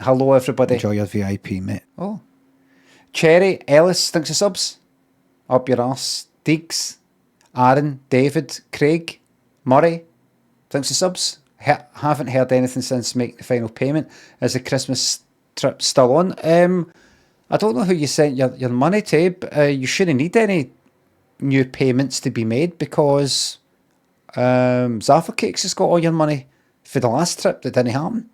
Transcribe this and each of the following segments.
Hello, everybody. Enjoy your VIP, mate. Oh. Cherry, Ellis, thanks for subs. Up your arse. Deeks, Aaron, David, Craig, Murray, thanks for subs. Haven't heard anything since making the final payment. Is the Christmas trip still on? I don't know who you sent your money to, but you shouldn't need any new payments to be made because Zaffa Cakes has got all your money for the last trip that didn't happen.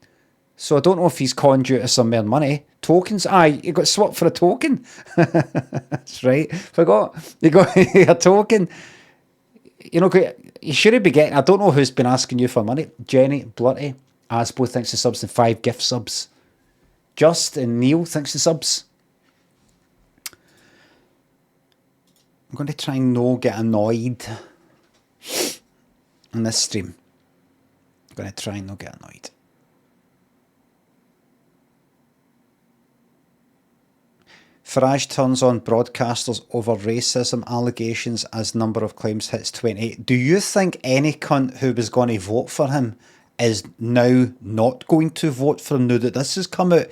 So I don't know if he's conned you to some more money. Tokens? Aye, you got swapped for a token. That's right. Forgot. You got a token. You know, you shouldn't be getting... I don't know who's been asking you for money. Jenny, Blunty, Asbo, thanks for subs and 5 gift subs. Just and Neil, thanks for subs. I'm going to try and not get annoyed on this stream. I'm going to try and not get annoyed. Farage turns on broadcasters over racism allegations as number of claims hits 28. Do you think any cunt who was going to vote for him is now not going to vote for him now that this has come out?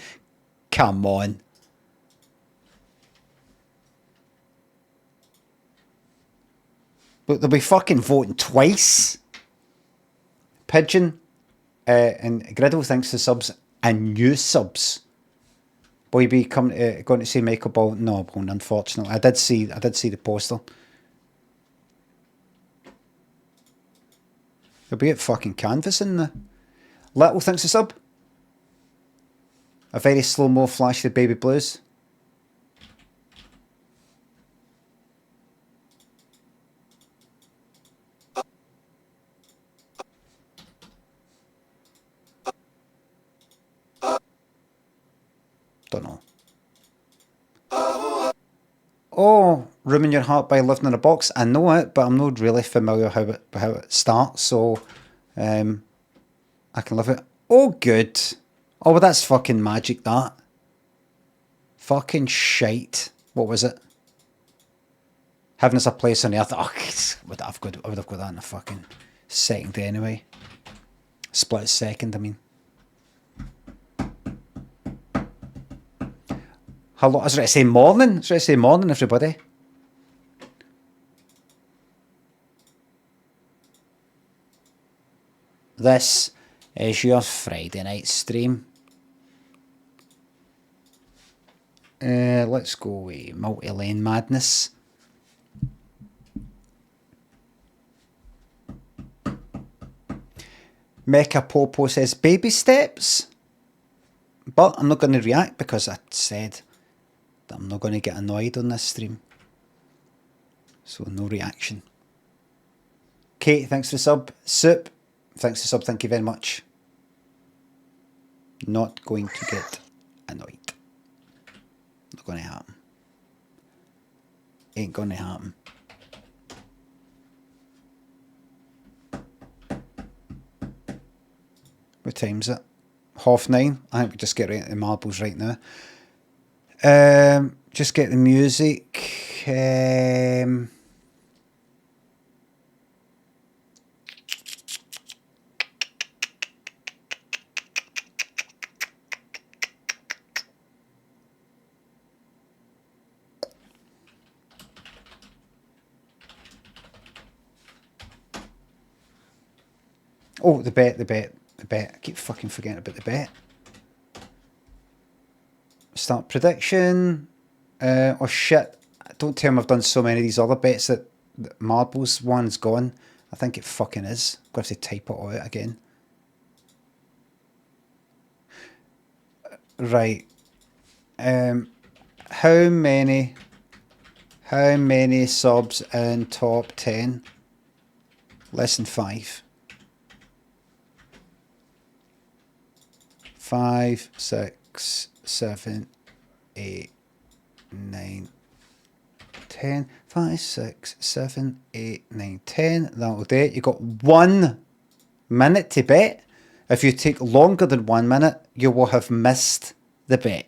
Come on. But they'll be fucking voting twice. Pigeon and Griddle thanks to subs and new subs. Will you be going to see Michael Ball? No, I won't, unfortunately. I did see the poster. He'll be at fucking canvassing the Little thinks the sub. A very slow-mo flash of the baby blues. Don't know. Oh, Room in Your Heart by Living in a Box. I know it, but I'm not really familiar how it starts, so I can live it. Oh, good. Oh, well, that's fucking magic, that. Fucking shite. What was it? Heaven is a place on earth. Oh, I would have got that in a fucking second anyway. Split second, I mean. Hello, I was ready to say morning. I was ready to say morning, everybody. This is your Friday night stream. Let's go with multi-lane madness. Mecha Popo says baby steps, but I'm not going to react because I said that I'm not going to get annoyed on this stream. So no reaction. Kate, thanks for the sub. Soup, thanks for the sub. Thank you very much. Not going to get annoyed. Not going to happen. Ain't going to happen. What time's it? 9:30. I think we just get right into the marbles right now. Just get the music. Oh, the bet. I keep fucking forgetting about the bet. Start prediction. Oh shit. Don't tell me I've done so many of these other bets that the marbles one's gone. I think it fucking is. I'm going to have to type it all out again. Right. How many subs in top 10? Less than 5. 5, 6, 7, 8, 9, 10. 5, 6, 7, 8, 9, 10. That'll do it. You got 1 minute to bet. If you take longer than 1 minute, you will have missed the bet.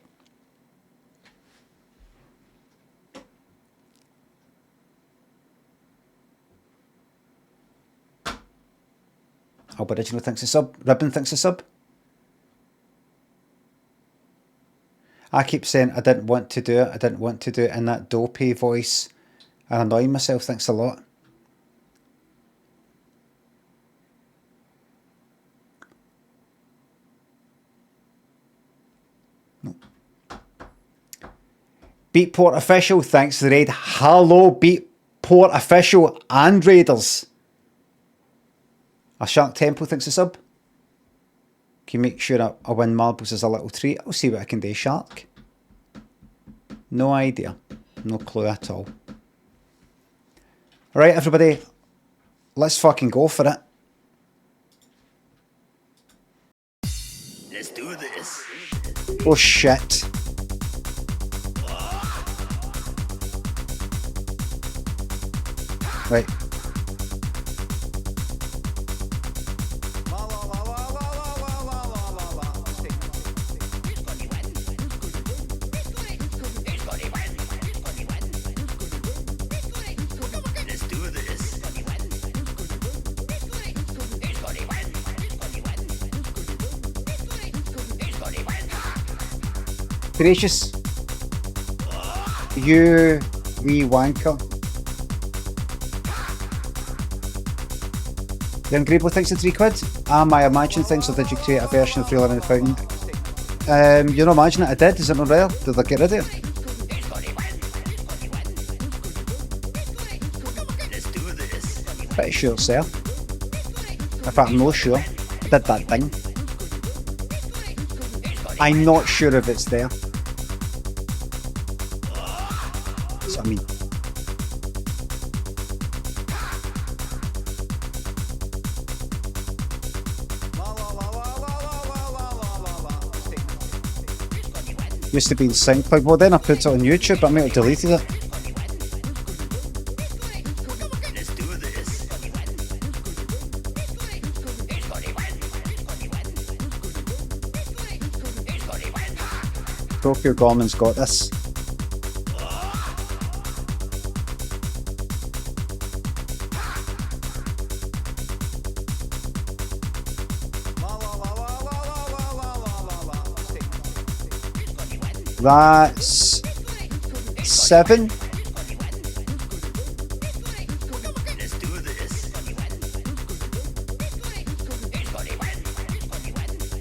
Aboriginal thinks a sub. Ribbon thinks a sub. I keep saying I didn't want to do it, I didn't want to do it in that dopey voice and annoying myself. Thanks a lot. Beatport Official, thanks for the raid. Hello, Beatport Official and Raiders. A Shark Temple thinks a sub. Can you make sure I win marbles as a little treat? I'll see what I can do, Shark. No idea. No clue at all. Alright, everybody. Let's fucking go for it. Let's do this. Oh shit. Right. Gracious. You wee wanker. The Ungreeable thinks it's £3. Am I imagine things, or did you create a version of 311 the Fountain? You're not imagining it, I did. Is it not real? Did I get rid of it? Pretty sure it's there. In fact, I'm not sure. I did that thing. I'm not sure if it's there. That's what I mean. Used to be in SoundCloud. Well, then I put it on YouTube, but I might have deleted it. Tokyo Gorman's got this. That's 7.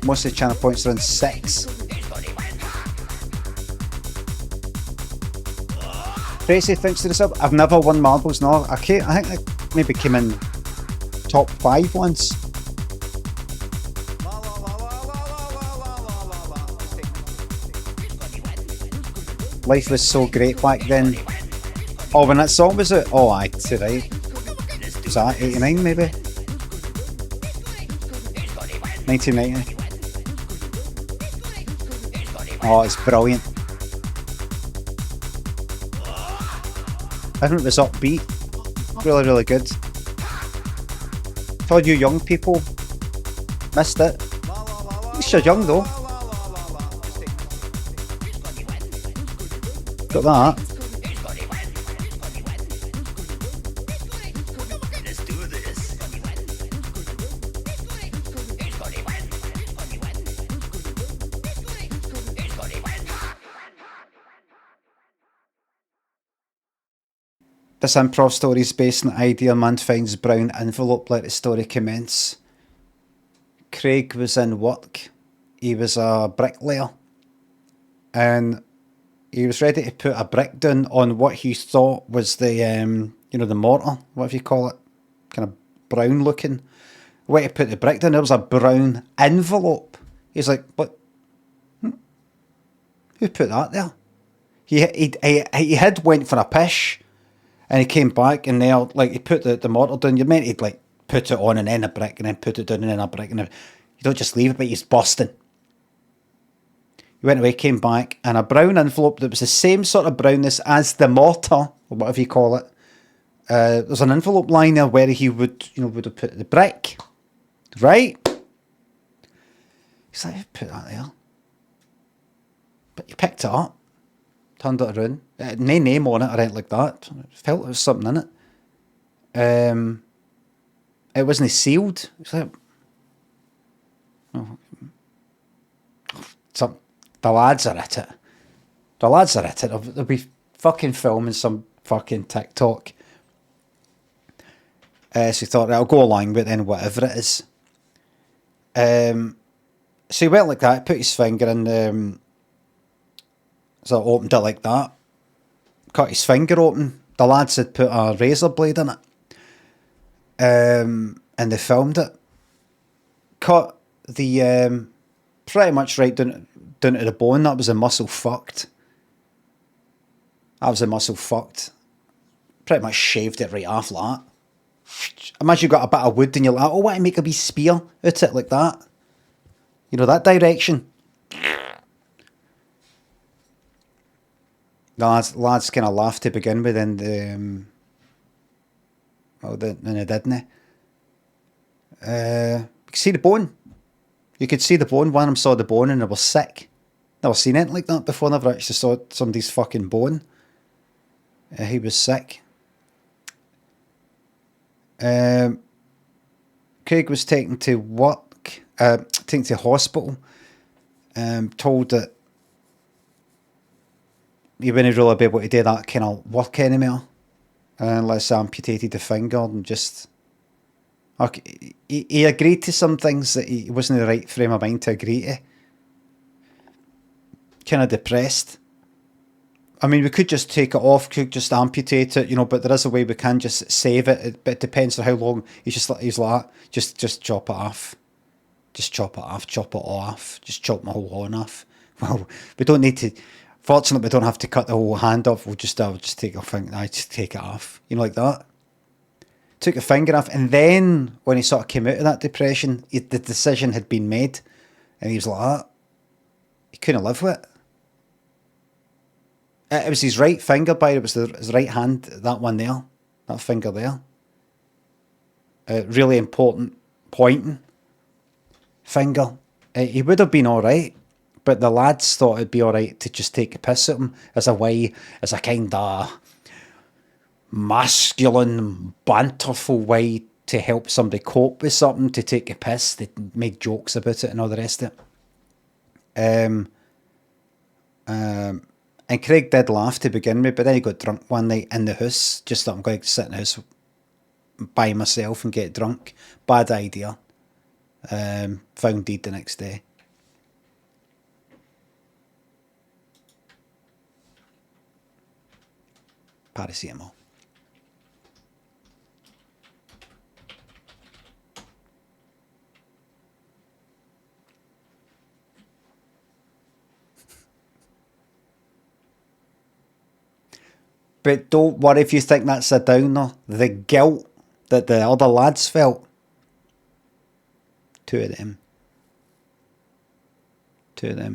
Most of the channel points are on 6. Tracy thinks to the sub. I've never won marbles, no. I think I maybe came in top 5 once. Life was so great back then. Oh, when that song was out? Oh, aye, right. Was that 89 maybe? 1990. Oh, it's brilliant. I think it was upbeat. Really, really good. For all you young people, missed it. At least you're young though. Got that. This improv story is based on the idea a man finds brown envelope, let the story commence. Craig was in work. He was a bricklayer. And he was ready to put a brick down on what he thought was the, you know, the mortar, whatever you call it. Kind of brown looking. Way to put the brick down, there was a brown envelope. He's like, what? Who put that there? He had went for a pish. And he came back and there, like, he put the mortar down. You're meant to, like, put it on and then a brick and then put it down and then a brick. And then, you don't just leave it, but he's busting. He went away, came back, and a brown envelope that was the same sort of brownness as the mortar, or whatever you call it. There's an envelope line there where he would, you know, would have put the brick. Right? He's like, who put that there? But he picked it up. Turned it around. No name on it or anything like that. It felt there was something in it. It wasn't sealed. It's like, oh, the lads are at it. The lads are at it. They'll be fucking filming some fucking TikTok. So he thought, right, I'll go along with it then, whatever it is. So he went like that, put his finger in, so opened it like that. Cut his finger open. The lads had put a razor blade in it. And they filmed it. Cut the, pretty much right down to the bone. That was a muscle fucked. That was a muscle fucked. Pretty much shaved it right off like that. Imagine you got a bit of wood and you're like, oh, why make a wee spear out it like that? You know, that direction. The lads kind of laughed to begin with, and then they didn't. You could see the bone. You could see the bone. One of them saw the bone and they were sick. Never seen anything like that before. Never actually saw somebody's fucking bone. He was sick. Craig was taken to work, taken to hospital, told that he wouldn't really be able to do that kind of work anymore unless he amputated the finger, and just... Okay, he agreed to some things that he wasn't in the right frame of mind to agree to. Kind of depressed. I mean, we could just take it off, could just amputate it, you know, but there is a way we can just save it. But it depends on how long. He's like, just chop it off. Just chop it off, chop it all off. Just chop my whole horn off. Well, we don't need to... Fortunately, we don't have to cut the whole hand off. I'll just take a finger. I just take it off. You know, like that. Took a finger off, and then when he sort of came out of that depression, the decision had been made, and he was like that. He couldn't live with it. It was his right finger, by it was his right hand, that one there, that finger there. Really important pointing finger. He would have been all right, but the lads thought it'd be all right to just take a piss at him as a kind of masculine, banterful way to help somebody cope with something, to take a piss. They made jokes about it and all the rest of it. And Craig did laugh to begin with, but then he got drunk one night in the house. Just thought, I'm going to sit in the house by myself and get drunk. Bad idea. Found dead the next day. Paracetamol. But don't worry if you think that's a downer. The guilt that the other lads felt. Two of them. Took their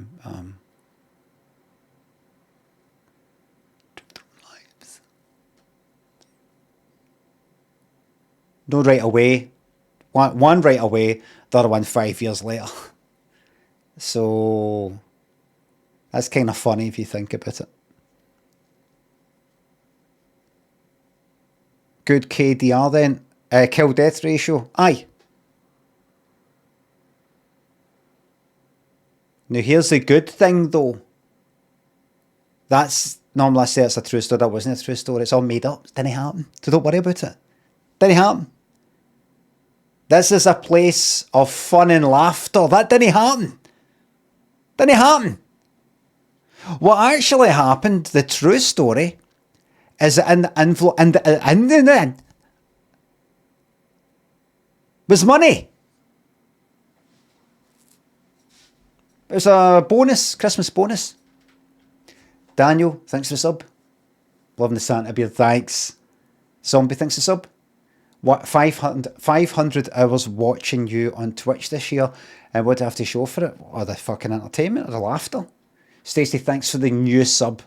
lives. No right away. One right away, the other one 5 years later. So that's kind of funny if you think about it. Good KDR then. Kill death ratio. Aye. Now here's the good thing though. That's normally I say it's a true story. That wasn't a true story. It's all made up. It didn't happen. So don't worry about it. Didn't happen. This is a place of fun and laughter. That didn't happen. Didn't happen. What actually happened, the true story, is was money. It was a bonus, Christmas bonus. Daniel, thanks for the sub. Loving the Santa beard, thanks. Zombie, thanks for the sub. What, 500 hours watching you on Twitch this year, and what do I have to show for it? Or the fucking entertainment, or the laughter? Stacey, thanks for the new sub.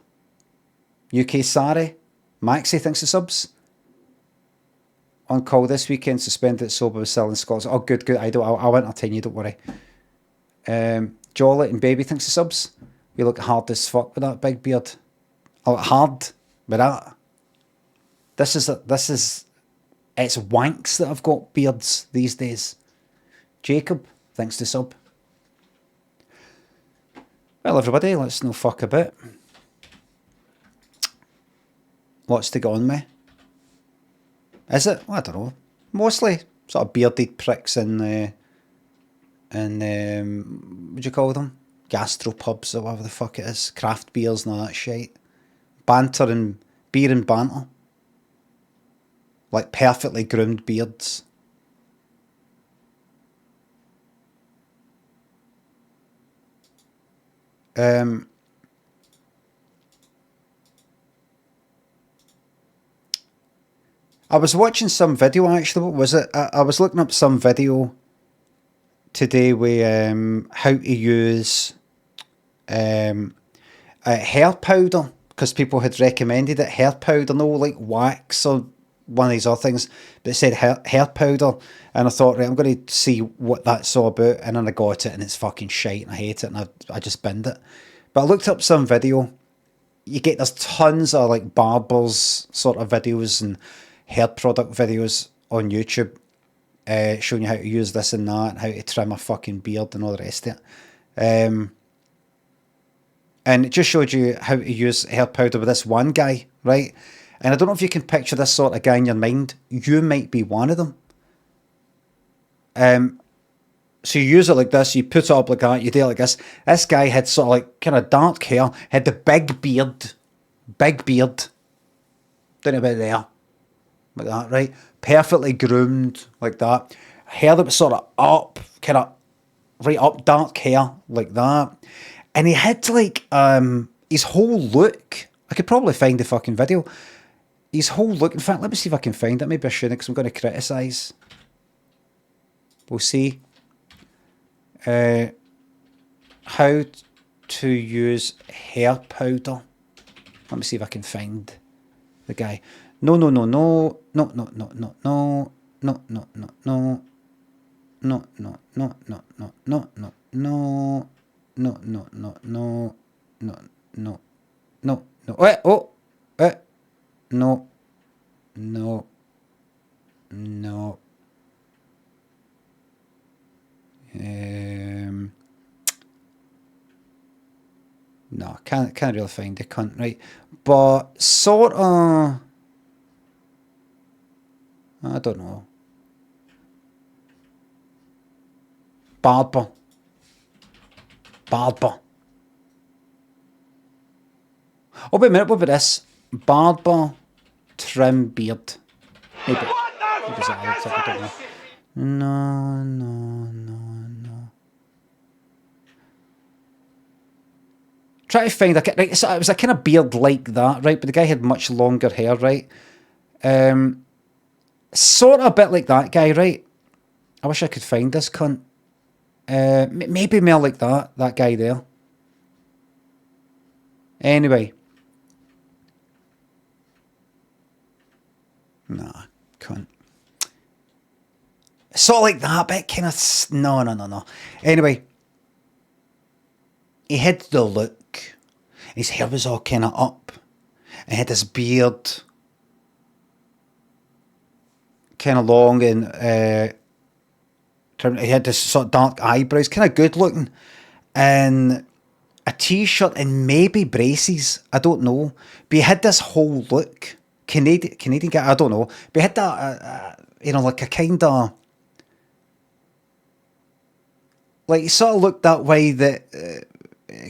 UK Sari. Maxie, thanks for subs. On call this weekend, suspended sober with selling Scots. Oh, good. I'll entertain you, don't worry. Jolly and Baby, thanks for subs. You look hard as fuck with that big beard. I look hard with that. This is it's wanks that have got beards these days. Jacob, thanks to sub. Well, everybody, let's no fuck about. What's to go on with? Is it? Well, I don't know. Mostly sort of bearded pricks in what do you call them? Gastropubs or whatever the fuck it is. Craft beers and all that shit. Banter and beer and banter. Like perfectly groomed beards. I was watching some video actually. What was it? I was looking up some video today with how to use hair powder, because people had recommended it. Hair powder, no like wax or one of these other things, but it said hair powder, and I thought, right, I'm going to see what that's all about, and then I got it, and it's fucking shite, and I hate it, and I just binned it. But I looked up some video. There's tons of like barbers sort of videos and hair product videos on YouTube, showing you how to use this and that, and how to trim a fucking beard and all the rest of it. And it just showed you how to use hair powder with this one guy, right? And I don't know if you can picture this sort of guy in your mind. You might be one of them. So you use it like this, you put it up like that, you do it like this. This guy had sort of like kind of dark hair, had the big beard. Down about there. Like that, right? Perfectly groomed, like that. Hair that was sort of up, kind of right up, dark hair, like that. And he had like his whole look. I could probably find the fucking video. His whole look. In fact, let me see if I can find it. Maybe I shouldn't, because I'm going to criticise. We'll see. How to use hair powder. Let me see if I can find the guy. No. Wait, no. No, can't really find the cunt, right? But sort of, I don't know. Barber. Oh, wait a minute, what about this? Barber, trim beard. Maybe it's that, I don't know. No. Try to find right, so it was a kind of beard like that, right? But the guy had much longer hair, right? Sort of a bit like that guy, right? I wish I could find this cunt. Maybe more like that guy there. Anyway. Nah, cunt. Sort of like that, but kind of... No. Anyway. He had the look. His hair was all kind of up. He had this beard. Kind of long, and he had this sort of dark eyebrows. Kind of good looking. And a t-shirt and maybe braces. I don't know. But he had this whole look. Canadian guy, I don't know. But he had that, like a kind of... Like, he sort of looked that way that...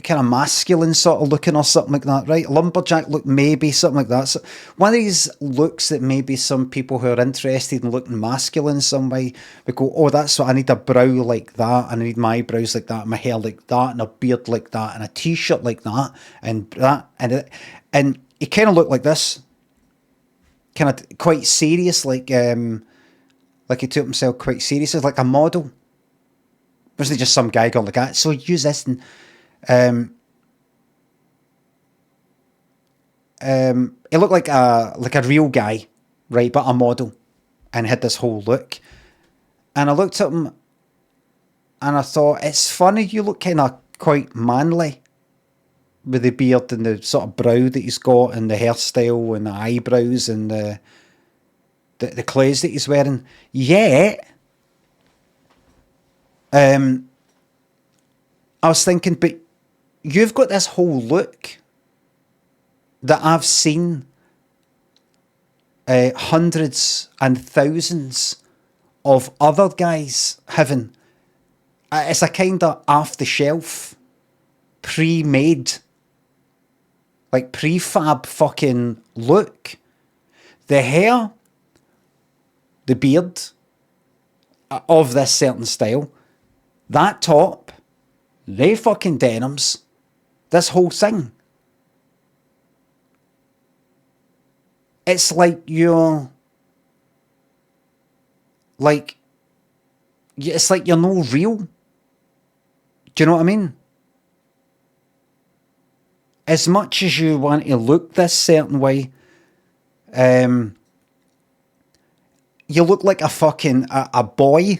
kind of masculine sort of looking or something like that, right? Lumberjack look, maybe, something like that. So one of these looks that maybe some people who are interested in looking masculine in some way would go, oh, that's what I need, a brow like that, and I need my eyebrows like that, my hair like that, and a beard like that, and a t-shirt like that, and that, and he kind of looked like this, kind of quite serious, like he took himself quite serious, as like a model. Wasn't just some guy going like that, so use this and he looked like a real guy, right, but a model, and had this whole look. And I looked at him, and I thought, it's funny, you look kind of quite manly with the beard and the sort of brow that he's got, and the hairstyle and the eyebrows and the clothes that he's wearing. Yet, I was thinking, but you've got this whole look that I've seen hundreds and thousands of other guys having. It's a kind of off-the-shelf, pre-made, like prefab fucking look. The hair, the beard of this certain style, that top, they fucking denims, this whole thing. It's like you're like, it's like you're no real. Do you know what I mean? As much as you want to look this certain way, you look like a fucking a boy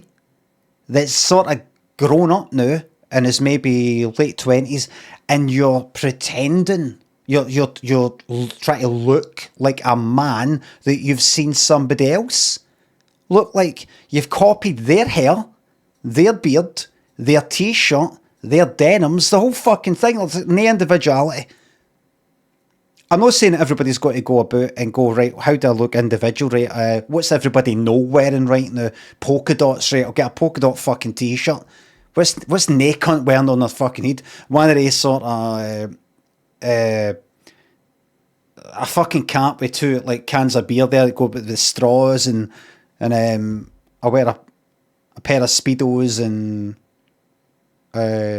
that's sort of grown up now and is maybe late 20s, and you're pretending you're trying to look like a man that you've seen somebody else look like. You've copied their hair, their beard, their t-shirt, their denims, the whole fucking thing. There's no individuality. I'm not saying that everybody's got to go about and go, right, how do I look individual, right? What's everybody know wearing right now? Polka dots, right? I'll get a polka dot fucking t-shirt. What's nae cunt wearing on their fucking head? One of these sort of a fucking cap with two like cans of beer there that go with the straws, and I wear a pair of Speedos and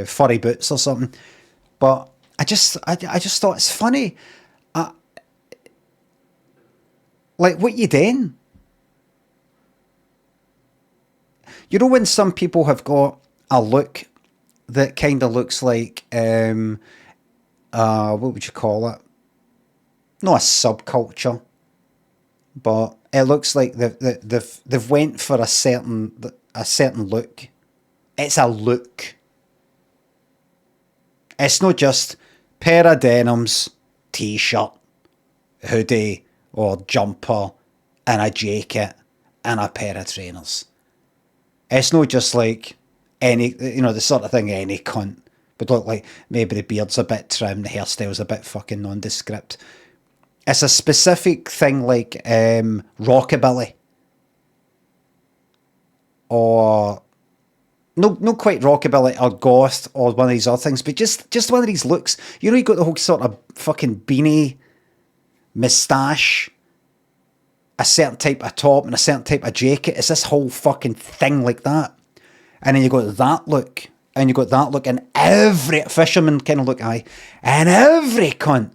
furry boots or something. But I just thought it's funny. Like, what you doing? You know when some people have got a look that kind of looks like what would you call it? Not a subculture, but it looks like they've went for a certain look. It's a look. It's not just pair of denims, t-shirt, hoodie, or jumper, and a jacket, and a pair of trainers. It's not just like any, the sort of thing any cunt would look like. Maybe the beard's a bit trim, the hairstyle's a bit fucking nondescript. It's a specific thing like rockabilly. Or, no quite rockabilly or goth or one of these other things, but just one of these looks. You got the whole sort of fucking beanie, moustache, a certain type of top and a certain type of jacket. It's this whole fucking thing like that. And then you got that look, and you got that look, and every fisherman kind of look, and every cunt,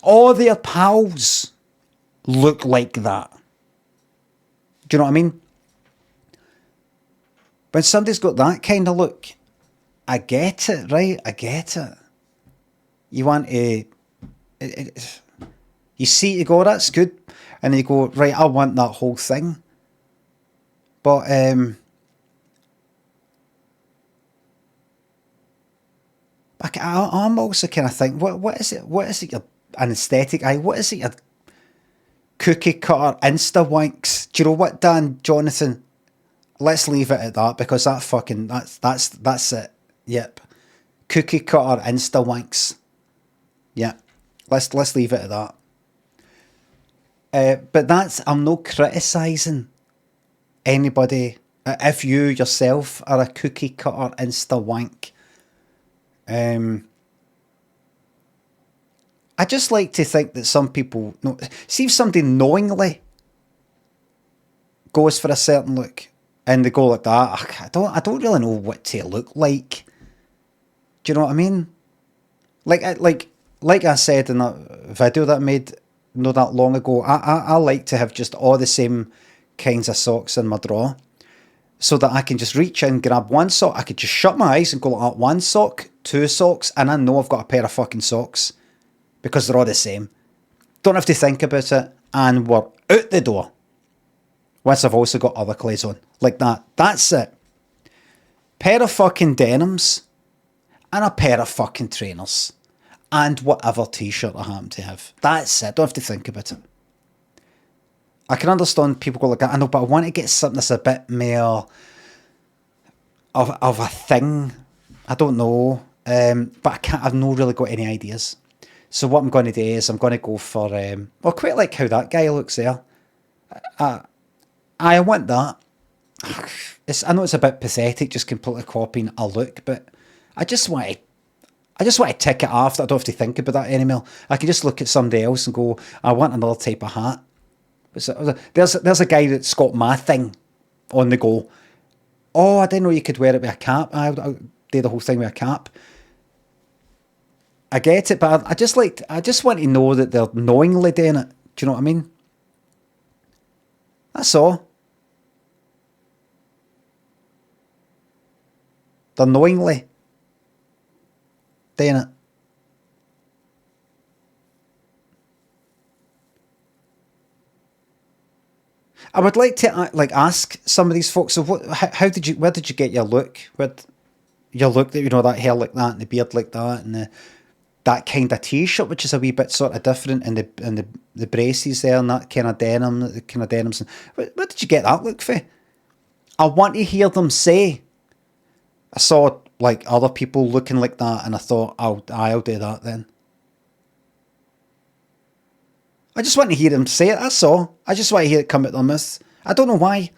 all their pals look like that. Do you know what I mean? When somebody's got that kind of look, I get it, right? I get it. You want to... you see, you go, that's good. And then you go, right, I want that whole thing. But, I'm also kind of thinking, what is it? What is it? An aesthetic eye? What is it? Your cookie cutter insta wanks? Do you know what, Dan, Jonathan? Let's leave it at that, because that's it. Yep. Cookie cutter insta wanks. Yeah. Let's leave it at that. But I'm not criticising anybody. If you yourself are a cookie cutter insta wank, I just like to think that some people see if somebody knowingly goes for a certain look and they go like that. I don't really know what to look like. Do you know what I mean? Like I said in that video that I made not that long ago, I like to have just all the same kinds of socks in my drawer, so that I can just reach in, grab one sock. I could just shut my eyes and go like that, one sock, two socks, and I know I've got a pair of fucking socks, because they're all the same. Don't have to think about it, and we're out the door. Once I've also got other clothes on. Like that. That's it. Pair of fucking denims, and a pair of fucking trainers, and whatever t-shirt I happen to have. That's it. Don't have to think about it. I can understand people go like that. I know, but I want to get something that's a bit more of a thing. I don't know. But I've not really got any ideas. So what I'm going to do is I'm going to go for, well, quite like how that guy looks there. I want that. I know it's a bit pathetic, just completely copying a look, but I just want to tick it off. I don't have to think about that anymore. I can just look at somebody else and go, I want another type of hat. There's a guy that's got my thing on the go. Oh, I didn't know you could wear it with a cap. I'll do the whole thing with a cap. I get it, but I just want to know that they're knowingly doing it. Do you know what I mean? That's all. They're knowingly doing it. I would like to ask some of these folks. So, where did you get your look? Your look, that that hair like that and the beard like that and that kind of t-shirt, which is a wee bit sort of different, and the braces there and that kind of denim, the kind of denims. Where did you get that look for? I want to hear them say, I saw like other people looking like that, and I thought, I'll do that then. I just want to hear them say it, that's all. I just want to hear it come out their mouth. I don't know why.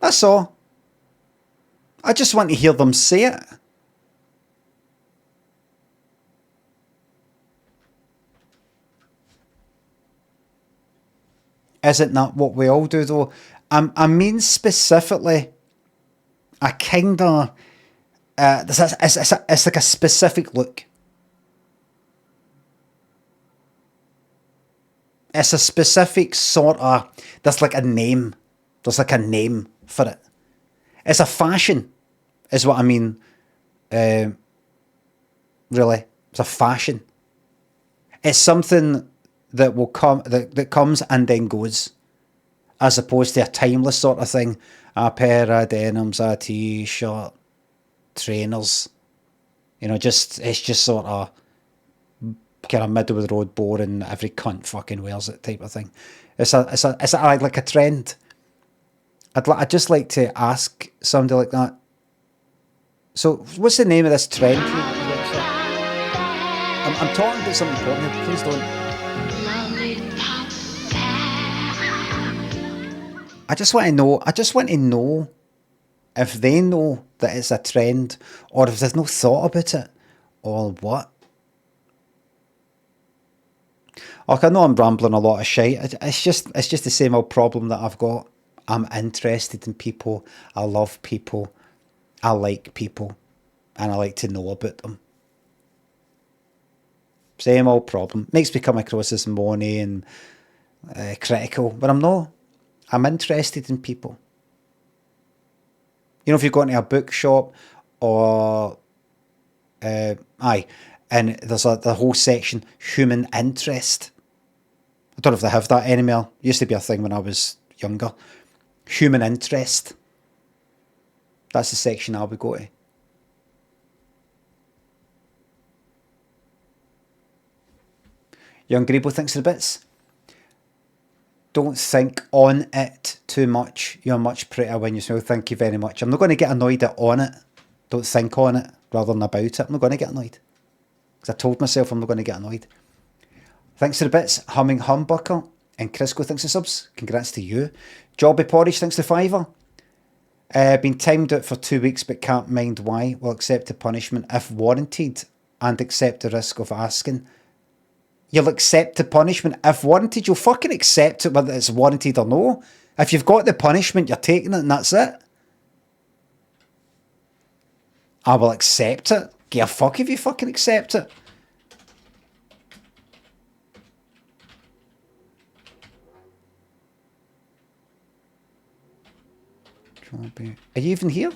That's all. I just want to hear them say it. Isn't that what we all do though? I mean specifically, I kind of... it's like a specific look. It's a specific sort of... There's like a name. There's like a name for it. It's a fashion, is what I mean. Really. It's a fashion. It's something that will come, that comes and then goes, as opposed to a timeless sort of thing. A pair of denims, a t-shirt, trainers, it's just sort of kind of middle of the road, boring, every cunt fucking wears it type of thing. It's like a trend. I'd just like to ask somebody like that. So what's the name of this trend? I'm talking about something important here. Please don't. I just want to know if they know that it's a trend, or if they've no thought about it, or what. Like, I know I'm rambling a lot of shit. It's just the same old problem that I've got. I'm interested in people. I love people. I like people. And I like to know about them. Same old problem. Makes me come across as moany and critical, but I'm not. I'm interested in people. If you go into a bookshop or... and there's the whole section, human interest. I don't know if they have that anymore. It used to be a thing when I was younger. Human interest. That's the section I'll be going to. Young Grebo thinks of the bits. Don't think on it too much. You're much prettier when you smile. Thank you very much. I'm not going to get annoyed at on it. Don't think on it rather than about it. I'm not going to get annoyed. Because I told myself I'm not going to get annoyed. Thanks to the bits. Humming Humbucker. And Crisco thanks to subs. Congrats to you. Jobby Porridge thanks to $5. Been timed out for 2 weeks but can't mind why. Will accept the punishment if warranted and accept the risk of asking. You'll accept the punishment if warranted. You'll fucking accept it whether it's warranted or no. If you've got the punishment, you're taking it and that's it. I will accept it. Give a fuck if you fucking accept it. Are you even here?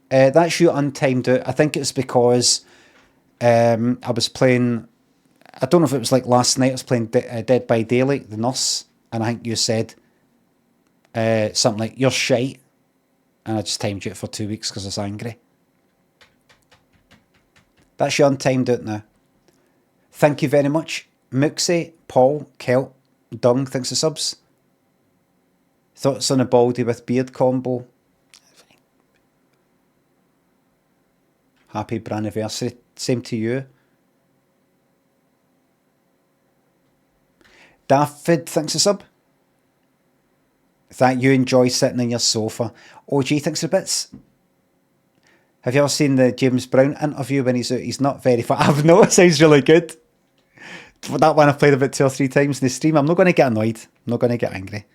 That's you untimed out. I think it's because I was playing, I don't know if it was like last night, I was playing Dead by Daylight, the nurse, and I think you said something like, you're shite, and I just timed you out for 2 weeks because I was angry. That's you untimed out now. Thank you very much. Mooksy, Paul, Kelt, Dung, thanks for subs. Thoughts on a baldy with beard combo? Happy branniversary. Same to you. David thinks a sub. That you enjoy sitting on your sofa. OG thinks a bits. Have you ever seen the James Brown interview when he's out? He's not very far. I've no, it sounds really good. That one I've played about 2 or 3 times in the stream. I'm not going to get annoyed. I'm not going to get angry.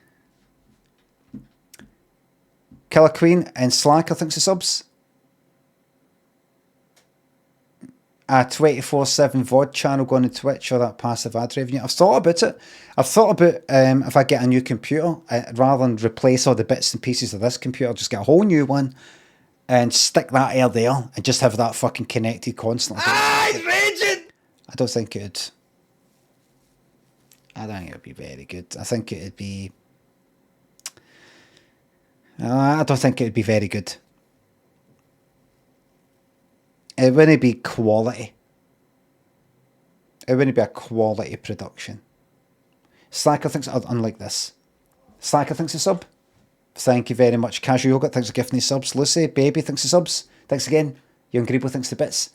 Killer Queen and Slacker thinks of subs. 24/7 VOD channel going to Twitch or that passive ad revenue. I've thought about it. I've thought about if I get a new computer, rather than replace all the bits and pieces of this computer, just get a whole new one and stick that air there and just have that fucking connected constantly. He's raging! I don't think it would. I don't think it would be very good. I think it would be... I don't think it would be very good. It wouldn't be quality. It wouldn't be a quality production. Slacker thinks, unlike this. Slacker thinks a sub. Thank you very much. Casual Yogurt thanks for gifting these subs. Lucy, Baby thinks a subs. Thanks again. Young Grebo thinks the bits.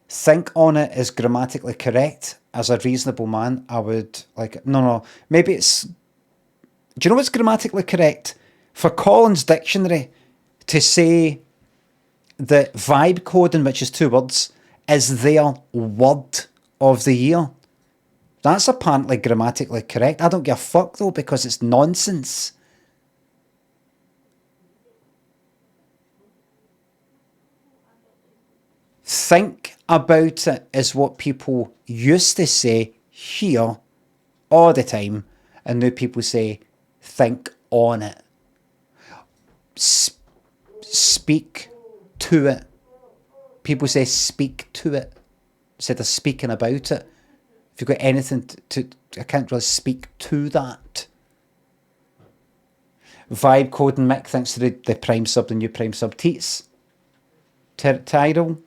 Think on it is grammatically correct. As a reasonable man, I would like... No. Maybe it's... Do you know what's grammatically correct? For Collins Dictionary to say that vibe coding, which is 2 words, is their word of the year. That's apparently grammatically correct. I don't give a fuck though, because it's nonsense. Think about it is what people used to say here all the time, and now people say think on it. Speak to it. People say speak to it instead of speaking about it. If you've got anything to I can't really speak to that. Vibe coding Mick thanks to the prime sub, the new prime sub. Teats. Tidal.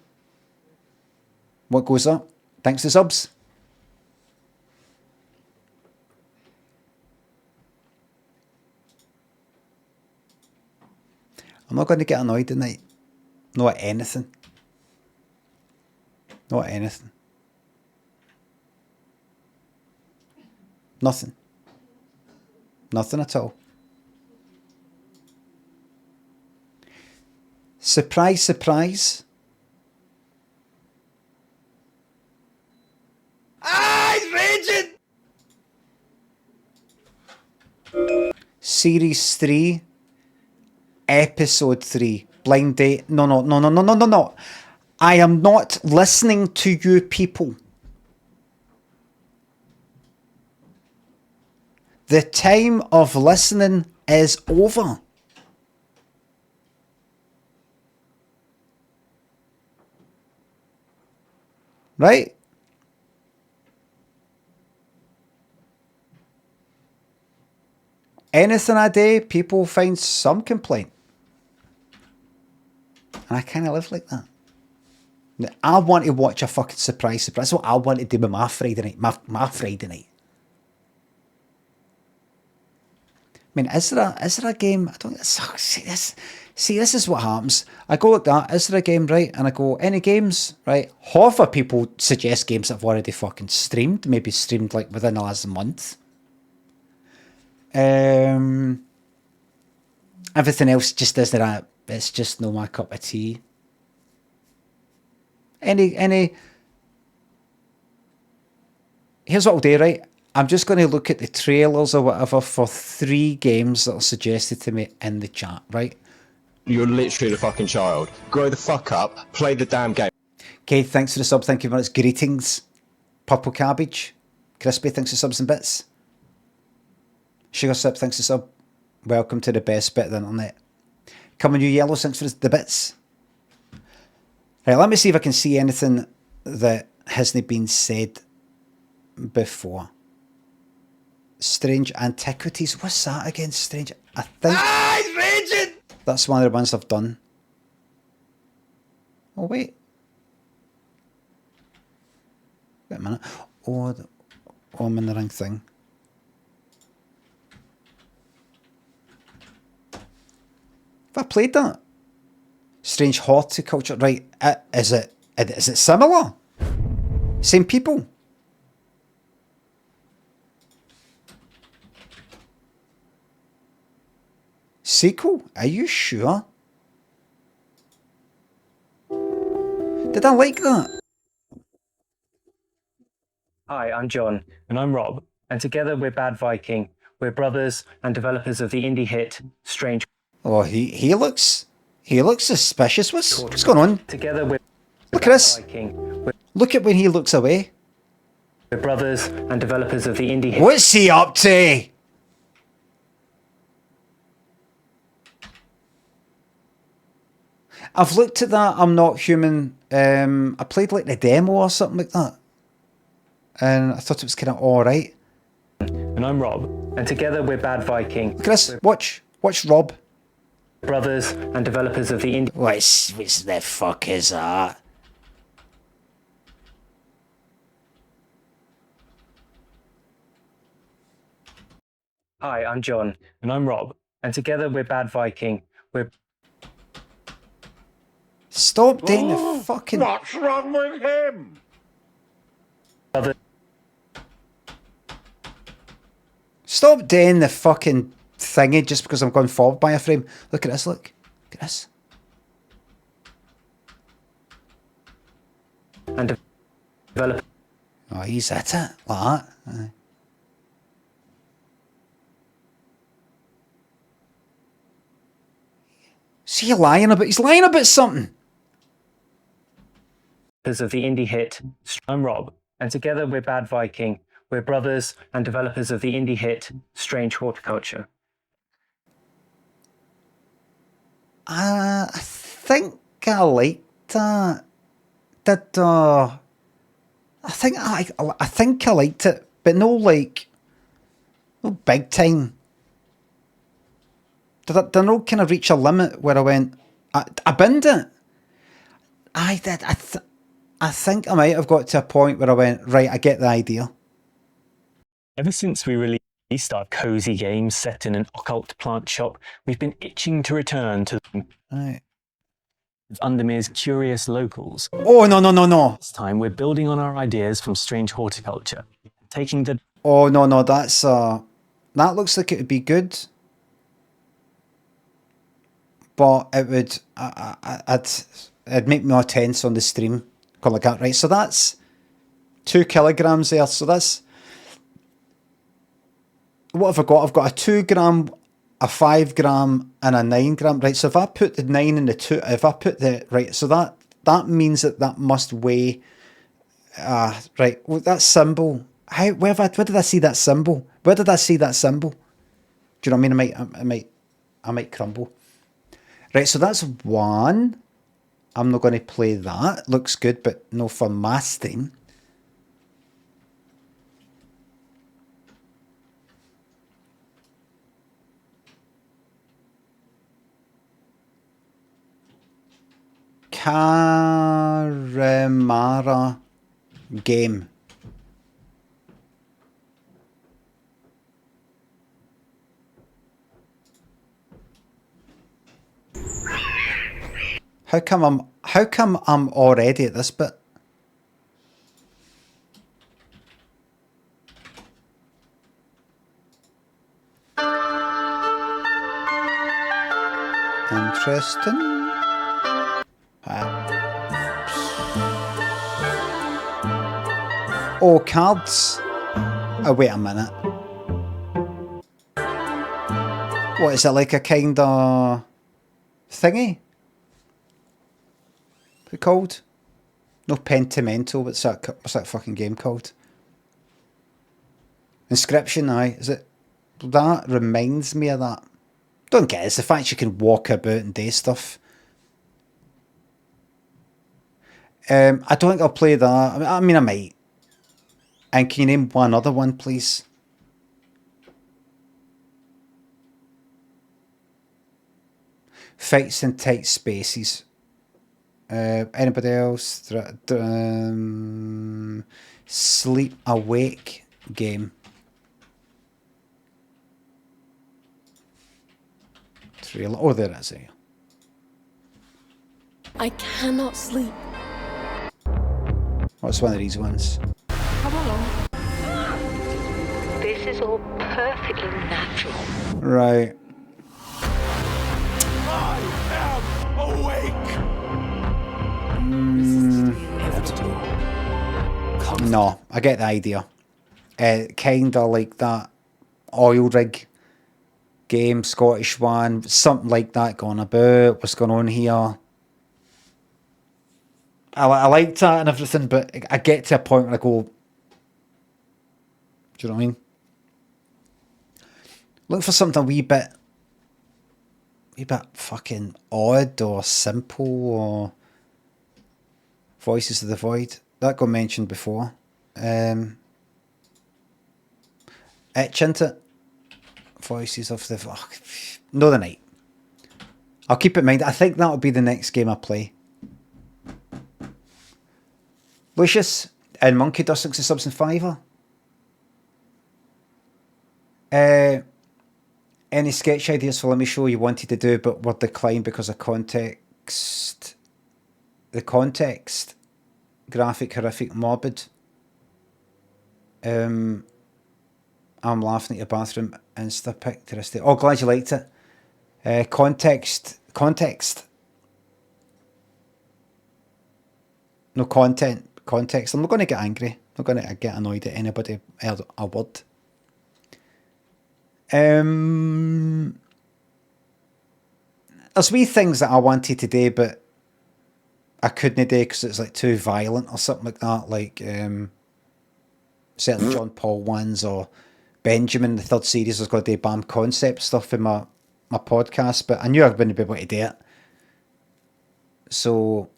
What goes up? Thanks to subs. I'm not going to get annoyed tonight. Not at anything. Not at anything. Nothing. Nothing at all. Surprise, surprise. He's raging! Series 3, Episode 3, Blind Date. No. I am not listening to you people. The time of listening is over. Right? Anything a day, people find some complaint. And I kind of live like that. I want to watch a fucking surprise. That's what I want to do with my Friday night. My Friday night. I mean, is there a game? I don't see this. See, this is what happens. I go like that. Is there a game, right? And I go, any games, right? Half of people suggest games that I've already fucking streamed. Maybe streamed like within the last month. Everything else just isn't that. It's just no my cup of tea. Here's what I'll do, right? I'm just going to look at the trailers or whatever for 3 games that are suggested to me in the chat, right? You're literally the fucking child. Grow the fuck up. Play the damn game. Okay, thanks for the sub. Thank you very much. Greetings. Purple Cabbage. Crispy, thanks for subs and bits. Sugar Sip, thanks for sub. Welcome to the best bit of the internet. Coming you Yellow, thanks for the bits. Right, let me see if I can see anything that hasn't been said before. Strange Antiquities. What's that again? Strange. I think He's raging! that's one of the ones I've done. Oh, wait. Wait a minute. Oh, I'm in the wrong thing. Have I played that? Strange horticulture. Right. Is it similar? Same people? Sequel? Are you sure? Did I like that? Hi, I'm John. And I'm Rob. And together we're Bad Viking. We're brothers and developers of the indie hit Strange. Oh, he looks suspicious. What's going on? Together we're Look at Bad this. Viking. Look at when he looks away. We're brothers and developers of the indie hit. What's he up to? I've looked at that I'm Not Human. I played like the demo or something like that. And I thought it was kind of alright. And I'm Rob. And together we're Bad Viking. Look at this. Watch Rob. Brothers and developers of the indie. What the fuck is that? Hi, I'm John. And I'm Rob. And together we're Bad Viking. We're Stop doing the fucking... What's wrong with him? brothers. Stop doing the fucking thingy just because I'm going forward by a frame. Look at this, look. Look at this. And developers. Oh, he's at it. Like that. Aye. See, he's lying about something. Of the indie hit. I'm Rob. And together we're Bad Viking. We're brothers and developers of the indie hit Strange Horticulture. I think I liked that. I think I liked it, but no big time. Did I not kind of reach a limit where I went, I binned it? I did. I think I might have got to a point where I went, right, I get the idea. Ever since we released our cozy games set in an occult plant shop, we've been itching to return to Right. Undermere's curious locals. Oh, no. This time we're building on our ideas from Strange Horticulture, taking the... Oh, no, that's, that looks like it would be good. But it would, it'd make me more tense on the stream. Like that, right? So that's 2 kilograms there. So that's, what have I got? I've got a 2 gram, a 5 gram, and a 9 gram, right? So if I put the 9 and the 2, if I put the, right, so that means that must weigh, right, well, that symbol, where did I see that symbol? Where did I see that symbol? Do you know what I mean? I might crumble. Right, so that's 1. I'm not going to play that. Looks good, but no for my stream. Karamara game. How come I'm already at this bit? Interesting. Oh, cards. Oh, wait a minute. What is it, like a kind of thingy? What's it called? No, Pentimento. What's that fucking game called? Inscription, aye. Is it? That reminds me of that. Don't get it. It's the fact you can walk about and do stuff. I don't think I'll play that. I mean, I might. And can you name one other one, please? Fights in tight spaces. Anybody else? Sleep Awake game. Trailer. Oh, there it is. Here. I cannot sleep. What's one of these ones? Come along. This is all perfectly natural. Right. I am awake! No, I get the idea. Kinda like that oil rig game, Scottish one, something like that going about. What's going on here? I liked that and everything, but I get to a point where I go, do you know what I mean? Look for something a wee bit fucking odd or simple, or Voices of the Void. That got mentioned before. Itch, into Voices of the No, the Night. I'll keep it in mind. I think that'll be the next game I play. Lucius and Monkey does 60 subs and Fiverr. Any sketch ideas for Limmy show you wanted to do but were declined because of context? The context, graphic, horrific, morbid. I'm laughing at your bathroom Insta pic to this day. Oh, glad you liked it. Context. No, content. Context. I'm not going to get angry. I'm not going to get annoyed at anybody heard a word. There's wee things that I wanted to do, but I couldn't do because it's like too violent or something like that. Like certain John Paul ones, or Benjamin, the third series, was going to do BAM concept stuff in my podcast, but I knew I wouldn't be able to do it. So,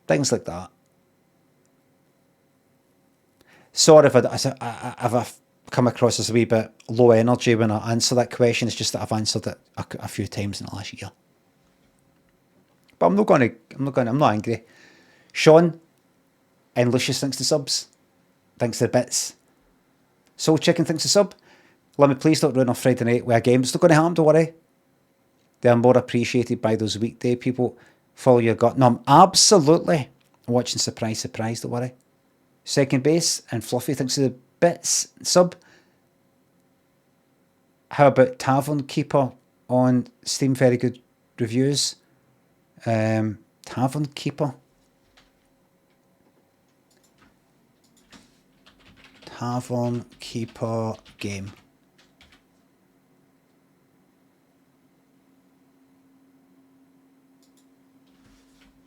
things like that. Sorry if I've come across as a wee bit low energy when I answer that question. It's just that I've answered it a few times in the last year. But I'm not angry. Sean and Lucius thanks to subs. Thanks to the bits. Soul Chicken thanks to sub. Let me please don't ruin our Friday night with a game. It's not going to happen, don't worry. They are more appreciated by those weekday people. Follow your gut. No, I'm absolutely watching Surprise, Surprise, don't worry. Second base and Fluffy thanks to the bits sub. How about Tavern Keeper on Steam? Very good reviews. Tavern Keeper. Tavern Keeper game.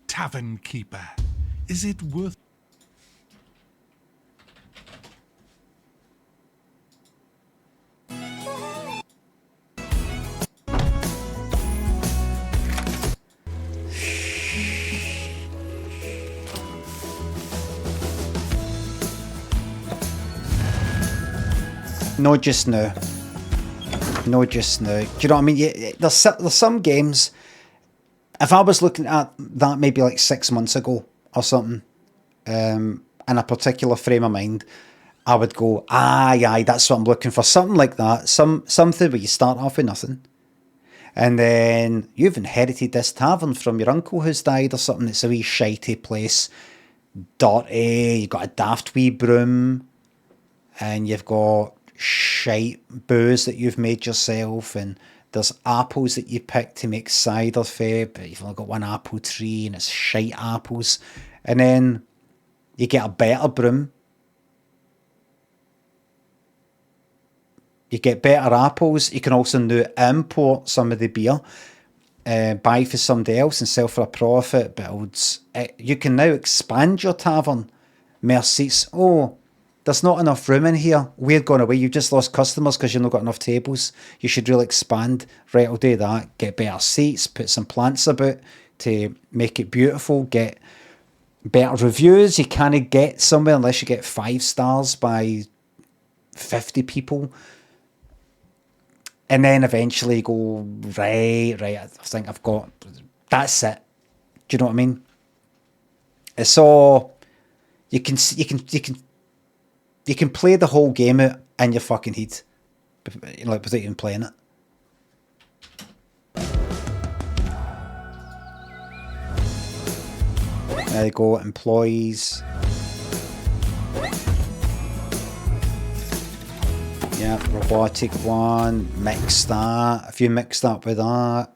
Tavern Keeper. Is it worth... Not just now. Not just now. Do you know what I mean? There's some games, if I was looking at that maybe like 6 months ago or something, in a particular frame of mind, I would go, aye, that's what I'm looking for. Something like that. Something where you start off with nothing. And then you've inherited this tavern from your uncle who's died or something. It's a wee shitey place. Dirty. You've got a daft wee broom. And you've got shite booze that you've made yourself, and there's apples that you pick to make cider for, but you've only got one apple tree and it's shite apples. And then you get a better broom, you get better apples. You can also now import some of the beer, buy for somebody else and sell for a profit. Builds. You can now expand your tavern. More seats. Oh, there's not enough room in here. We're going away. You've just lost customers because you've not got enough tables. You should really expand. Right, I'll do that. Get better seats. Put some plants about to make it beautiful. Get better reviews. You can't get somewhere unless you get 5 stars by 50 people. And then eventually you go, right, I think I've got... That's it. Do you know what I mean? So you can play the whole game out in your fucking head, like without even playing it. There you go, employees. Yeah, robotic one, mix that. If you mix that with that,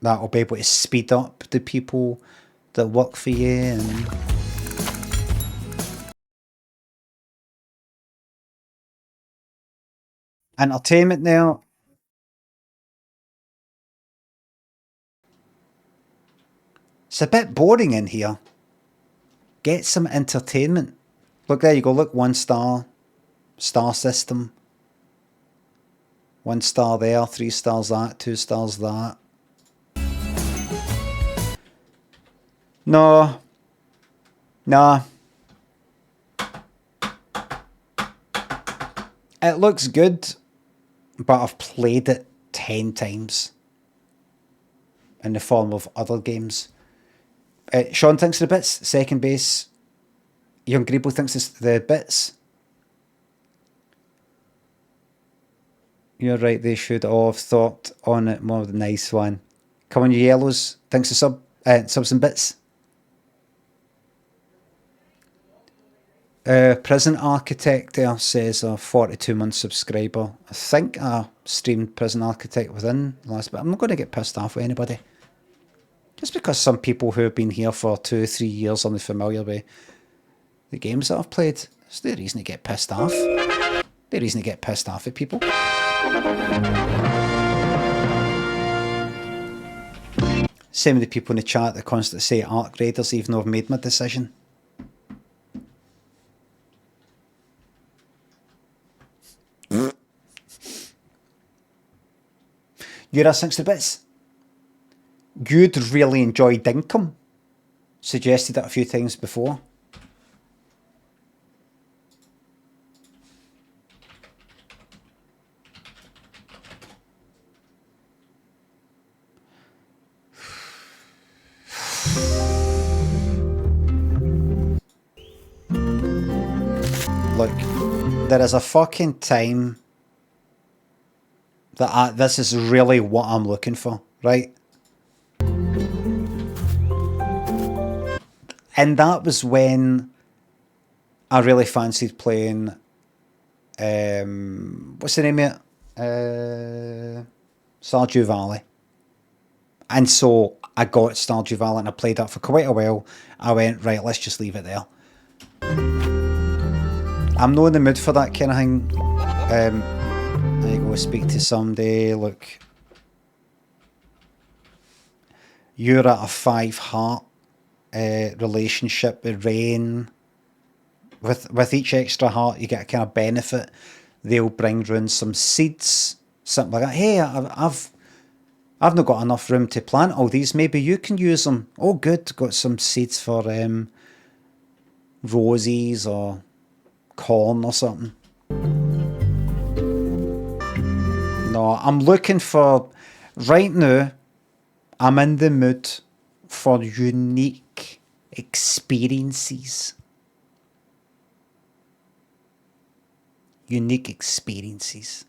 that'll be able to speed up the people that work for you. And entertainment now. It's a bit boring in here. Get some entertainment. Look, there you go. Look, 1 star. Star system. 1 star there, 3 stars that, 2 stars that. No. Nah. It looks good, but I've played it 10 times. In the form of other games. Sean thinks the bits, second base. Young Grebo thinks it's the bits. You're right, they should all have thought on it more. The nice one. Come on, you yellows. Thanks to subs and bits. Prison Architect there says a 42-month subscriber. I think I streamed Prison Architect within the last bit. I'm not going to get pissed off with anybody. Just because some people who have been here for 2 or 3 years aren't familiar with the games that I've played. It's the reason to get pissed off. The reason to get pissed off at people. Same with the people in the chat that constantly say Arc Raiders even though I've made my decision. You're 60 bits. You'd really enjoy Dinkum. Suggested it a few times before. Look, there is a fucking time that this is really what I'm looking for, right? And that was when I really fancied playing, what's the name of it? Stardew Valley. And so I got Stardew Valley and I played that for quite a while. I went, right, let's just leave it there. I'm not in the mood for that kind of thing. There you go, speak to somebody. Look, you're at a 5 heart relationship with Rain. With each extra heart, you get a kind of benefit. They'll bring round some seeds, something like that. Hey, I've not got enough room to plant all these. Maybe you can use them. Oh, good. Got some seeds for roses or corn or something. No, I'm looking for... Right now, I'm in the mood for unique experiences. Unique experiences.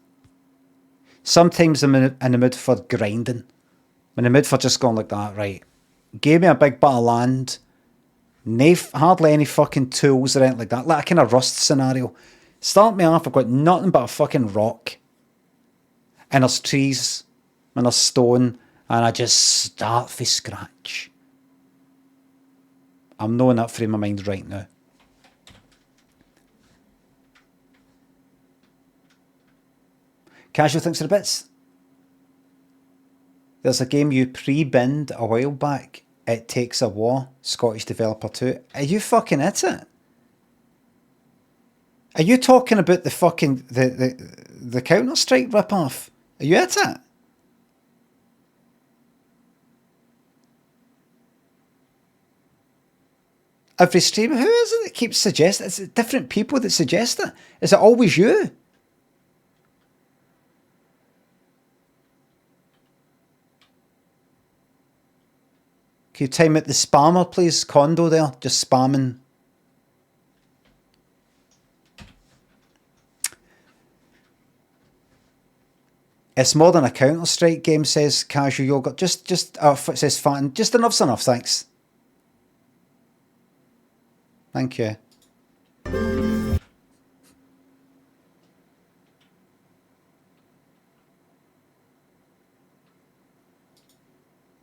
Sometimes I'm in the mood for grinding. I'm in the mood for just going like that, right? Give me a big bit of land. Hardly any fucking tools or anything like that. Like a kind of Rust scenario. Start me off, I've got nothing but a fucking rock. And there's trees. And there's stone. And I just start from scratch. I'm not in that frame of mind right now. Casual thinks of the bits. There's a game you pre-binned a while back. It Takes a War. Scottish developer too. Are you fucking at it? Are you talking about the fucking the Counter-Strike rip-off? Are you at it? Every streamer, who is it that keeps suggesting? It's different people that suggest it. Is it always you? Can you time out the spammer, please? Condo there, just spamming. It's more than a Counter-Strike game, says Casual Yogurt. Just it says Fatten. Just enough's enough, thanks. Thank you.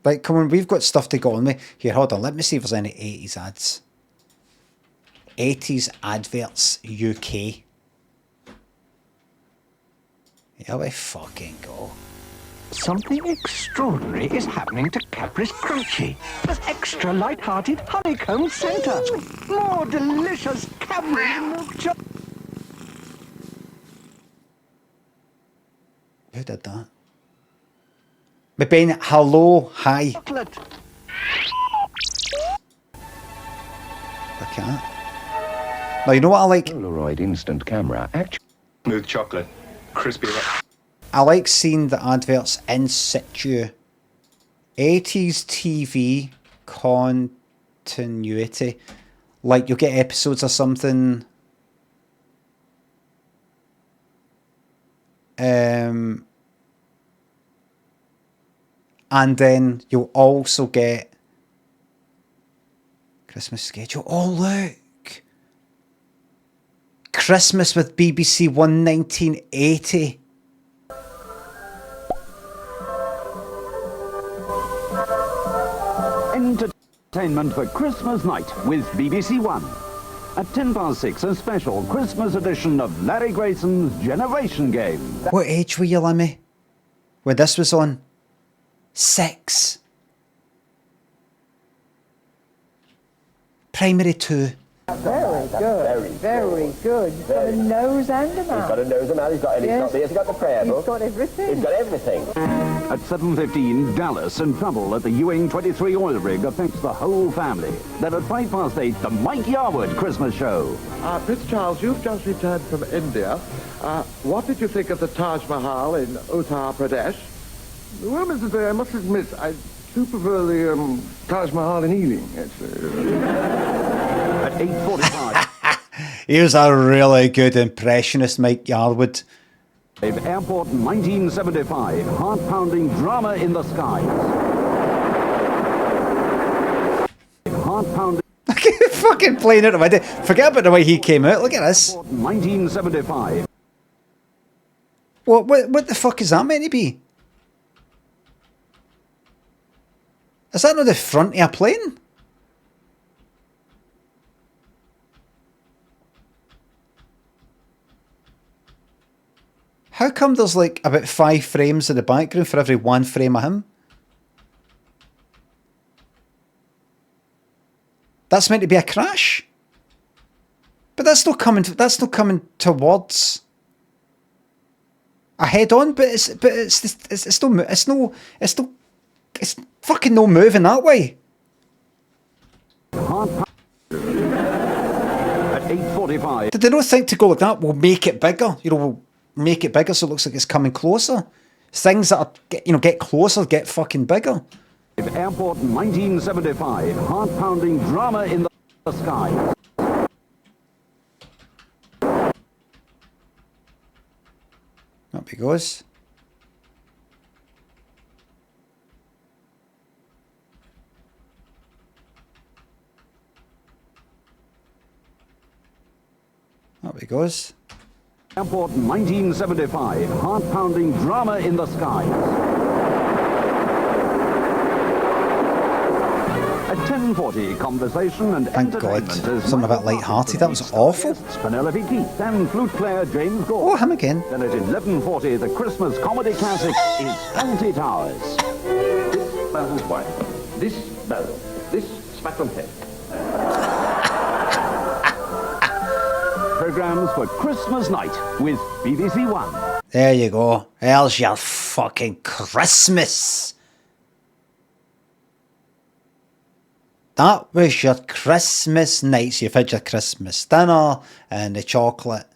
Right, come on, we've got stuff to go on with. Here, hold on, let me see if there's any 80s ads. 80s adverts UK. Here we fucking go. Something extraordinary is happening to Caprice Crunchy. There's extra light-hearted honeycomb centre. More delicious Cadbury milk chocolate. Who did that? But Ben, hello, hi. Chocolate. Look at that. Now, you know what I like? Polaroid instant camera. Smooth chocolate. Crispy. I like seeing the adverts in situ. 80s TV continuity. Like, you'll get episodes or something. And then you'll also get Christmas schedule. Oh, look. Christmas with BBC One 1980. Entertainment for Christmas night with BBC One. At 6:10, a special Christmas edition of Larry Grayson's Generation Game. What age were you, Limmy, when this was on? 6. Primary 2. Very good. Very good. He's got a nose and a mouth. He's got a nose and mouth, he's got, Yes. he's got the prayer book. He's got everything. He's got everything. At 7:15, Dallas and trouble at the Ewing 23 oil rig affects the whole family. Then at 8:05, the Mike Yarwood Christmas show. Prince Charles, you've just returned from India. What did you think of the Taj Mahal in Uttar Pradesh? Well, Mrs. Day, I must admit, I do prefer the Taj Mahal in Ealing, actually. At 8:45, He was a really good impressionist, Mike Yarwood. Airport 1975, heart-pounding drama in the skies. Heart-pounding... Fucking playing it already. Forget about the way he came out. Look at this. 1975. What the fuck is that meant to be? Is that not the front of a plane? How come there's like about 5 frames in the background for every 1 frame of him? That's meant to be a crash. But that's not coming towards a head on, but it's fucking no moving that way. At 8:45. Did they not think to go like that? We'll make it bigger. We'll make it bigger so it looks like it's coming closer. Things that are, get closer, get fucking bigger. Airport 1975, heart-pounding drama in the sky. Up he goes. Up he goes. Airport 1975, heart-pounding drama in the skies. At 10:40, conversation and Thank God. entertainment. Something about light-hearted. That was awful. Penelope Keith and flute player James Gore. Oh, him again. Then at 11:40, the Christmas comedy classic is Fawlty Towers. This Basil's wife. This Basil. This Spatman Head. Programs for Christmas night with BBC One. There you go. There's your fucking Christmas. That was your Christmas nights. You've had your Christmas dinner and the chocolate.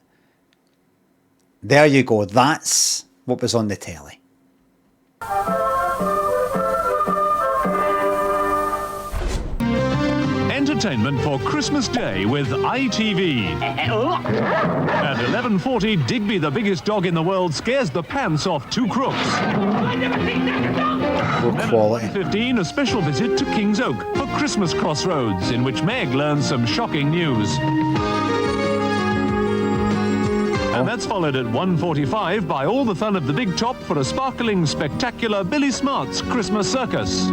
There you go. That's what was on the telly. entertainment for Christmas Day with ITV. At 11:40, Digby, the biggest dog in the world, scares the pants off two crooks. Good quality. At 15, a special visit to King's Oak for Christmas Crossroads, in which Meg learns some shocking news. And that's followed at 1:45 by all the fun of the Big Top for a sparkling, spectacular Billy Smart's Christmas Circus.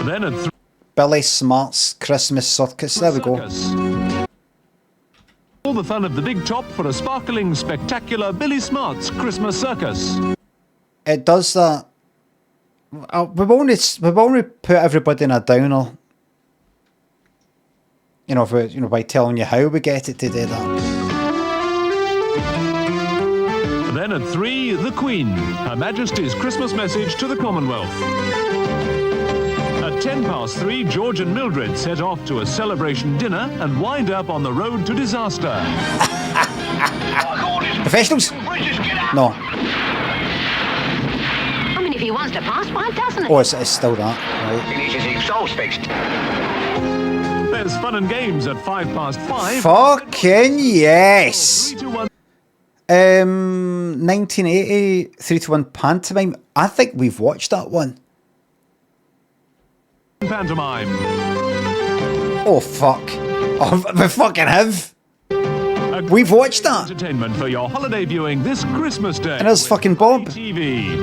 Then at Billy Smart's Christmas Circus. There we go. All the fun of the Big Top for a sparkling, spectacular Billy Smart's Christmas Circus. It does that. We've only put everybody in a downer. You know, by telling you how we get it to do that. Then at 3, the Queen, Her Majesty's Christmas message to the Commonwealth. At 3:10, George and Mildred set off to a celebration dinner and wind up on the road to disaster. Professionals? No. I mean, if he wants to pass, why doesn't he? Oh, it's still that. Right. Finishes his soul's fixed. There's fun and games at 5:05. Fucking yes! 1980 3-1 pantomime. I think we've watched that one. Pantomime. Oh fuck! Oh, we fucking have. We've watched that. Entertainment for your holiday viewing this Christmas Day. And there's fucking Bob. TV.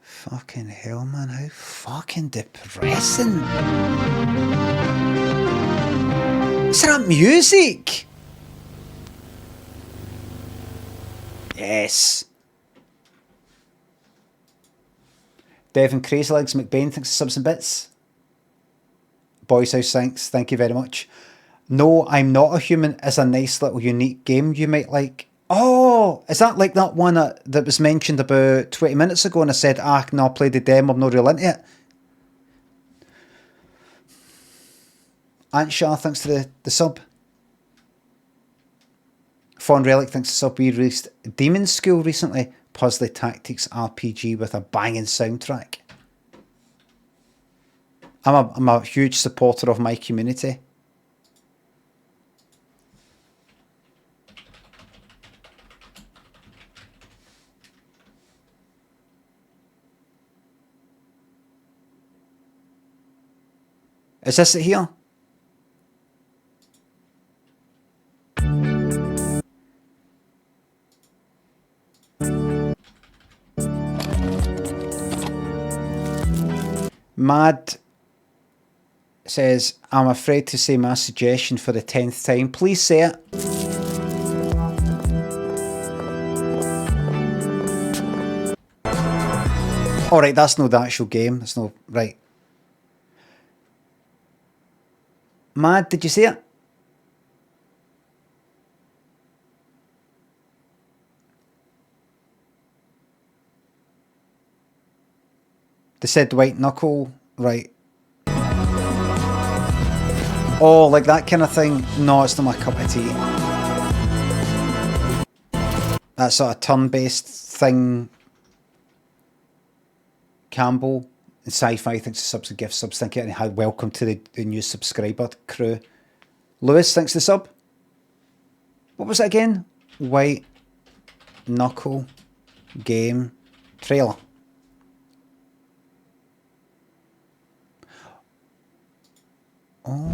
Fucking hell, man! How fucking depressing. Is that music? Yes. Devon Crazy Legs McBain thinks of subs and bits. Boys House thanks. Thank you very much. No, I'm Not a Human is a nice little unique game you might like. Oh, is that like that one that was mentioned about 20 minutes ago and I said, no, I played the demo, I'm not real into it. Aunt Shah, thanks for the sub. Fawn Relic, thanks for the sub. We released Demon School recently. Puzzle Tactics RPG with a banging soundtrack. I'm a huge supporter of my community. Is this it here? Mad says, I'm afraid to say my suggestion for the 10th time. Please say it. Alright, that's no the actual game. That's no... Right. Mad, did you see it? They said white knuckle, right. Oh, like that kind of thing. No, it's not my cup of tea. That sort of turn-based thing. Campbell and Sci-Fi thanks for subs and gift subs. Thank you. And hi, welcome to the new subscriber crew. Lewis, thanks for the sub. What was it again? White knuckle game trailer. Oh.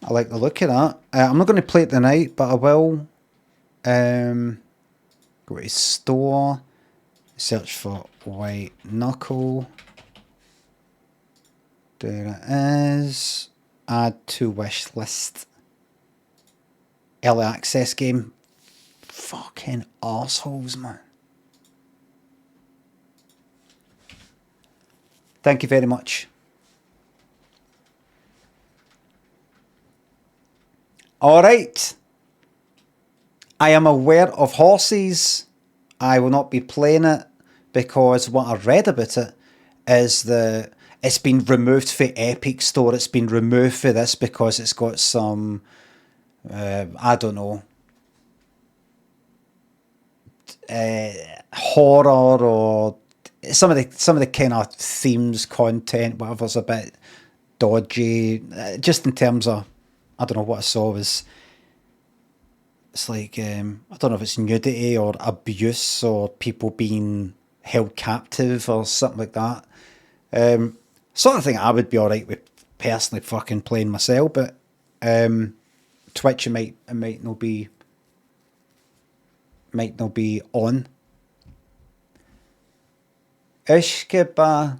I like the look of that. I'm not going to play it tonight, but I will. Go to store, search for white knuckle. There it is. Add to wish list. Early access game. Fucking arseholes, man. Thank you very much. Alright. I am aware of horses. I will not be playing it because what I read about it is it's been removed for Epic Store. It's been removed for this because it's got some, I don't know, horror or some of the kind of themes, content, whatever's a bit dodgy. Just in terms of, I don't know, what I saw was, it's like, I don't know if it's nudity or abuse or people being held captive or something like that. Sort of thing I would be alright with personally fucking playing myself, but Twitch it might not be on. Ishkaba,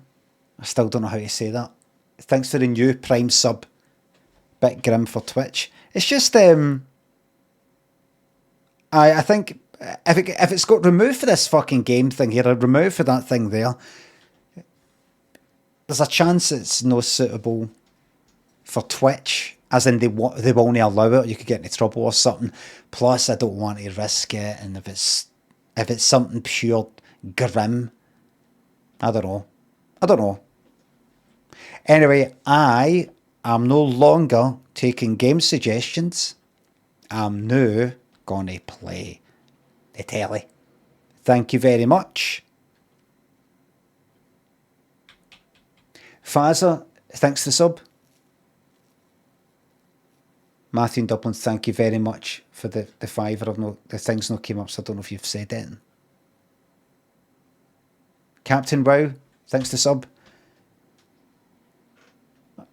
I still don't know how to say that. Thanks for the new Prime sub. Bit grim for Twitch. It's just I think if it's got removed for this fucking game thing here, or removed for that thing there, there's a chance it's not suitable for Twitch, as in they won't allow it, or you could get into trouble or something. Plus, I don't want to risk it, and if it's something pure grim, I don't know. Anyway, I am no longer taking game suggestions. I'm now gonna play the telly. Thank you very much. Faza, thanks for the sub. Matthew in Dublin, thank you very much for the $5. The thing's not came up, so I don't know if you've said it. Captain Wow, thanks for the sub.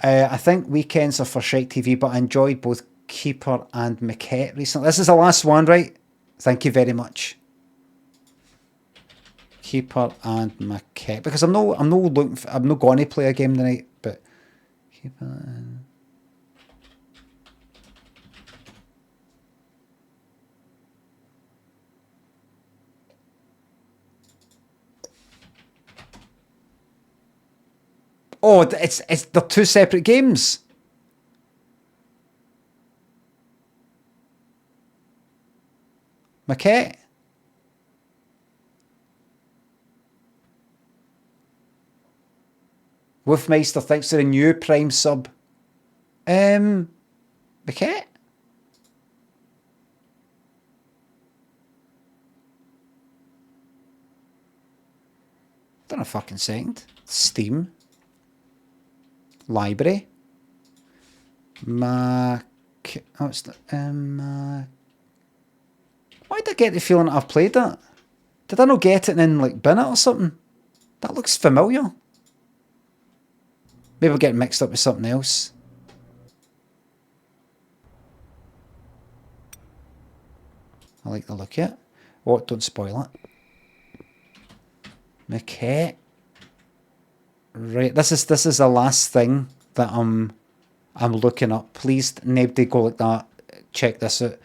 I think weekends are for Shrike TV, but I enjoyed both Keeper and Maquette recently. This is the last one, right? Thank you very much. Keeper and Maquette, because I'm not going to play a game tonight, but Keeper and... Oh, they're two separate games. Maquette. Wolfmeister, thanks for the new Prime sub. Maquette? Don't know, fucking second. Steam. Library. Why did I get the feeling I've played that? Did I not get it and then like bin it or something? That looks familiar. Maybe we're getting mixed up with something else. I like the look of it. Oh, don't spoil it. Maquette. Right, this is the last thing that I'm looking up. Please, nobody go like that. Check this out.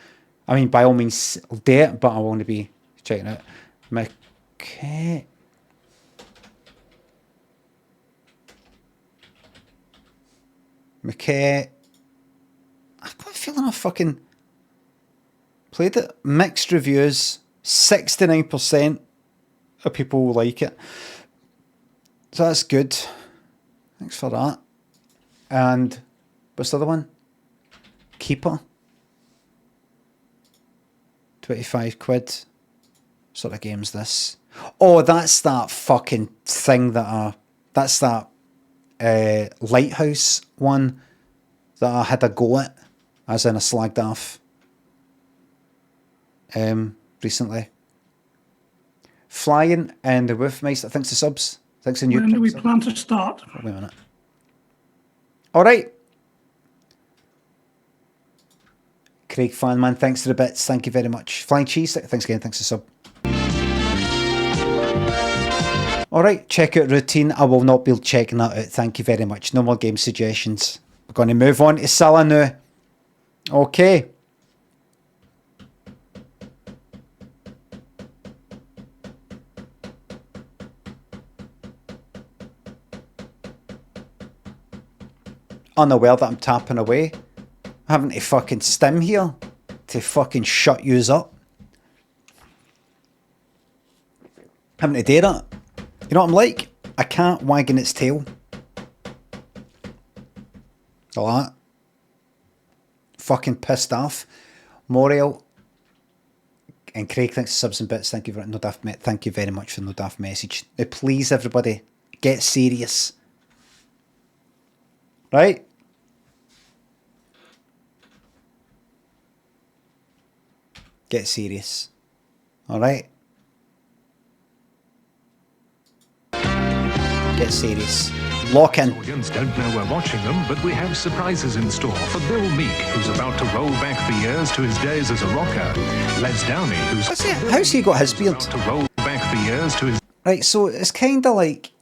I mean, by all means, do it, but I want to be checking it. Maquette. Maquette. I've got a feeling I fucking played it. Mixed reviews. 69% of people like it. So that's good. Thanks for that. And what's the other one? Keeper. 25 quid. What sort of game's this? Oh, that's that fucking thing that's that Lighthouse one that I had a go at, as in I slagged off recently. Flying and the Wolfmeister, thanks to subs. Thanks to new. When do we plan to start? Wait a minute. All right. Craig Fanman, thanks for the bits. Thank you very much. Flying Cheese, thanks again. Thanks for sub. All right, checkout routine. I will not be checking that out. Thank you very much. No more game suggestions. We're going to move on to Scylla now. Okay. unaware that I'm tapping away. I'm having to fucking stim here to fucking shut yous up. Having to do that. You know what I'm like? A cat wagging its tail. Like that. Fucking pissed off. Moriel and Craig, thanks for subs and bits. Thank you for no daft. Thank you very much for no daft message. Now, please, everybody, get serious. Right? Get serious. All right. Get serious. Lock in. Audience don't know we're watching them, but we have surprises in store for Bill Meek, who's about to roll back the years to his days as a rocker. Les Downey, How's he got his beard? To roll back the years to his... Right, so it's kind of like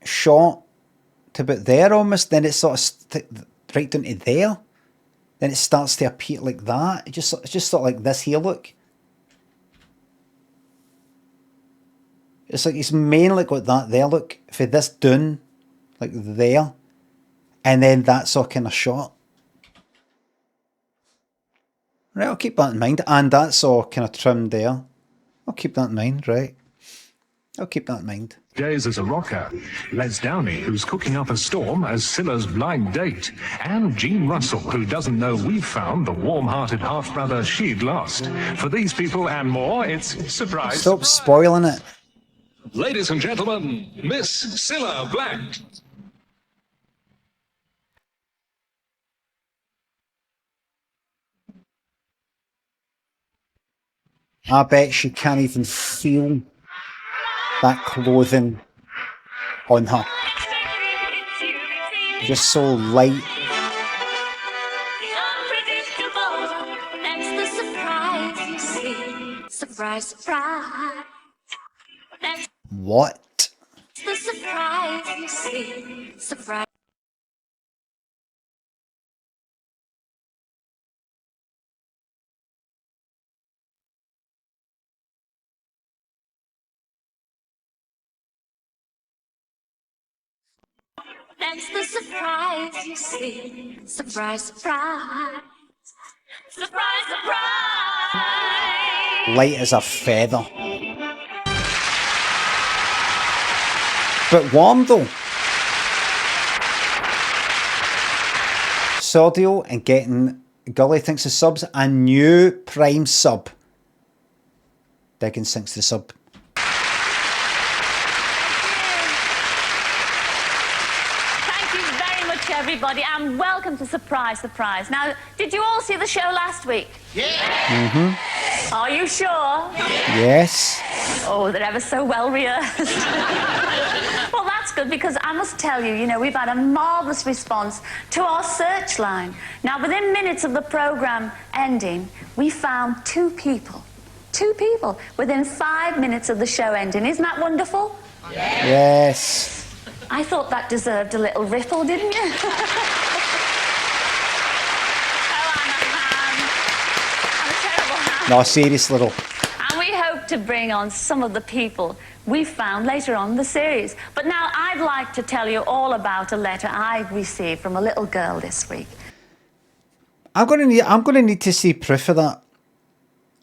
shot to about there almost, then it's sort of right down to there, then it starts to appear like that. It's just sort of like this here, look. It's like it's mainly got that there, look. For this down, like there, and then that's all kind of shot. Right, I'll keep that in mind. And that's all kind of trimmed there. I'll keep that in mind, right? I'll keep that in mind. Days as a rocker, Les Downey, who's cooking up a storm as Cilla's blind date, and Gene Russell, who doesn't know we've found the warm-hearted half-brother she'd lost. For these people and more, it's surprise. Stop spoiling it. Ladies and gentlemen, Miss Cilla Black. I bet she can't even feel that clothing on her. Just so light. Surprise, surprise. What? The surprise you see. Surprise. That's the surprise you see. Surprise, surprise. Surprise, surprise. Light as a feather. But warm though. Sordio and getting Gully thinks the subs. A new Prime sub. Diggins thinks the sub. Thank you very much, everybody, and welcome to Surprise, Surprise. Now, did you all see the show last week? Yeah. Are you sure? Yes. Oh, they're ever so well rehearsed. Well, that's good, because I must tell you, we've had a marvellous response to our search line. Now, within minutes of the programme ending, we found two people. Two people within 5 minutes of the show ending. Isn't that wonderful? Yes. I thought that deserved a little ripple, didn't you? No, serious little. And we hope to bring on some of the people we found later on in the series. But now I'd like to tell you all about a letter I received from a little girl this week. I'm gonna need to see proof of that.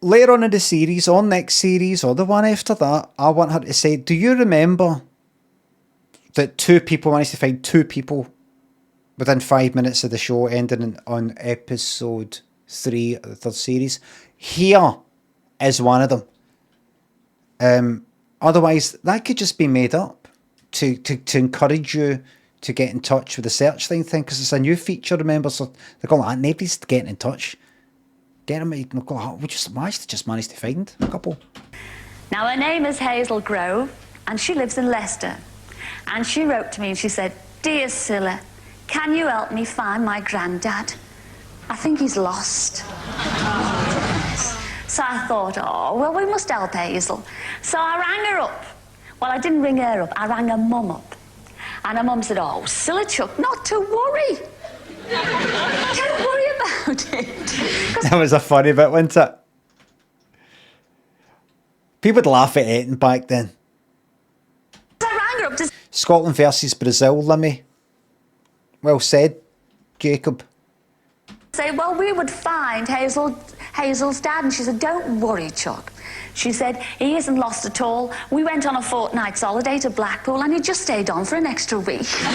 Later on in the series, or next series, or the one after that, I want her to say, do you remember that two people managed to find two people within 5 minutes of the show ending on episode 3 of the third series? Here is one of them. Otherwise, that could just be made up to encourage you to get in touch with the search line thing, because it's a new feature, remember? So they're going, nobody's getting in touch. Get them, we just managed to find a couple. Now, her name is Hazel Grove, and she lives in Leicester. And she wrote to me and she said, "Dear Cilla, can you help me find my granddad? I think he's lost." So I thought, oh, well, we must help Hazel. So I rang her up. Well, I didn't ring her up, I rang her mum up. And her mum said, "Oh, Cilla Chuck, not to worry. Don't worry about it." That was a funny bit, wasn't it? People would laugh at it back then. I rang her up to... Scotland versus Brazil, Limmy. Well said, Jacob. Say, well, we would find Hazel's dad, and she said, don't worry, Chuck. She said, he isn't lost at all. We went on a fortnight's holiday to Blackpool, and he just stayed on for an extra week. Sweet,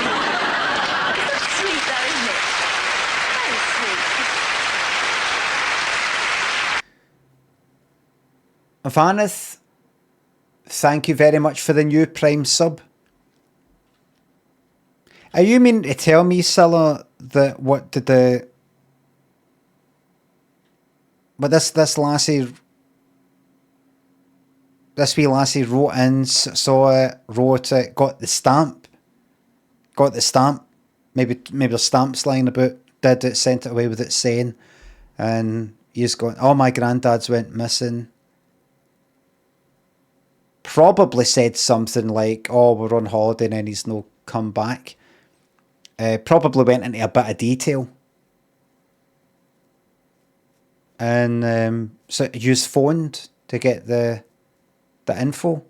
though, isn't it? Very sweet. Vanith, thank you very much for the new Prime sub. Are you mean to tell me, Cilla, that what did the... But this lassie... This wee lassie wrote in, saw it, wrote it, got the stamp. Got the stamp. Maybe the stamp's lying about. Did it, sent it away with it saying. And he's going, oh, my granddad's went missing. Probably said something like, oh, we're on holiday and then he's no come back. Probably went into a bit of detail. And so used phoned to get the info.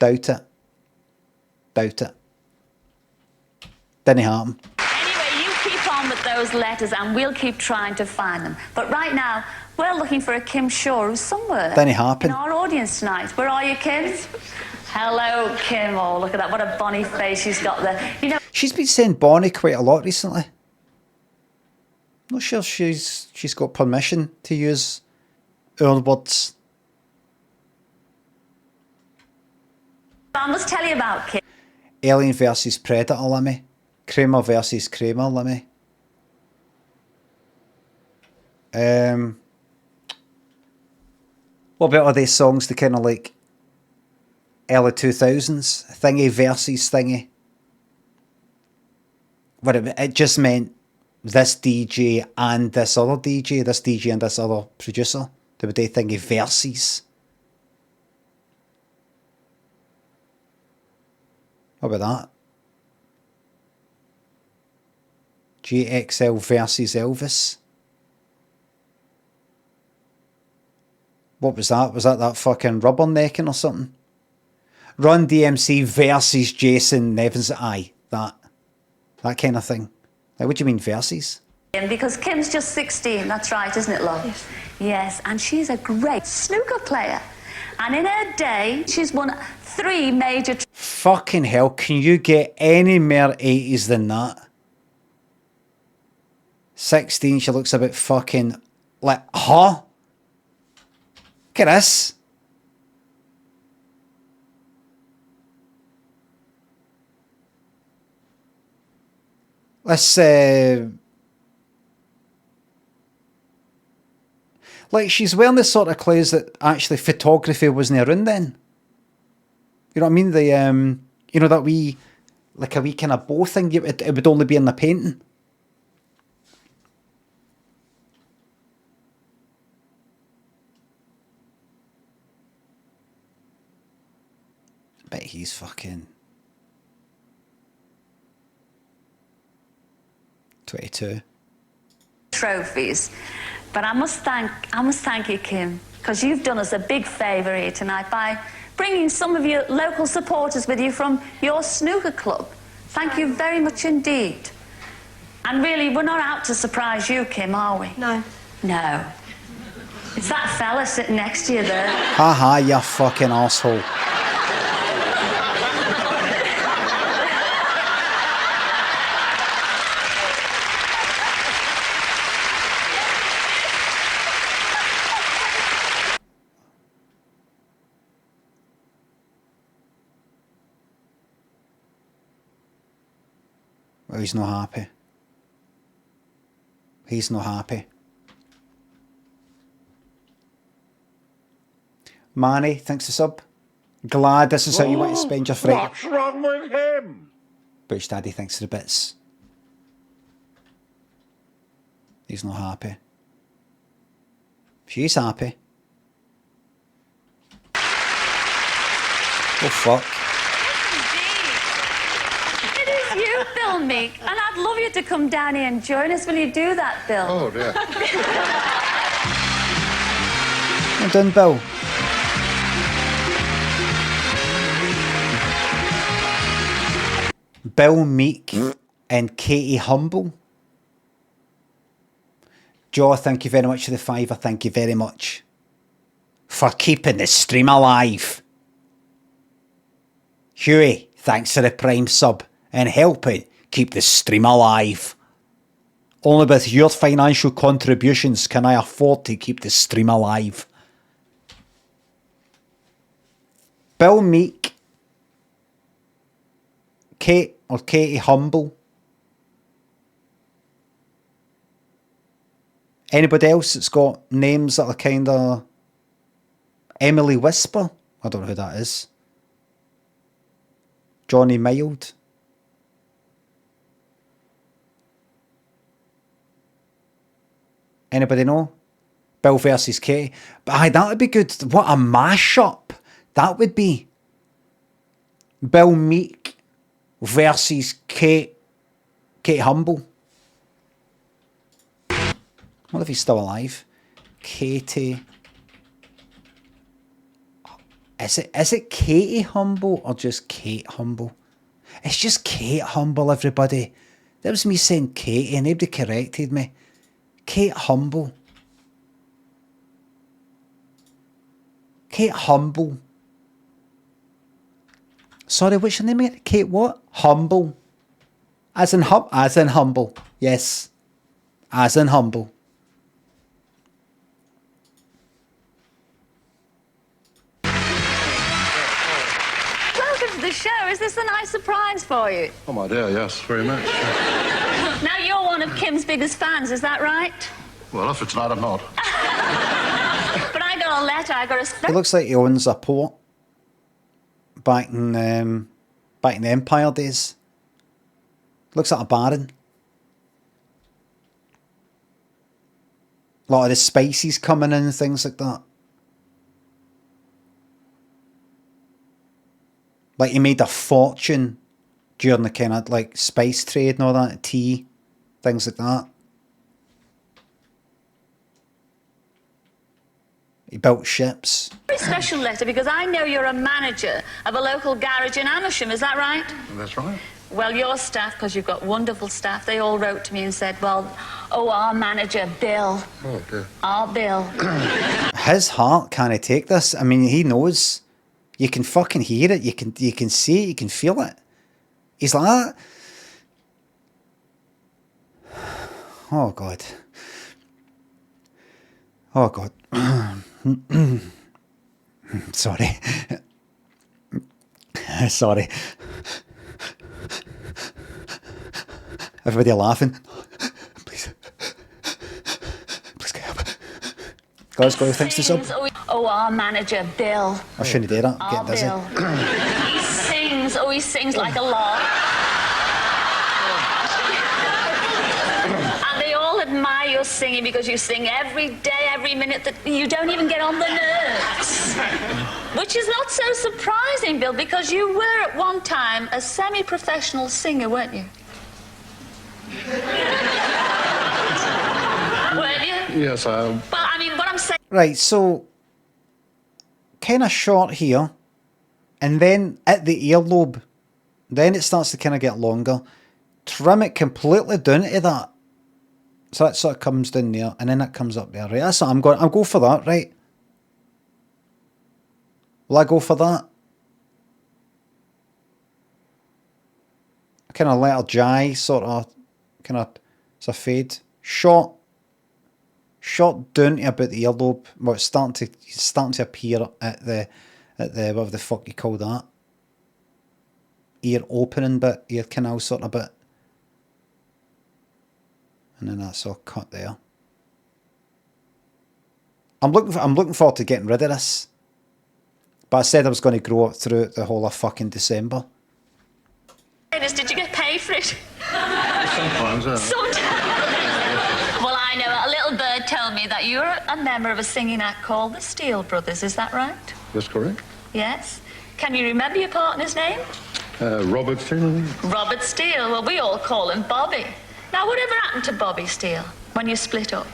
Doubt it. Doubt it. Didn't happen. Anyway, you keep on with those letters and we'll keep trying to find them. But right now, we're looking for a Kim Shaw who's somewhere Didn't happen. in our audience tonight. Where are you, Kim? Hello, Kim. Oh, look at that. What a bonny face she's got there. You know, she's been saying Bonnie quite a lot recently. Not sure she's got permission to use our words. I must tell you about Kim. Alien versus Predator, Limmy. Kramer versus Kramer, Limmy. What about all these songs, the kind of like early 2000s thingy versus thingy? What it just meant this DJ and this other DJ, this DJ and this other producer. They would do thingy versus. What about that? GXL versus Elvis. What was that? Was that fucking rubbernecking or something? Run DMC versus Jason Nevins. Aye, that kind of thing. Like, what do you mean versus? Because Kim's just 16, that's right, isn't it, love? Yes. Yes, and she's a great snooker player. And in her day, she's won 3 major... Fucking hell, can you get any more 80s than that? 16, she looks a bit fucking... Like, huh? Look at this. Let's, like, she's wearing the sort of clothes that actually photography wasn't around then. You know what I mean? The, you know, that wee, like a wee kind of bow thing, it would only be in the painting. Bet he's fucking 22. Trophies. But I must thank you, Kim, because you've done us a big favour here tonight by bringing some of your local supporters with you from your snooker club. Thank you very much indeed. And really, we're not out to surprise you, Kim, are we? No. No. It's that fella sitting next to you there. Haha, you fucking asshole. Well, he's not happy. He's not happy. Manny, thanks for sub. Glad this is how you want to spend your Friday. What's wrong with him? Butch Daddy thanks for the bits. He's not happy. She's happy. Oh fuck. It is you, Bill Meek, and I'd love you to come down here and join us. Will you do that, Bill? Oh, dear. Well done, Bill. Bill Meek and Katie Humble. Joe, thank you very much for the £5. Thank you very much for keeping the stream alive. Huey, thanks for the Prime sub and helping keep the stream alive. Only with your financial contributions can I afford to keep the stream alive. Bill Meek, Kate or Katie Humble. Anybody else that's got names that are kind of Emily Whisper? I don't know who that is. Johnny Mild. Anybody know? Bill versus Katie. But aye, that would be good. What a mashup that would be. Bill Meek versus Kate Humble. What if he's still alive? Katie. Is it Katie Humble or just Kate Humble? It's just Kate Humble, everybody. That was me saying Katie and nobody corrected me. Kate Humble. Kate Humble. Sorry, what's your name again? Kate what? Humble. As in humble. Yes. As in humble. Welcome to the show. Is this a nice surprise for you? Oh, my dear, yes, very much. Now, you're one of Kim's biggest fans, is that right? Well, if it's not, I'm not. But I got a letter, I got a... It looks like he owns a port back in the Empire days. Looks like a baron. A lot of the spices coming in and things like that. Like he made a fortune during the kind of like spice trade and all that, tea, things like that. He built ships. Very special letter because I know you're a manager of a local garage in Amersham, is that right? That's right. Well, your staff, because you've got wonderful staff, they all wrote to me and said, well, our manager, Bill. Oh, dear. Our Bill. His heart can't take this. I mean, he knows. You can fucking hear it. You can see it. You can feel it. He's like that. Oh, God. Oh, God. Sorry. Sorry. Everybody laughing. Please. Please get up. Guys, go thanks to sub. Oh, our manager, Bill. I shouldn't do that. Our Get dizzy. Bill. He sings like a lark. And they all admire your singing because you sing every day, every minute, that you don't even get on the nerves. Which is not so surprising, Bill, because you were at one time a semi-professional singer, weren't you? Weren't you? Yes, I am. But I mean, what I'm saying... Right, so kind of short here, and then at the earlobe, then it starts to kind of get longer. Trim it completely down to that. So that sort of comes down there, and then it comes up there, right? That's what I'll go for that, right? Will I go for that? Kind of let her dry, sort of, kind of, it's a fade. Short down to about the earlobe. Well, it's starting to appear at the whatever the fuck you call that. Ear opening bit, ear canal sort of bit. And then that's all cut there. I'm looking forward to getting rid of this. But I said I was going to grow it through the whole of fucking December. Did you get paid for it? Sometimes, Well, I know. A little bird told me that you're a member of a singing act called the Steele Brothers. Is that right? That's correct. Yes. Can you remember your partner's name? Robert Steele. Robert Steele. Well, we all call him Bobby. Now, whatever happened to Bobby Steele when you split up?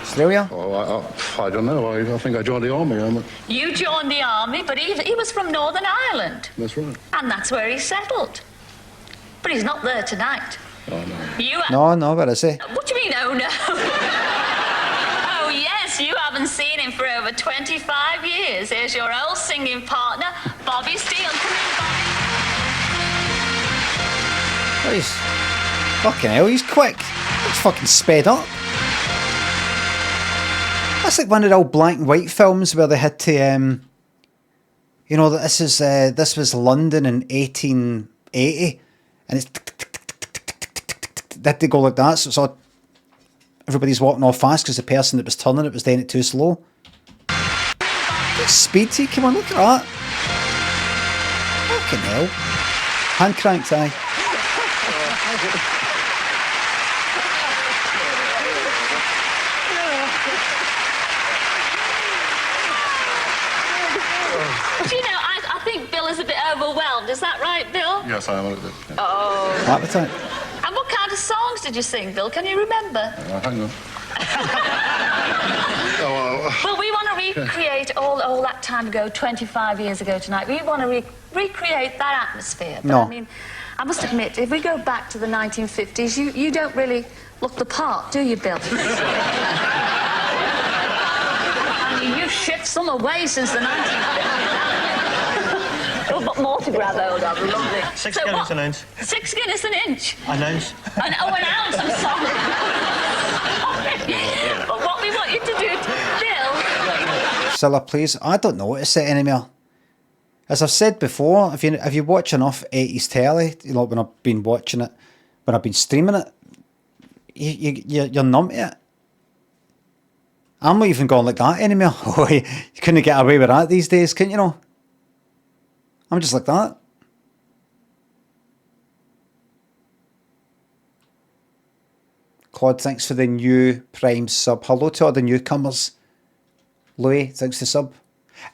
Australia? Oh, I don't know. I think I joined the army. You joined the army, but he was from Northern Ireland. That's right. And that's where he settled. But he's not there tonight. Oh, No, where is he? What do you mean, oh no? Oh yes, you haven't seen him for over 25 years. Here's your old singing partner, Bobby Steele. Come in, Bobby. Oh, he's fucking hell, he's quick. He's fucking sped up. That's like one of the old black and white films where they had to, you know, this was London in 1880, and it's they had to go like that, so it's all, everybody's walking off fast because the person that was turning it was doing it too slow. Speedy, come on, look at that. Fucking hell. Hand cranked eye. Do you know, I think Bill is a bit overwhelmed. Is that right, Bill? Yes, I am a little bit. Yeah. Oh. Appetite. And what kind of songs did you sing, Bill? Can you remember? Hang on. Well, we want to recreate all that time ago, 25 years ago tonight. We want to recreate that atmosphere. But No. I mean, I must admit, if we go back to the 1950s, you don't really look the part, do you, Bill? I mean, you've shipped some away since the 1950s. Oh, but more to grab hold of, lovely. Six Guinness an ounce. 6 Guinness an inch? An ounce. An ounce, I'm sorry. But what we want you to do, Bill... Cilla, please. I don't know what to say anymore. As I've said before, if you watch enough 80s telly, you know, when I've been watching it, when I've been streaming it, you're numb to it. I'm not even going like that anymore. Oh, you couldn't get away with that these days, couldn't you know? I'm just like that. Claude, thanks for the new Prime sub. Hello to all the newcomers. Louis, thanks for the sub.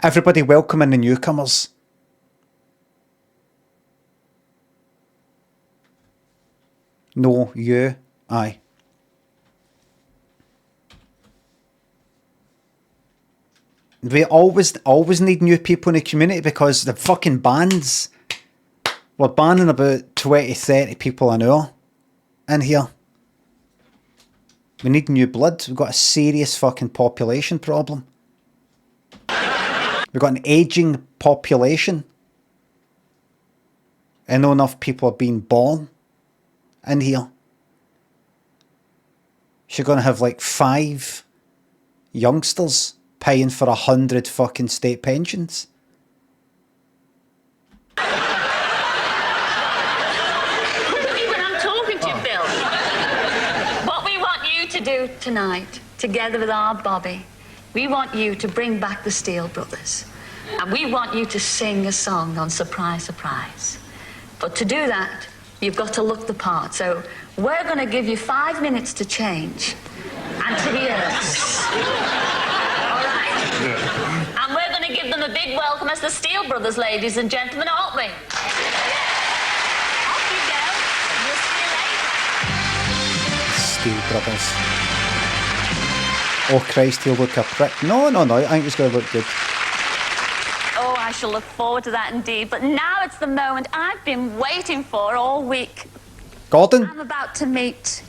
Everybody welcoming the newcomers. No, you, aye. We always need new people in the community because the fucking bands, we're banning about 20, 30 people an hour in here. We need new blood. We've got a serious fucking population problem. We've got an aging population. And not enough people are being born in here. She's going to have like 5 youngsters paying for 100 fucking state pensions. When I'm talking to you, Bill, what we want you to do tonight, together with our Bobby, we want you to bring back the Steele Brothers. And we want you to sing a song on Surprise, Surprise. But to do that, you've got to look the part. So we're going to give you 5 minutes to change and to rehearse. All right? And we're going to give them a big welcome as the Steele Brothers, ladies and gentlemen, aren't we? Off you go. We'll see you later. Steele Brothers. Oh Christ, he'll look a prick. No, I think it's going to look good. Oh, I shall look forward to that indeed. But now it's the moment I've been waiting for all week. Gordon? I'm about to meet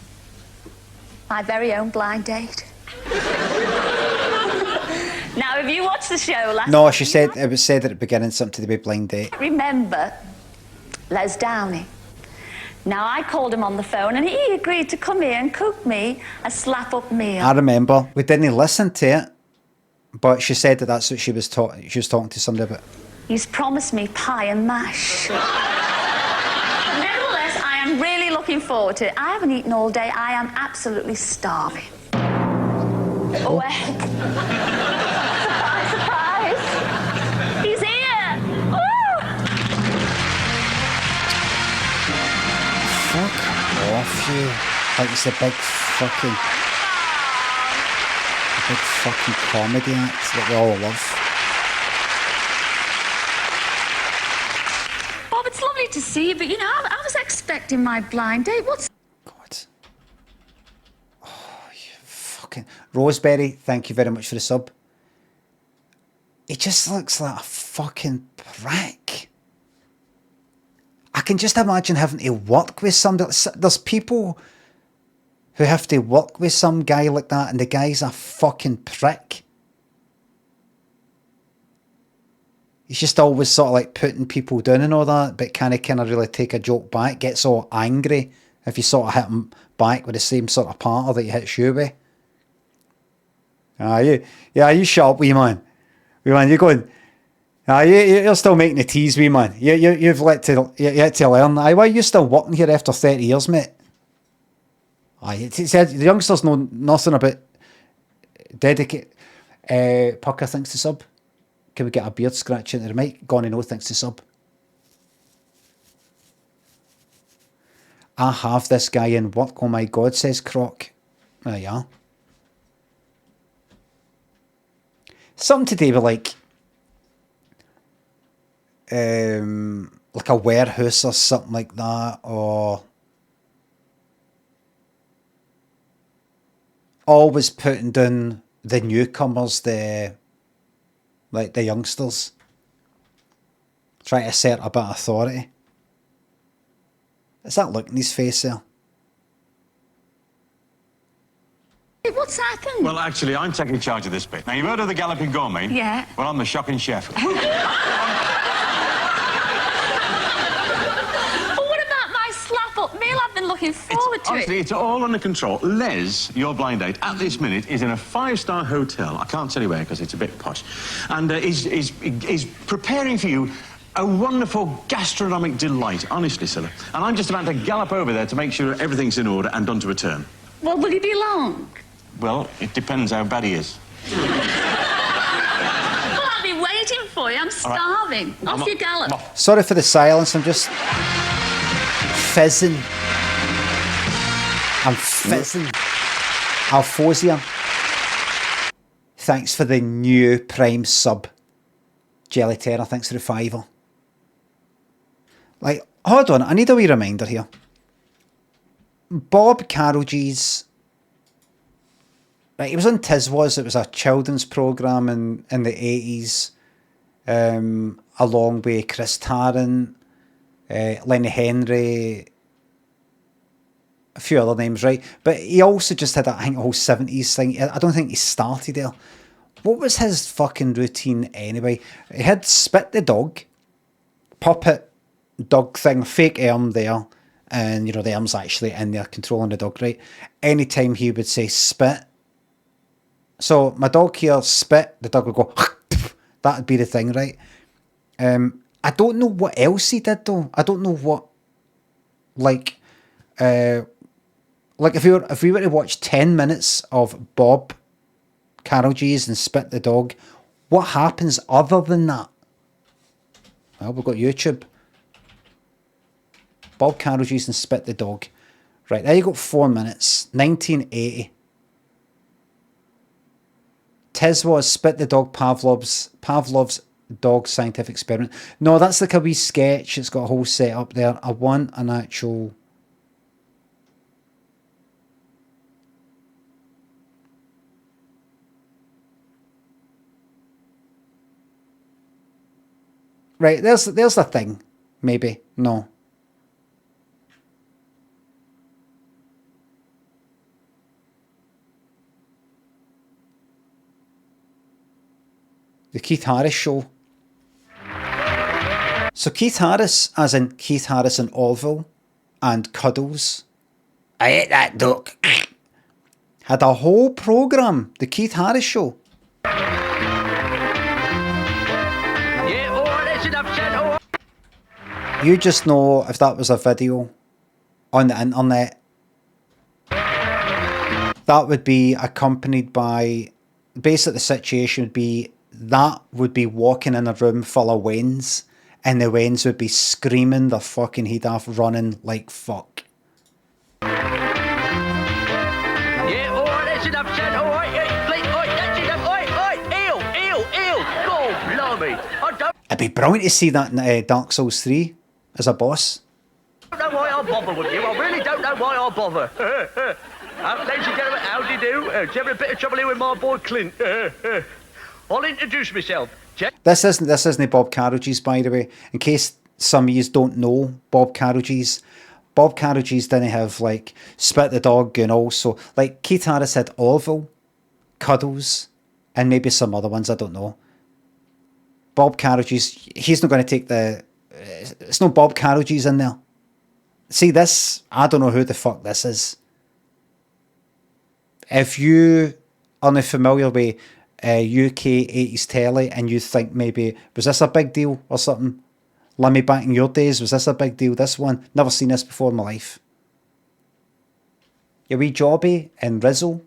my very own blind date. Now, if you watched the show last No, she said, it was said at the beginning something to do with blind date. remember Les Downey. Now, I called him on the phone and he agreed to come here and cook me a slap-up meal. I remember. We didn't listen to it, but she said that that's what she was talking to somebody about. He's promised me pie and mash. Nevertheless, I am really looking forward to it. I haven't eaten all day. I am absolutely starving. Oh, heck. Surprise, surprise. He's here. Woo! Fuck off, you. Like it's a big fucking comedy act that we all love. Bob, it's lovely to see you, but you know, I was expecting my blind date. What's... God. Oh, you fucking... Roseberry, thank you very much for the sub. He just looks like a fucking prick. I can just imagine having to work with somebody. There's people who have to work with some guy like that, and the guy's a fucking prick. He's just always sort of like putting people down and all that, but kind of really take a joke back. Gets all angry if you sort of hit him back with the same sort of patter that he hits you with. You shut up, wee man. Wee man, you're going. You're still making the tease, wee man. You've yet to learn. Why are you still working here after 30 years, mate? It said the youngsters know nothing about dedicate. Pucker thinks to sub. Can we get a beard scratch into the mic? Gonna know thinks to sub. I have this guy in work. Oh my God, says Croc. There you are. Something to do with like a warehouse or something like that, or always putting down the newcomers, the youngsters, trying to assert a bit of authority. Is that look in his face there? Hey, what's happened? Well, actually, I'm taking charge of this bit. Now, you've heard of the Galloping Gourmet? Yeah. Well, I'm the shocking chef. But what about my slap-up meal? I've been looking forward to Honestly, it's all under control. Les, your blind date, at this minute, is in a 5-star hotel. I can't tell you where, because it's a bit posh. And is preparing for you a wonderful gastronomic delight, honestly, Cilla. And I'm just about to gallop over there to make sure everything's in order and done to a turn. Well, will you be long? Well, it depends how bad he is. Well, I'll be waiting for you. I'm starving. Off you gallop. Sorry for the silence. I'm just fizzing. I'm fizzing. Alphosia. Thanks for the new Prime sub. Jelly Terror, thanks for the $5. Like, hold on, I need a wee reminder here. Bob Carolgees, right, he was on CILLA'S. It was a children's programme in the 80s, along with Chris Tarrant, Lenny Henry, a few other names, right? But he also just had, I think, a whole 70s thing. I don't think he started there. What was his fucking routine anyway? He had Spit the Dog, puppet dog thing, fake arm there, and you know the arm's actually in there controlling the dog, right? Anytime he would say spit, so my dog here spit, the dog would go. That'd be the thing, right? I don't know what else he did though. I don't know what, like if we were to watch 10 minutes of Bob Carolgees and Spit the Dog, what happens other than that? Well, we've got YouTube. Bob Carolgees and Spit the Dog. Right, there you got 4 minutes. 1980. CILLA'S, Spit the Dog, Pavlov's Dog Scientific Experiment. No, that's like a wee sketch. It's got a whole set up there. I want an actual... Right, there's the thing. Maybe. No. The Keith Harris Show. So Keith Harris, as in Keith Harris in Orville and Cuddles, I ate that duck, had a whole programme, The Keith Harris Show. You just know if that was a video on the internet, that would be accompanied by, basically the situation would be, that would be walking in a room full of Waynes, and the Waynes would be screaming their fucking head off, running like fuck. Yeah, alright, that's enough said, alright, that's enough, alright, ew, God, blimey, I don't... It'd be brilliant to see that in Dark Souls 3 as a boss. I don't know why I bother with you, I really don't know why I bother. Ladies and gentlemen, how do you do? Having a bit of trouble here with my boy Clint. I'll introduce myself. This isn't Bob Carolgees, by the way, in case some of you don't know Bob Carroll's. Bob Carroll's didn't have like Spit the Dog, and also like Keith Harris had Orville, Cuddles, and maybe some other ones, I don't know. Bob Carroll's, he's not going to take the... It's no Bob Carroll's in there. See this? I don't know who the fuck this is. If you are not familiar with UK 80s telly and you think maybe, was this a big deal or something? Limmy, back in your days, was this a big deal? This one? Never seen this before in my life. Your wee Jobby and Rizzle,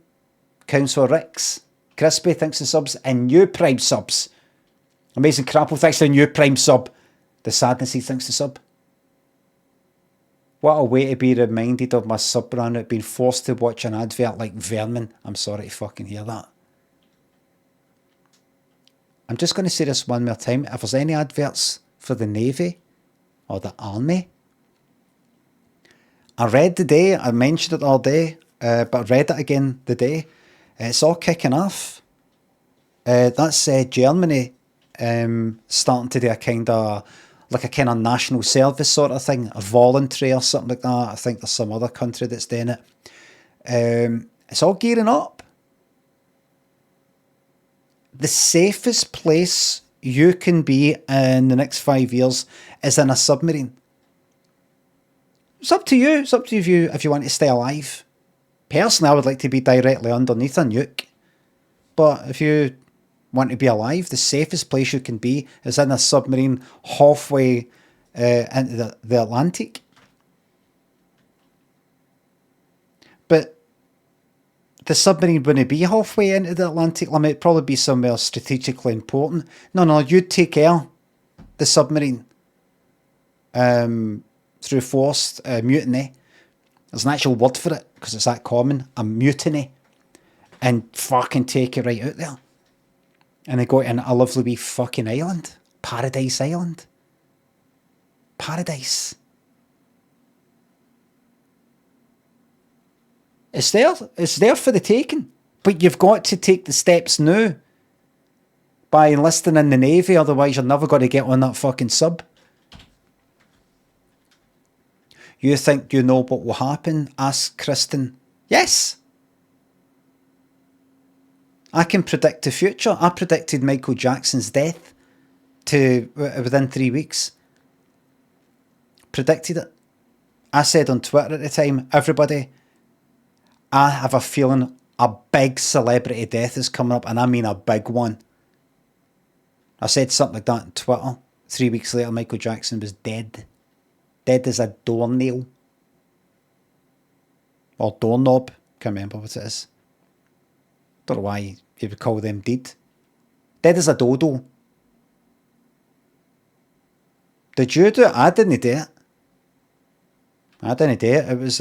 Councillor Ricks, Crispy, thanks to subs, and new Prime subs. Amazing Crapple, thanks to a new Prime sub. The Sadnessy, thanks to sub. What a way to be reminded of my sub brand at being forced to watch an advert like Vermin. I'm sorry to fucking hear that. I'm just going to say this one more time. If there's any adverts for the Navy or the Army, I read today, I mentioned it all day, but I read it again today. It's all kicking off. That's Germany starting to do a kind of national service sort of thing, a voluntary or something like that. I think there's some other country that's doing it. It's all gearing up. The safest place you can be in the next 5 years is in a submarine. It's up to you. It's up to you if you want to stay alive. Personally, I would like to be directly underneath a nuke. But if you want to be alive, the safest place you can be is in a submarine halfway into the Atlantic. But the submarine wouldn't be halfway into the Atlantic. Limit, it'd probably be somewhere strategically important. No, you'd take air the submarine through forced mutiny. There's an actual word for it because it's that common, a mutiny, and fucking take it right out there. And they go in a lovely wee fucking island. Paradise Island. Paradise. It's there. It's there for the taking. But you've got to take the steps now by enlisting in the Navy, otherwise you're never going to get on that fucking sub. You think you know what will happen? Asked Kristen. Yes. I can predict the future. I predicted Michael Jackson's death within 3 weeks. Predicted it. I said on Twitter at the time, everybody, I have a feeling a big celebrity death is coming up, and I mean a big one. I said something like that on Twitter. 3 weeks later, Michael Jackson was dead. Dead as a doornail. Or doorknob. Can't remember what it is. Don't know why you would call them dead. Dead as a dodo. Did you do it? I didn't do it. I didn't do it. It was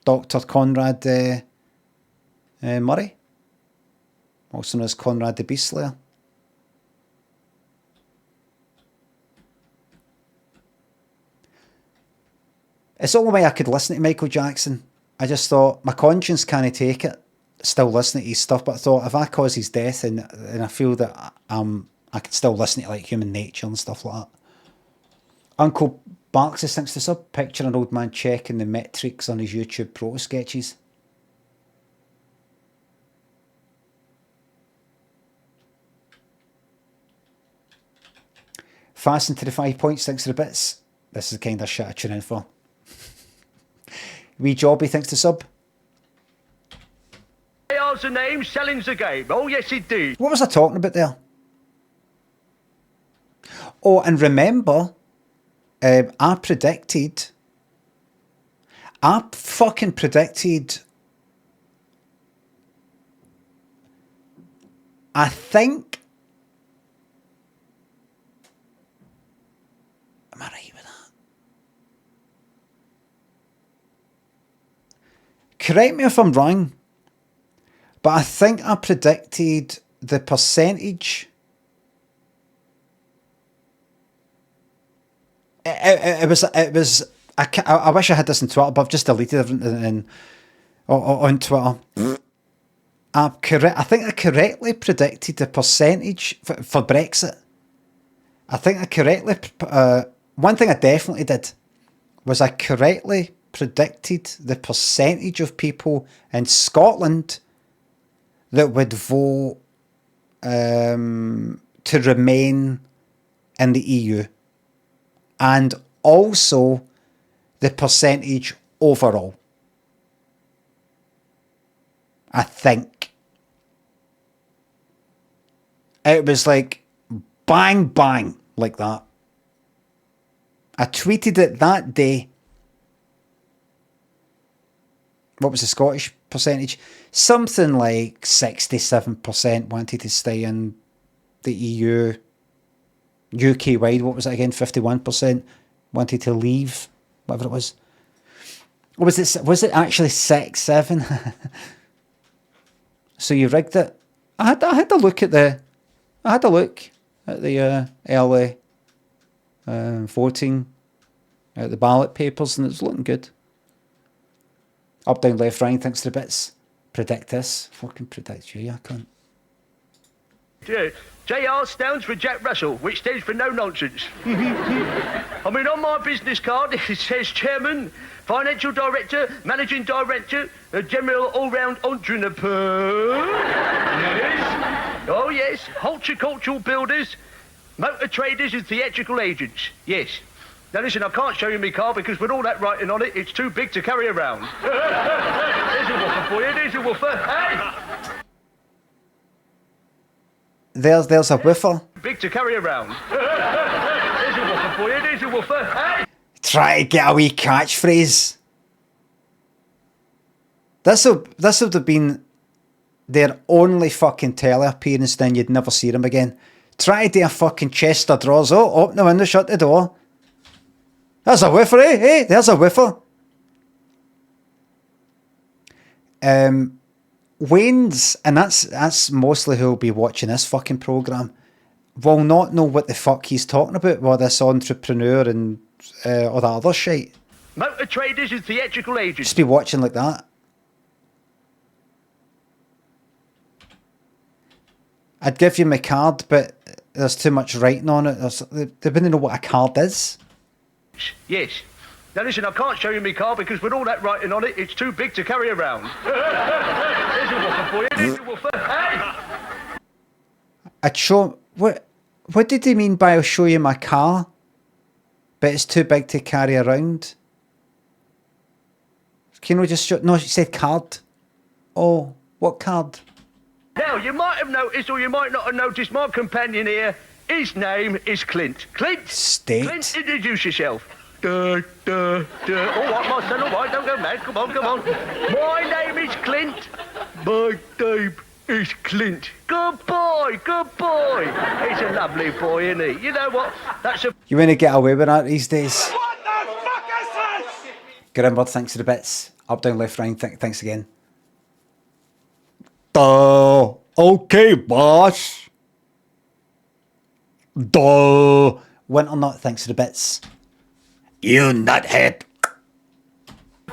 Dr. Conrad Murray. Also known as Conrad the Beast Slayer. It's the only way I could listen to Michael Jackson. I just thought, my conscience can't take it, still listening to his stuff, but I thought, if I cause his death, and I feel that I could still listen to like Human Nature and stuff like that. Uncle Barks thinks this up, picture an old man checking the metrics on his YouTube proto sketches. Fasten to the 5 points, thanks to the bits. This is the kind of shit I tune in for. Wee Jobby thanks to sub. AR's the name, selling's the game. Oh, yes, indeed. What was I talking about there? Oh, and remember, I fucking predicted, I think, am I right with that? Correct me if I'm wrong, but I think I predicted the percentage. It was. I wish I had this on Twitter, but I've just deleted everything on Twitter. I think I correctly predicted the percentage for Brexit. I think I correctly one thing I definitely did was I correctly predicted the percentage of people in Scotland that would vote to remain in the EU, and also the percentage overall. I think it was like bang bang like that. I tweeted it that day. What was the Scottish percentage? Something like 67% wanted to stay in the EU. UK wide, what was it again? 51% wanted to leave, whatever it was. Or was it actually 6-7? So you rigged it. I had a look at the early voting at the ballot papers, and it was looking good. Up, down, left, right, thanks to the bits. Predict this. Fucking predict you, I can't. JR stands for Jack Russell, which stands for no nonsense. I mean, on my business card, it says Chairman, Financial Director, Managing Director, General All-Round Entrepreneur. Yes. Oh, yes. Horticultural builders, motor traders and theatrical agents. Yes. Now, listen, I can't show you my car because with all that writing on it, it's too big to carry around. There's a woofer for you. There's a woofer. Hey! There's a woofer. Big to carry around. There's a woofer for you. There's a woofer. Hey! Try to get a wee catchphrase. This would have been their only fucking telly appearance, then you'd never see them again. Try to do a fucking chest of drawers. Oh, open the window, shut the door. There's a woofer, eh? Hey, there's a woofer. Wayne's, and that's mostly who'll be watching this fucking programme, will not know what the fuck he's talking about with this entrepreneur and all that other shit. Motor traders and theatrical agents. Just be watching like that. I'd give you my card, but there's too much writing on it. They wouldn't know what a card is. Yes. Now listen, I can't show you my car because with all that writing on it, it's too big to carry around. There's a woofer for you. There's a woofer. Hey! I'd show... What did he mean by I'll show you my car, but it's too big to carry around? Can we just show... No, she said card. Oh, what card? Now, you might have noticed or you might not have noticed my companion here. His name is Clint. Clint? State. Clint, introduce yourself. All right, my son, all right, don't go mad. Come on, come on. My name is Clint. My name is Clint. Good boy, good boy. He's a lovely boy, isn't he? You know what? That's a... You want to get away with that these days? What the fuck is this? Grimward, thanks for the bits. Up, down, left, right, thanks again. Duh. Okay, boss. Duh. Winternut, thanks for the bits. You nuthead.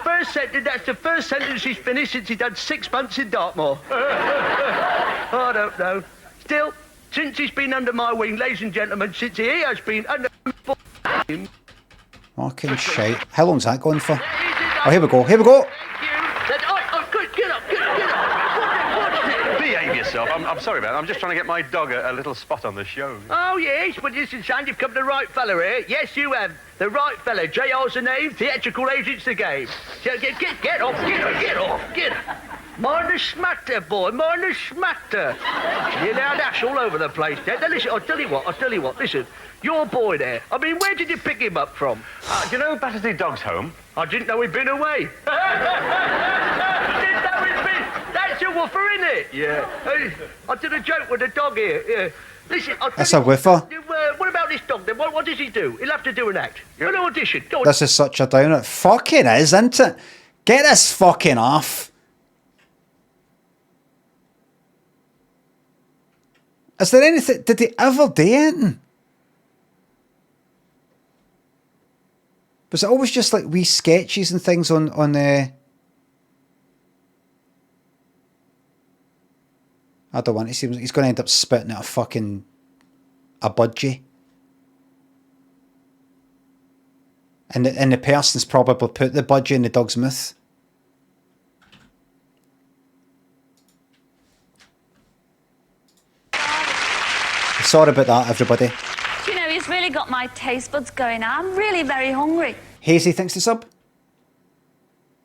First sentence, that's the first sentence he's finished since he's done 6 months in Dartmoor. I don't know. Still, since he's been under my wing, ladies and gentlemen, since he has been under my Fucking shite. How long's that going for? Oh, here we go, here we go. Get up. Behave yourself. I'm sorry, man. I'm just trying to get my dog a little spot on the show. Oh, yes, but listen, son, you've come to the right fella here. Yes, you have. The right fella. JR's the name, theatrical agent's the game. So get off. Mind the smatter, boy, mind the smatter. You now dash all over the place there. Now, listen, I'll tell you what, listen. Your boy there, I mean, where did you pick him up from? Do you know Battersea Dog's home? I didn't know he'd been away. That's a woofer, isn't it? Yeah. I did a joke with the dog here. Yeah. Listen, That's a woofer. What about this dog then? What does he do? He'll have to do an act. An audition. Go on. This is such a downer. Fucking is, isn't it? Get this fucking off. Is there anything... Did he ever do anything? Was it always just like wee sketches and things on the... I don't want to see him. He's going to end up spitting out a budgie. And the person's probably put the budgie in the dog's mouth. Sorry about that, everybody. You know, he's really got my taste buds going. I'm really very hungry. Hazy thinks it's up.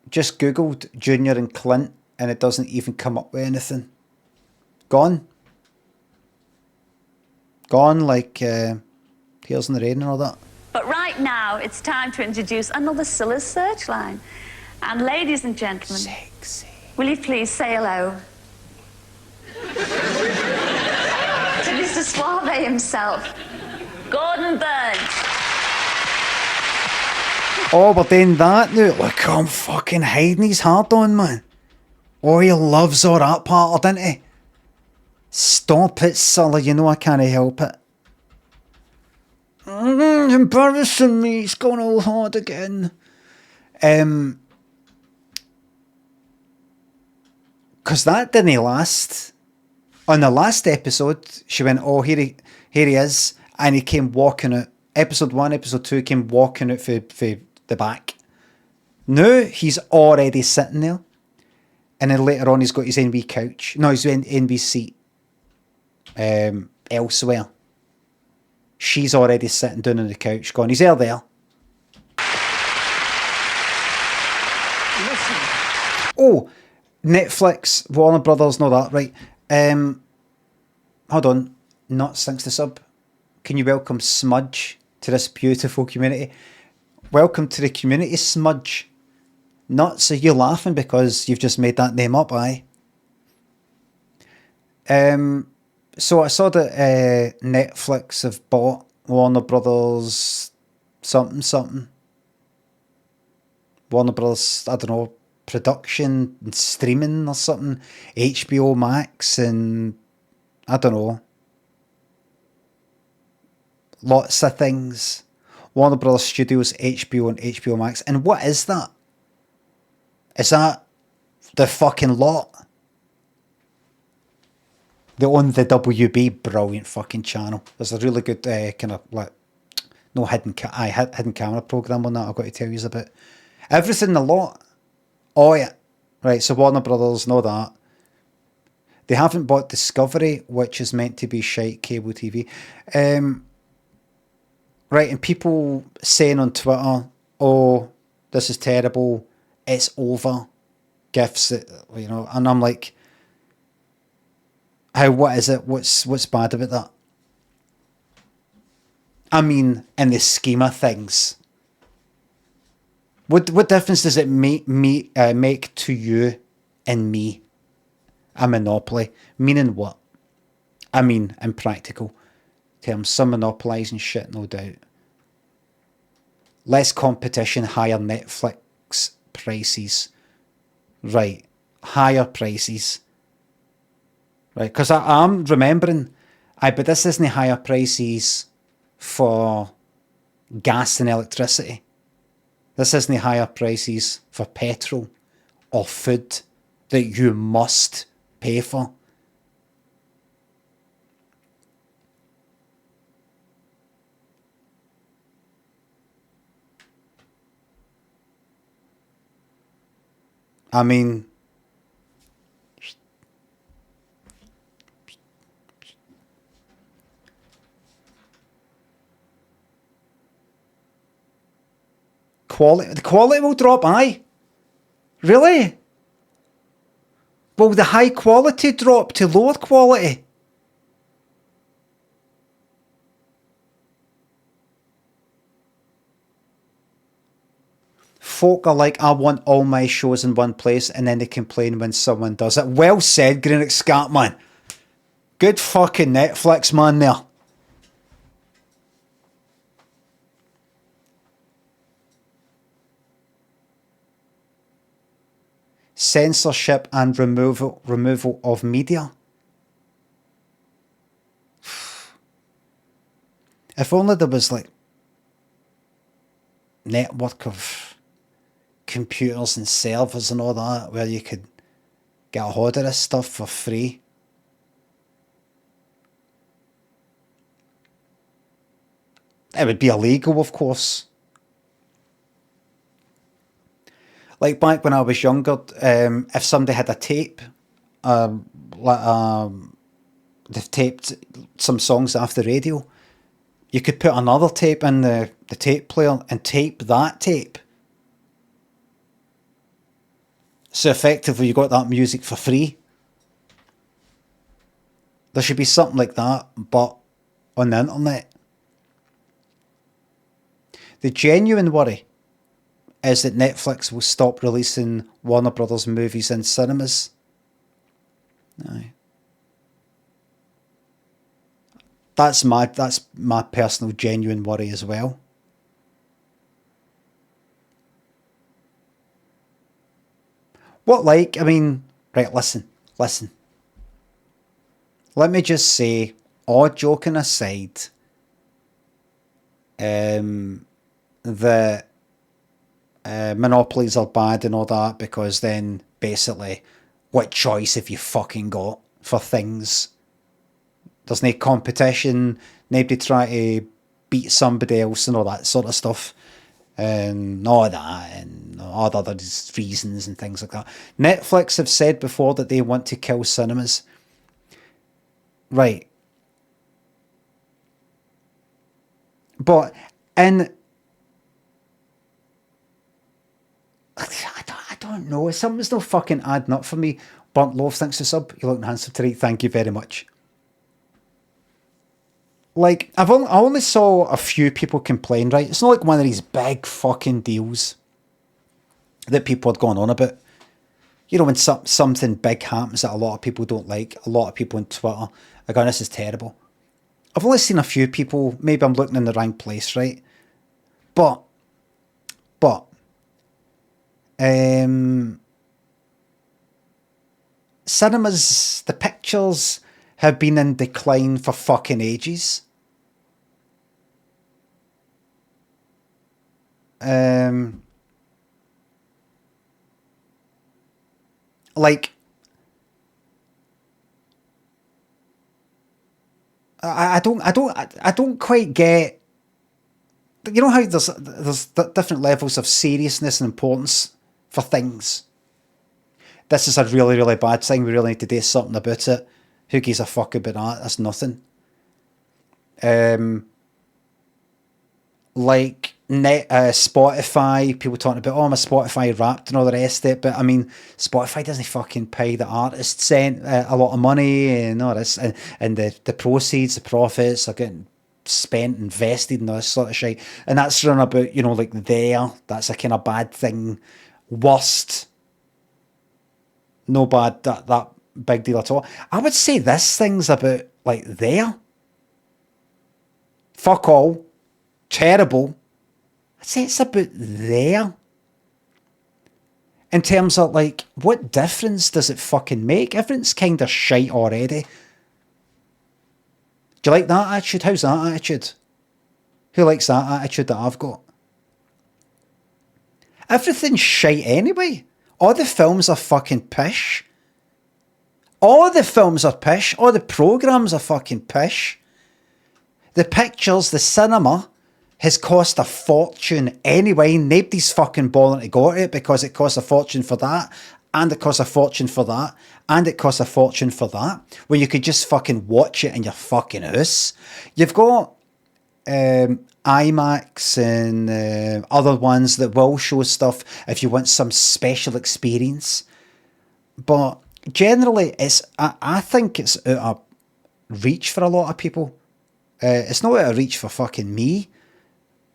Just googled Junior and Clint and it doesn't even come up with anything. Gone. Gone like Tears in the Rain and all that. But right now, it's time to introduce another CILLA'S searchline. And ladies and gentlemen, will you please say hello to Mr. Suave himself, Gordon Burns. Oh, we're doing that now. Look, I'm fucking hiding his heart on, man. Oh, he loves all that part, doesn't he? Stop it, Sully. You know I can't help it. Embarrassing me. It's gone all hard again. Because that didn't last. On the last episode, she went, oh, here he is. And he came walking out. Episode 1, episode 2, came walking out for the back. Now, he's already sitting there. And then later on, he's got his NB couch. No, his NB seat. Elsewhere. She's already sitting down on the couch going, he's there. Listen. Oh, Netflix, Warner Brothers, know that, right? Hold on. Nuts thinks the sub. Can you welcome Smudge to this beautiful community? Welcome to the community, Smudge. Nuts, are you laughing because you've just made that name up, aye? So I saw that Netflix have bought Warner Brothers something. Warner Brothers, I don't know, production and streaming or something. HBO Max and I don't know. Lots of things. Warner Brothers Studios, HBO and HBO Max. And what is that? Is that the fucking lot? They own the WB, brilliant fucking channel. There's a really good kind of like hidden camera program on that I've got to tell you about. Everything a lot. Oh yeah. Right, so Warner Brothers know that. They haven't bought Discovery, which is meant to be shite cable TV. Right, and people saying on Twitter, oh, this is terrible, it's over. Gifts, you know, and I'm like, what is it? What's bad about that? I mean, in the scheme of things, what difference does it make to you and me? A monopoly, meaning what? I mean, in practical terms, some monopolising shit, no doubt. Less competition, higher Netflix prices. Right, higher prices. Right, because I'm remembering, but this isn't higher prices for gas and electricity. This isn't higher prices for petrol or food that you must pay for. I mean, the quality will drop, aye. Really? Will the high quality drop to lower quality? Folk are like, I want all my shows in one place, and then they complain when someone does it. Well said, Greenock Scatman. Good fucking Netflix, man, there. Censorship and removal of media. If only there was like network of computers and servers and all that where you could get a hold of this stuff for free. It would be illegal, of course. Like back when I was younger, if somebody had a tape, they've taped some songs off the radio, you could put another tape in the tape player and tape that tape. So effectively you got that music for free. There should be something like that, but on the internet. The genuine worry is that Netflix will stop releasing Warner Brothers movies in cinemas. Aye. That's my personal genuine worry as well. What like, I mean, right, listen. Let me just say, all joking aside, the monopolies are bad and all that, because then basically, what choice have you fucking got for things? There's no competition, nobody try to beat somebody else and all that sort of stuff. And all that, and all the other reasons and things like that. Netflix have said before that they want to kill cinemas. Right. But I don't know. Something's not fucking adding up for me. Burnt Loaf, thanks for sub. You're looking handsome tonight. Thank you very much. Like, I only saw a few people complain, right? It's not like one of these big fucking deals that people had gone on about. You know, when something big happens that a lot of people don't like, a lot of people on Twitter are going, this is terrible. I've only seen a few people, maybe I'm looking in the wrong place, right? But, cinemas, the pictures have been in decline for fucking ages. Like, I don't quite get. You know how there's different levels of seriousness and importance for things. This is a really, really bad thing. We really need to do something about it. Who gives a fuck about that? That's nothing. Like Spotify, people talking about, oh, my Spotify Wrapped and all the rest of it. But I mean, Spotify doesn't fucking pay the artists a lot of money and all this, and the proceeds, the profits are getting spent, invested in all this sort of shit. And that's run about, you know, like that's a kind of bad thing. Worst. No bad, that big deal at all. I would say this thing's about like there. Fuck all. Terrible. I'd say it's about there. In terms of like, what difference does it fucking make? Everything's kind of shite already. Do you like that attitude? How's that attitude? Who likes that attitude that I've got? Everything's shite anyway. All the films are fucking pish. All the films are pish. All the programmes are fucking pish. The pictures, the cinema has cost a fortune anyway. Nobody's fucking bothering to go to it because it costs a fortune for that, and it costs a fortune for that, and it costs a fortune for that, where you could just fucking watch it in your fucking house. You've got IMAX and other ones that will show stuff if you want some special experience. But generally, I think it's out of reach for a lot of people. It's not out of reach for fucking me.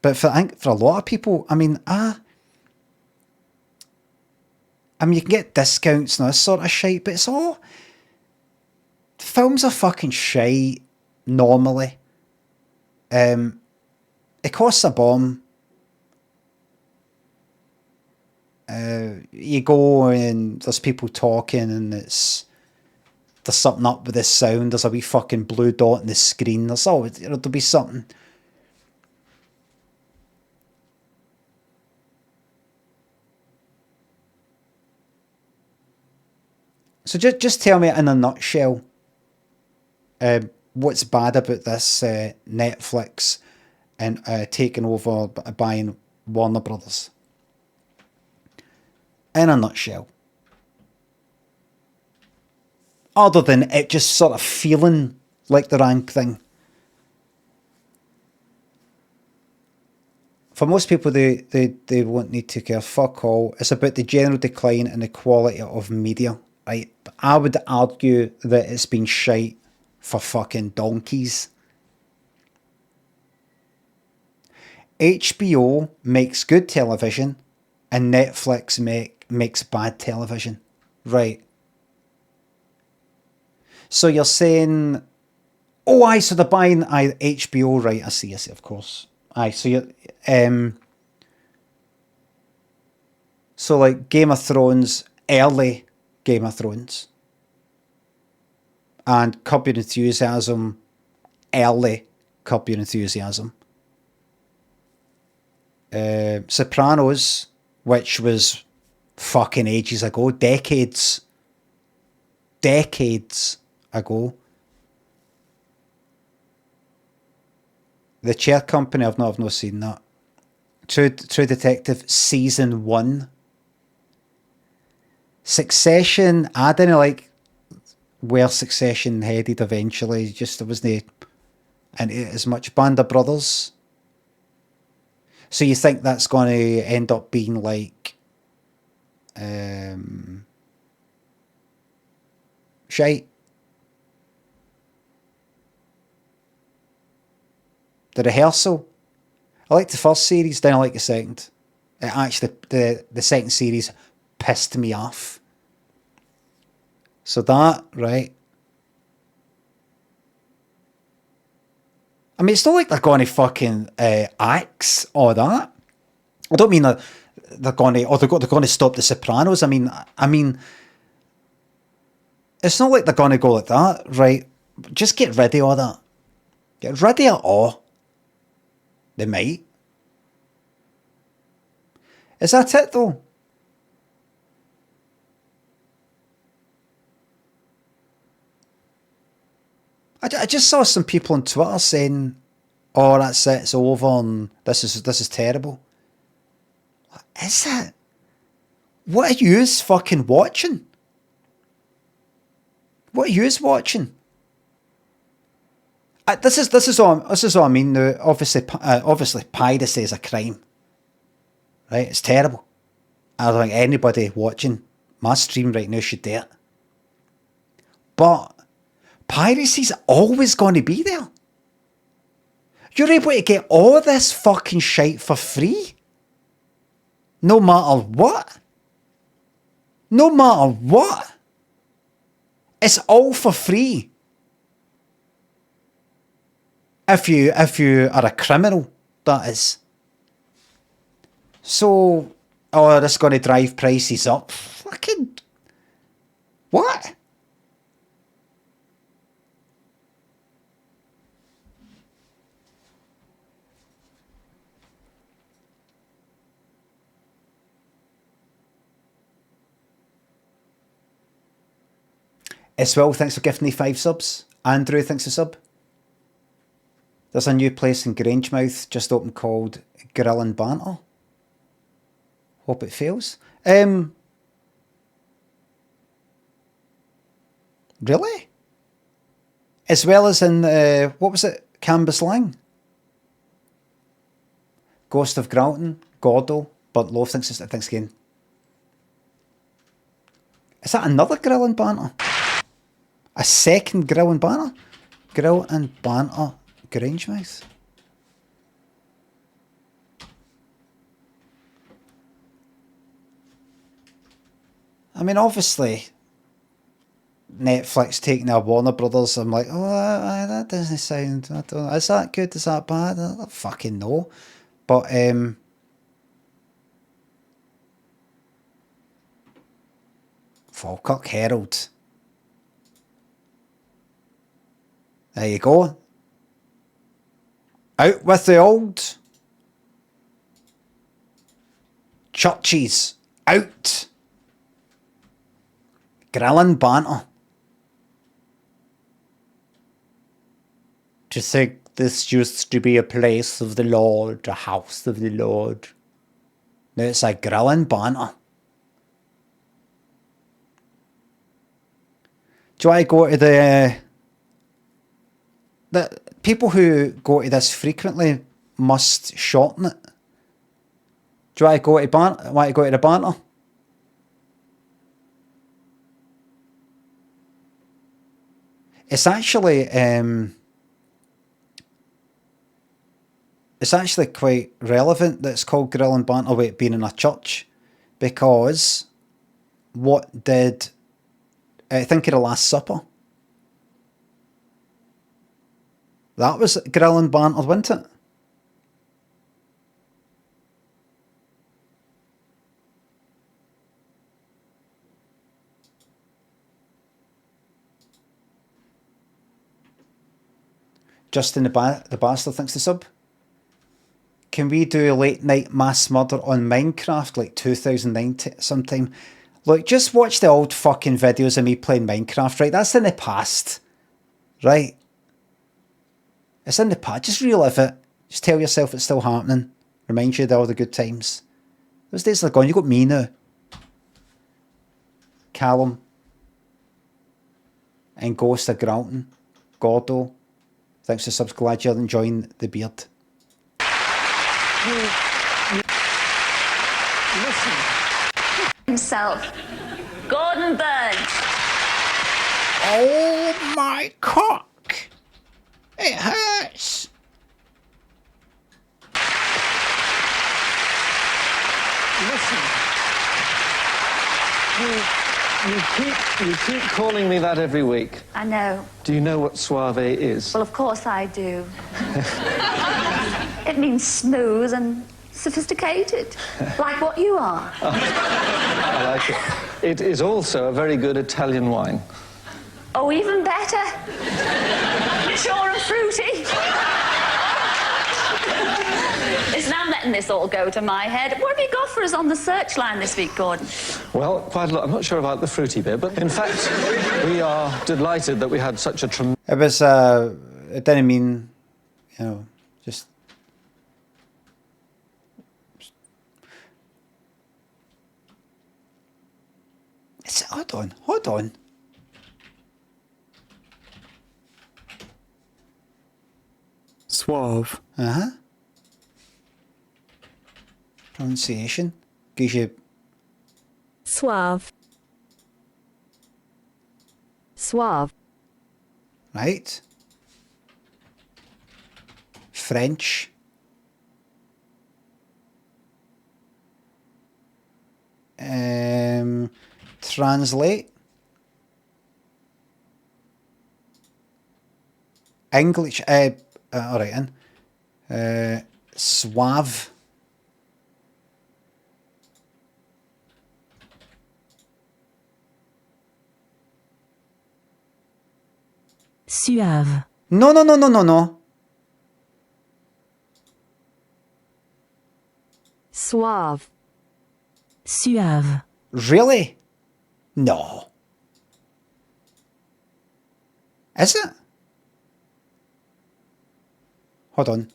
But I think for a lot of people, I mean, you can get discounts and all this sort of shit, but it's all... Films are fucking shite, normally. It costs a bomb. You go and there's people talking and there's something up with the sound, there's a wee fucking blue dot in the screen, there's always, there'll be something. So just tell me in a nutshell, what's bad about this Netflix and taking over, buying Warner Brothers? in a nutshell. Other than it just sort of feeling like the rank thing. For most people, they won't need to care. Fuck all. It's about the general decline in the quality of media. Right? I would argue that it's been shite for fucking donkeys. HBO makes good television and Netflix makes bad television. Right. So you're saying, oh, aye, so they're buying HBO, right? I see, of course. Aye, so you're, so like Game of Thrones, early Game of Thrones, and Curb Your Enthusiasm, early Curb Your Enthusiasm. Sopranos, which was fucking ages ago, decades ago. The Chair Company, I've not seen that. True Detective Season 1. Succession, I didn't like where Succession headed eventually. Just there wasn't into it as much. Band of Brothers. So you think that's going to end up being like shite? The Rehearsal. I liked the first series, then I like the second. Actually, the second series pissed me off. So that, right? I mean, it's not like they're going to fucking axe or that. I don't mean that they're going to, or they're going to stop The Sopranos. I mean, it's not like they're going to go like that, right? Just get rid of all that. Get rid of it all. They might. Is that it though? I just saw some people on Twitter saying, "Oh, that's it. It's over, and this is terrible." What is it? What are you fucking watching? What are you watching? This is what I mean. Now, obviously, piracy is a crime, right? It's terrible. I don't think anybody watching my stream right now should do it. But piracy's always going to be there. You're able to get all this fucking shite for free, no matter what. No matter what, it's all for free. If you are a criminal, that is. So, oh, that's going to drive prices up. Fucking what? As well, thanks for gifting me 5 subs. Andrew, thanks for sub. There's a new place in Grangemouth just opened called Grill and Banter. Hope it fails. Really? As well as in, what was it? Cambuslang? Ghost of Gralton, Gordo, Burnt Loaf, thanks again. Is that another Grill and Banter? A second Grill and Banter? Grill and Banter Grangemouth? I mean, obviously, Netflix taking our Warner Brothers, I'm like, oh, that doesn't sound, I don't know, is that good, is that bad? I don't fucking know. But, Falkirk Herald. There you go. Out with the old. Churches. Out. Grill and Banter. To think this used to be a place of the Lord, a house of the Lord. Now it's a Grill and Banter. Do I go to the people who go to this frequently must shorten it? Do I go to want to go to the banter? It's actually quite relevant that it's called Grill and Banter with it being in a church, because what did think of the Last Supper? That was Grill and Banter, wasn't it? Justin the Bastard thinks the sub. Can we do a late night mass murder on Minecraft like 2009 sometime? Look, just watch the old fucking videos of me playing Minecraft, right? That's in the past, right? It's in the past. Just relive it. Just tell yourself it's still happening. Remind you of all the good times. Those days are gone. You got me now. Callum. And Ghost of Gralton. Gordo. Thanks for subs. Glad you're enjoying the beard. Listen. Himself. Gordon Burns. Oh my cock. It hurts. Listen. You keep calling me that every week. I know. Do you know what suave is? Well, of course I do. It means smooth and sophisticated, like what you are. I like it. It is also a very good Italian wine. Oh, even better. Sure and fruity. It's now letting this all go to my head. What have you got for us on the search line this week, Gordon? Well, quite a lot. I'm not sure about the fruity bit, but in fact, we are delighted that we had such a tremendous... It was, it didn't mean, you know, just... Hold on. Suave. Uh-huh. Pronunciation. Gives you... Suave. Suave. Right. French. Translate. English. All right, then. Suave. Suave. No. Suave. Suave. Really? No. Is it? Hold on.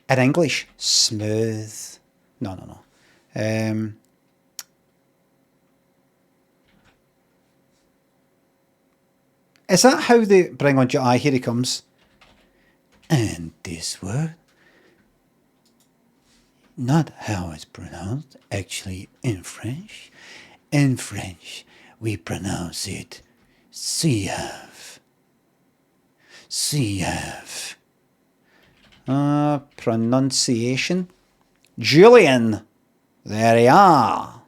In English, smooth. No. Is that how they bring on... here he comes. And this word, not how it's pronounced, actually in French. In French, we pronounce it suave. Suave. Pronunciation. Julian. There you are.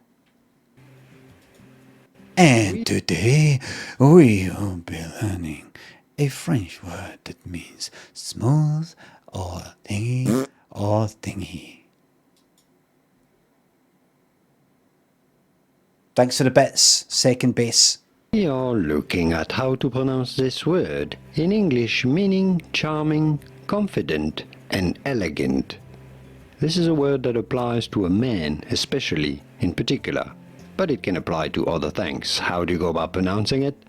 And today we will be learning a French word that means smooth or thingy or thingy. Thanks for the bits, second base. We are looking at how to pronounce this word in English, meaning charming, confident, and elegant. This is a word that applies to a man, especially, in particular. But it can apply to other things. How do you go about pronouncing it?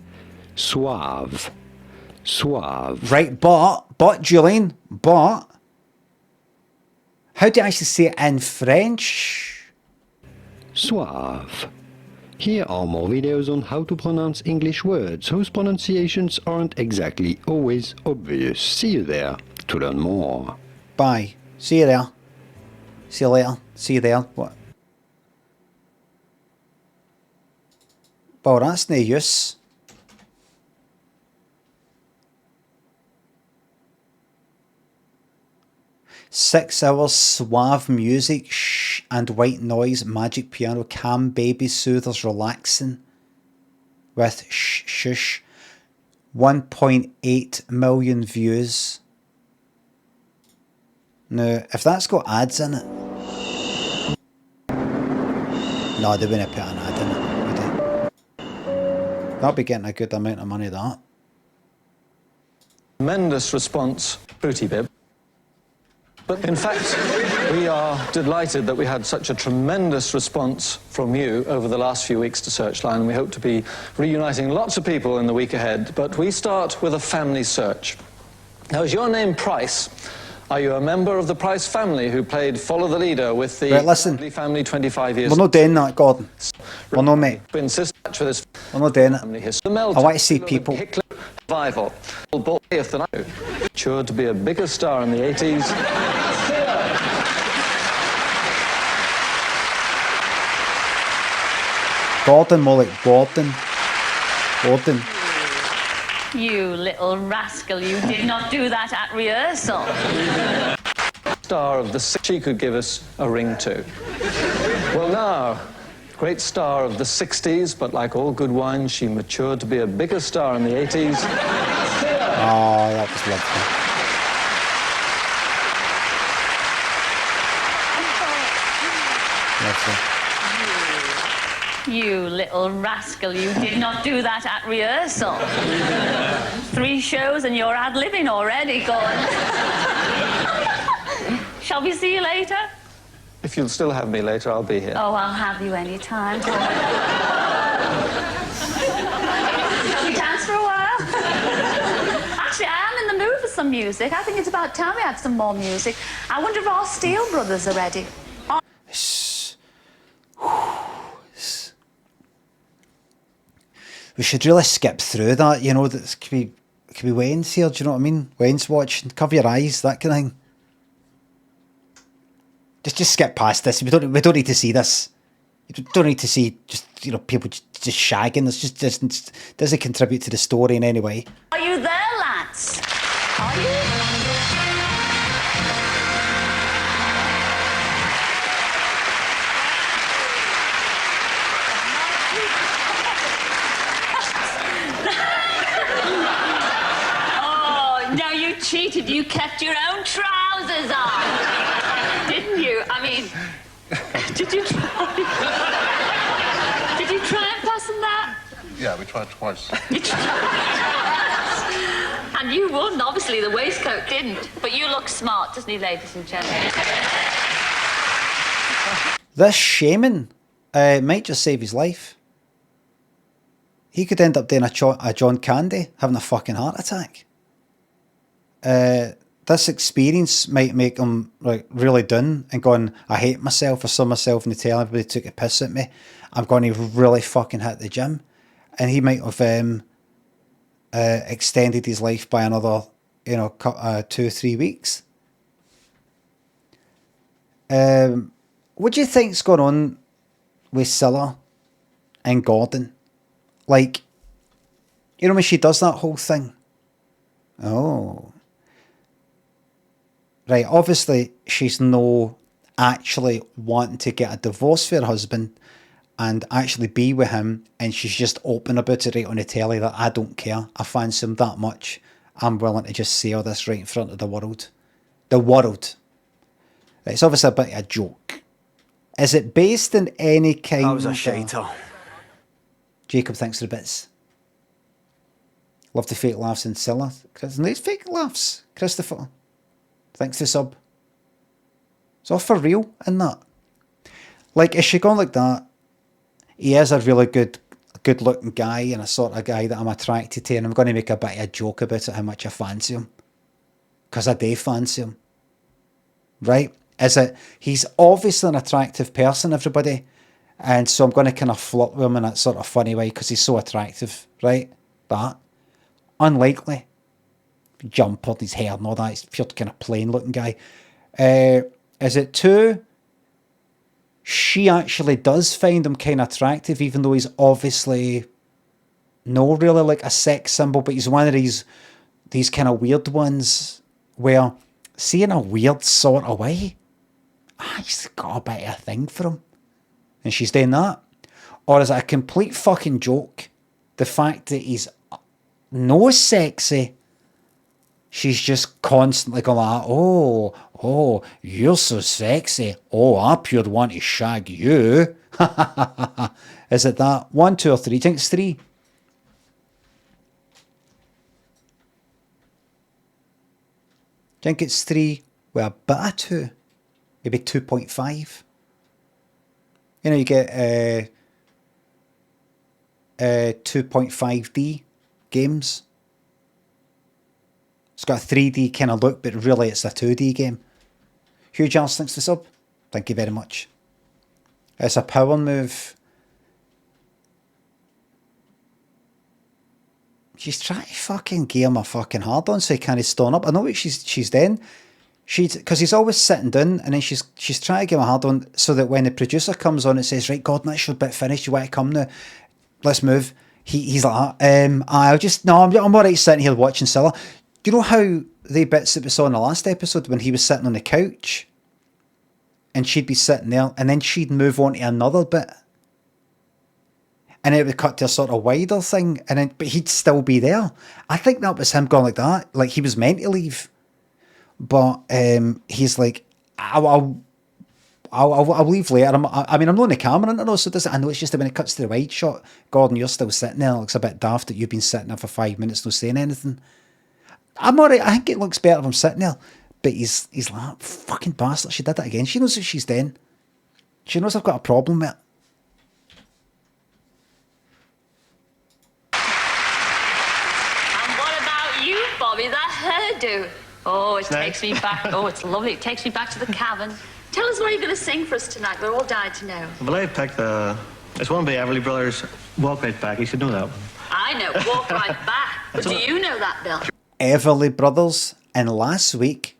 Suave. Suave. Right, but, Julian, how do you actually say it in French? Suave. Here are more videos on how to pronounce English words whose pronunciations aren't exactly always obvious. See you there to learn more. Bye. See you there. See you later. See you there. What? Well, that's no use. "6 hours suave music and white noise, magic piano, calm baby soothers, relaxing with shush. 1.8 million views." Now, if that's got ads in it, no, they wouldn't put an ad in it, would they? They'll be getting a good amount of money, that. Tremendous response, Fruity Bib. But in fact, we are delighted that we had such a tremendous response from you over the last few weeks to Searchline, and we hope to be reuniting lots of people in the week ahead. But we start with a family search. Now, is your name Price? Are you a member of the Price family who played Follow the Leader with the Bradley family 25 years ago? We're not doing that, Gordon. We're not, mate. We're not doing it. I want to see people. Survival. Boy of the night. Sure to be a bigger star in the 80s. Gordon, more like Gordon. Gordon. You little rascal, you did not do that at rehearsal. Star of the she could give us a ring to. Well, now, great star of the 60s, but like all good wine, she matured to be a bigger star in the 80s. Oh, that was lovely. You little rascal, you did not do that at rehearsal. 3 shows and you're ad-libbing already, going. Shall we see you later? If you'll still have me later, I'll be here. Oh, I'll have you any time. Shall we dance for a while? Actually, I am in the mood for some music. I think it's about time we had some more music. I wonder if our Steele brothers are ready. We should really skip through that, you know, that could be Wayne's here, do you know what I mean? Wayne's watching, cover your eyes, that kind of thing. Just skip past this. We don't need to see this. You don't need to see just, you know, people just shagging. This just doesn't contribute to the story in any way. Are you there, lads? Are you? Cheated, you kept your own trousers on, didn't you? I mean, did you try? Did you try and fasten that? Yeah, we tried twice. You tried. And you won, obviously, the waistcoat didn't. But you look smart, doesn't he, ladies and gentlemen? This shaman might just save his life. He could end up doing a John Candy, having a fucking heart attack. This experience might make him like really done and going, I hate myself, I saw myself in the tail, everybody took a piss at me, I'm going to really fucking hit the gym. And he might have extended his life by another, you know, 2 or 3 weeks. What do you think's going on with Cilla and Gordon? Like, you know when she does that whole thing? Oh. Right, obviously she's no actually wanting to get a divorce for her husband and actually be with him, and she's just open about it right on the telly that I don't care, I fancy him that much, I'm willing to just say all this right in front of the world. The world. It's obviously a bit of a joke. Is it based in any kind of... That was a shiter. Jacob thinks the bits. Love the fake laughs in Cilla. Nice fake laughs, Christopher. Thanks to sub. It's all for real in that. Like, is she going like that? He is a really good looking guy and a sort of guy that I'm attracted to, and I'm going to make a bit of a joke about it, how much I fancy him. Because I do fancy him. Right? Is it, he's obviously an attractive person, everybody. And so I'm going to kind of flirt with him in that sort of funny way because he's so attractive, right? That. Unlikely. Jumper, his hair and all that. He's a pure kind of plain looking guy. Is it 2? She actually does find him kind of attractive, even though he's obviously no really like a sex symbol, but he's one of these kind of weird ones where, see, in a weird sort of way, he's got a bit of a thing for him. And she's doing that. Or is it a complete fucking joke? The fact that he's no sexy, she's just constantly going like, oh, you're so sexy. Oh, I pure want to shag you. Is it that? 1, 2, or 3? Do you think it's 3? I think it's 3 with a bit of 2. Maybe 2.5. You know, you get 2.5D games. It's got a 3D kind of look, but really it's a 2D game. Huge Alice, thanks for the sub. Thank you very much. It's a power move. She's trying to fucking give him a fucking hard on so he can't stand up. I know what she's doing. Because he's always sitting down, and then she's trying to give him a hard on so that when the producer comes on, it says, right, Gordon, that's your bit finished. You want to come now? Let's move. He's like, I'm alright sitting here watching Scylla. Do you know how the bits that we saw in the last episode when he was sitting on the couch and she'd be sitting there and then she'd move on to another bit and it would cut to a sort of wider thing but he'd still be there. I think that was him going like that. Like he was meant to leave. But he's like, I'll leave later. I'm not on the camera, so I know it's just that when it cuts to the wide shot, Gordon, you're still sitting there. It looks a bit daft that you've been sitting there for 5 minutes, no saying anything. I'm alright. I think it looks better if I'm sitting there. But he's like, fucking bastard. She did that again. She knows what she's doing. She knows I've got a problem with it. And what about you, Bobby? That hairdo. Oh, it takes me back. Oh, it's lovely. It takes me back to the cabin. Tell us what you're going to sing for us tonight. We're all dying to know. Well, I picked it's one by Everly Brothers, Walk Right Back. You should know that one. I know, Walk Right Back. But do you know that, Bill? Everly Brothers, and last week,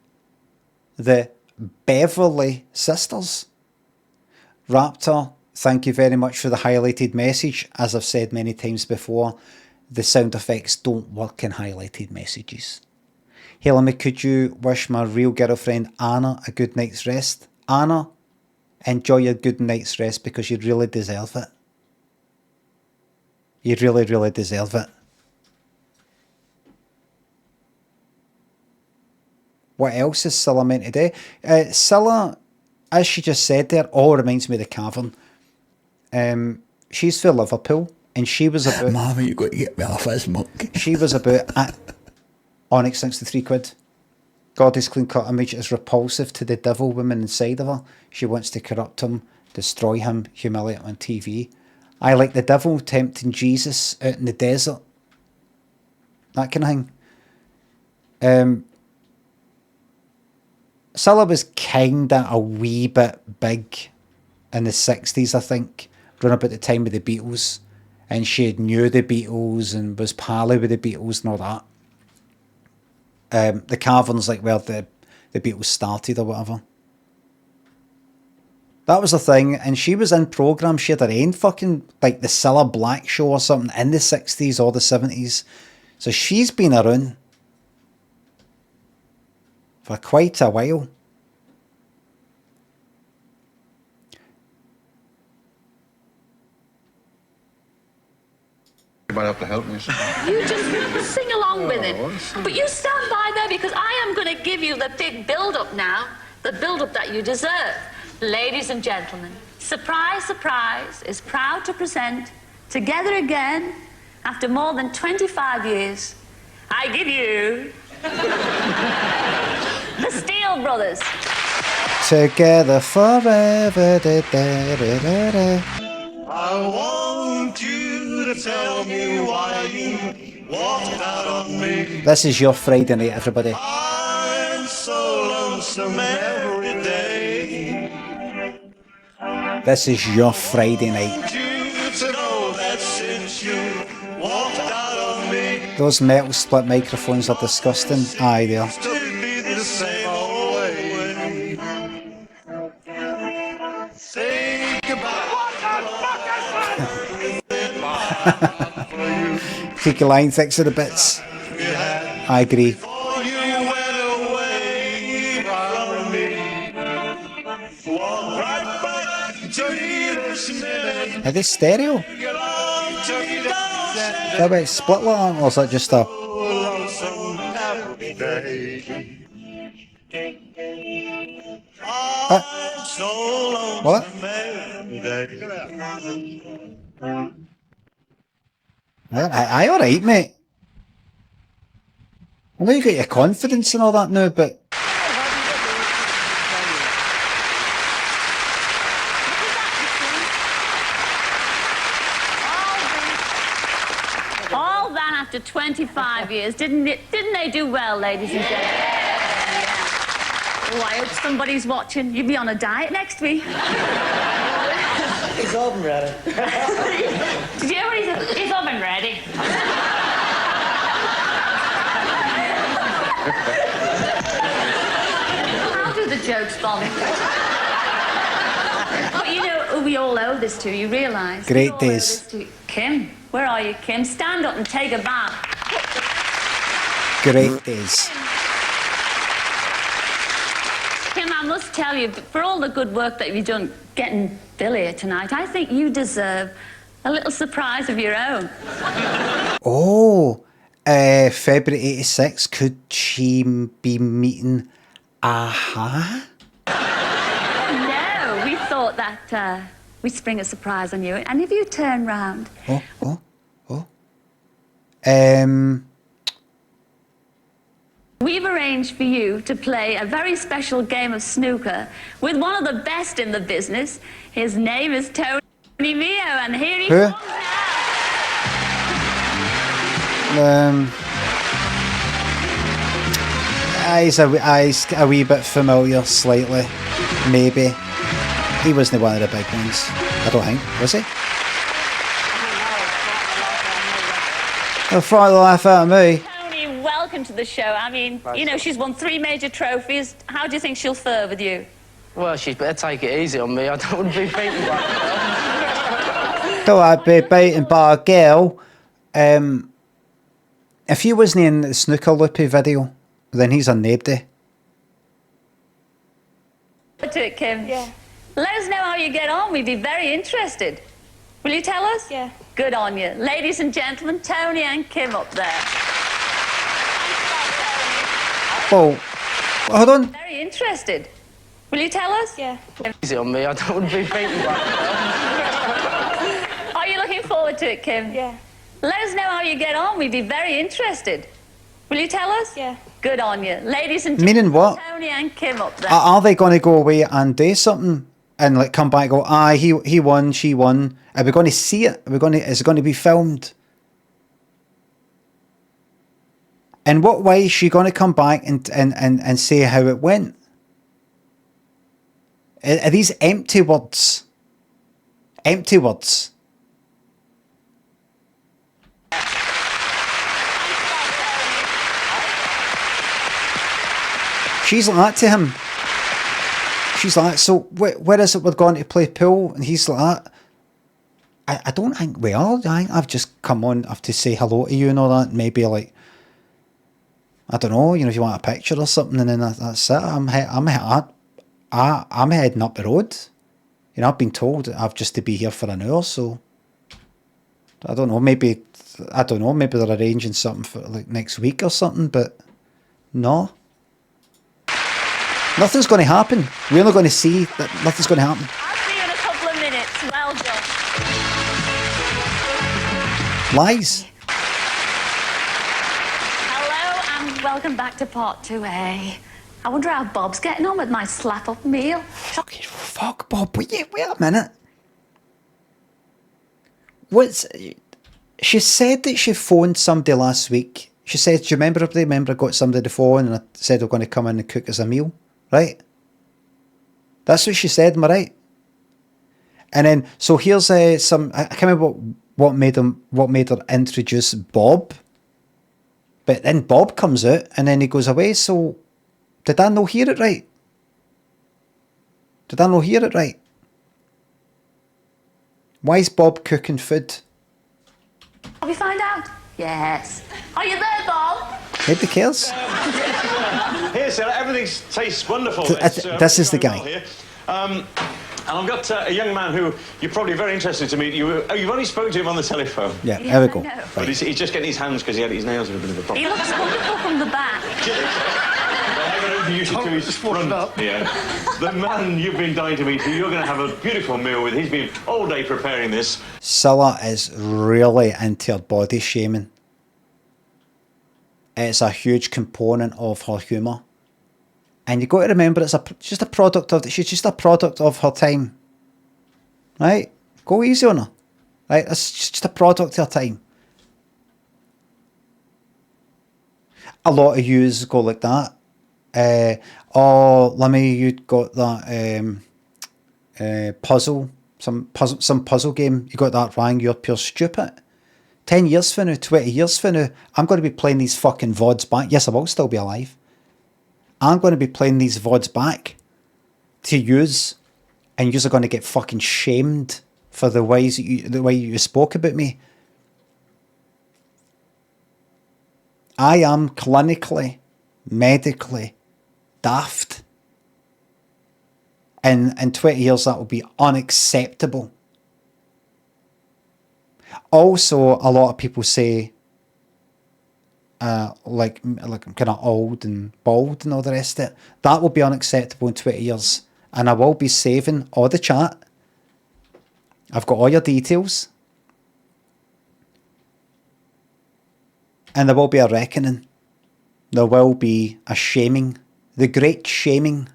the Beverly Sisters. Raptor, thank you very much for the highlighted message. As I've said many times before, the sound effects don't work in highlighted messages. Hey, Limmy, could you wish my real girlfriend Anna a good night's rest? Anna, enjoy your good night's rest because you really deserve it. You really, really deserve it. What else is Scylla meant to do? Scylla, as she just said there, all reminds me of the Cavern. She's for Liverpool, and she was about... Mommy, you've got to get me off this monk. She was about... Onyx, thanks to 3 quid. Goddy's clean cut image is repulsive to the devil woman inside of her. She wants to corrupt him, destroy him, humiliate him on TV. I like the devil tempting Jesus out in the desert. That kind of thing. Scylla was kinda a wee bit big in the 60s, I think, around about the time of the Beatles. And she knew the Beatles and was pally with the Beatles and all that. The Cavern's like where the Beatles started or whatever. That was the thing, and she was in programmes. She had her own fucking, like the Cilla Black Show or something in the 60s or the 70s. So she's been around for quite a while. You might have to help me. You just sing along with it. But you stand by there because I am going to give you the big build-up now. The build-up that you deserve. Ladies and gentlemen, Surprise, Surprise is proud to present, together again, after more than 25 years, I give you... the Steel Brothers. Together forever. I want you to tell me why you walked out on me. This is your Friday night, everybody. I'm so lonesome every day. This is your Friday night. Those metal split microphones are disgusting. Aye, they are. Cheeky line, six of the bits. I agree. Are they stereo? Is that about split like that, or is that just a... What? Aye, alright, mate. I know you got your confidence and all that now, but... All that after 25 years. Didn't they do well, ladies and gentlemen? Yeah. Oh, I hope somebody's watching. You'll be on a diet next week. His oven ready. Did you hear what he said? His oven ready. I'll do the jokes, Bob. But you know, we all owe this to, you realise? Great days. Kim, where are you, Kim? Stand up and take a bath. Great days. Kim, I must tell you, for all the good work that you've done getting Bill here tonight, I think you deserve a little surprise of your own. Oh, February 86, could she be meeting Aha? No, we thought that we'd spring a surprise on you, and if you turn round... We've arranged for you to play a very special game of snooker with one of the best in the business. His name is Tony Mio, and here he comes now. He's a wee bit familiar, slightly, maybe. He wasn't one of the big ones, I don't think, was he? They'll fry the life out of me. Tony, welcome to the show. I mean, you know, she's won 3 major trophies. How do you think she'll fare with you? Well, she'd better take it easy on me. I don't want to be beaten by her. Don't like be beaten by a girl. If he wasn't in the Snooker Loopy video, then he's a nobody. To it, Kim. Yeah. Let us know how you get on. We'd be very interested. Will you tell us? Yeah. Good on you. Ladies and gentlemen, Tony and Kim up there. Oh, hold on. Very interested. Will you tell us? Yeah. Easy on me. I don't want to be beaten by her. Are you looking forward to it, Kim? Yeah. Let us know how you get on. We'd be very interested. Will you tell us? Yeah. Good on you. Ladies and gentlemen, Meaning what? Tony and Kim up there. Are they going to go away and do something and like come back and go, aye, he won, she won? Are we going to see it? Is it going to be filmed? In what way is she going to come back and say how it went? Are these empty words? Empty words. She's like that to him. She's like, so where is it we're going to play pool? And he's like that. I don't think we are. I think I've just come on, I have to say hello to you and all that. Maybe like, I don't know, you know, if you want a picture or something, and then that's it. I'm heading up the road. You know, I've been told I've just to be here for an hour, so I don't know, maybe they're arranging something for like next week or something, but no. Nothing's going to happen. We're only going to see that nothing's going to happen. I'll see you in a couple of minutes. Well done. Lies. Hello and welcome back to part 2A. I wonder how Bob's getting on with my slap-up meal. Fuck, Bob. Wait a minute. She said that she phoned somebody last week. She said, do you remember? I got somebody to phone and I said they're going to come in and cook us a meal. Right? That's what she said, am I right? And then, so here's some, I can't remember what made her introduce Bob. But then Bob comes out and then he goes away. So did I not hear it right? Did I not hear it right? Why is Bob cooking food? Have you found out? Yes. Are you there, Bob? Nobody cares. Here, Sarah, everything tastes wonderful. This is the guy. Well here. And I've got a young man who you're probably very interested to meet. You've only spoken to him on the telephone. Yeah, there we go. Right. But he's just getting his hands because he had his nails in a bit of a problem. He looks wonderful from the back. I'm going to introduce you to his front here. The man you've been dying to meet, who you're going to have a beautiful meal with. He's been all day preparing this. Cilla is really into her body shaming. It's a huge component of her humour. And you got to remember, it's just a product of, she's just a product of her time. Right? Go easy on her. Right? It's just a product of her time. A lot of yous go like that. Limmy, you got that puzzle, some puzzle game. You got that wrong. You're pure stupid. 10 years from now, 20 years from now, I'm going to be playing these fucking VODs back. Yes, I will still be alive. I'm going to be playing these VODs back to yous, and yous are going to get fucking shamed for the way you spoke about me. I am clinically, medically daft. And in 20 years, that will be unacceptable. Also, a lot of people say, like I'm kind of old and bald and all the rest of it. That will be unacceptable in 20 years. And I will be saving all the chat. I've got all your details. And there will be a reckoning. There will be a shaming. The great shaming.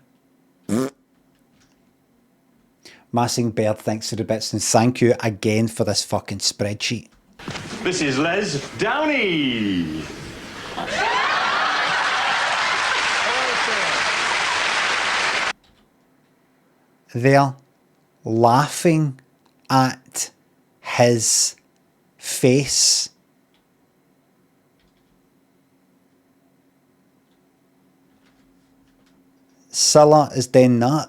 Massing Bird, thanks for the bits. And thank you again for this fucking spreadsheet. This is Les Downey. They're laughing at his face. Cilla is doing that.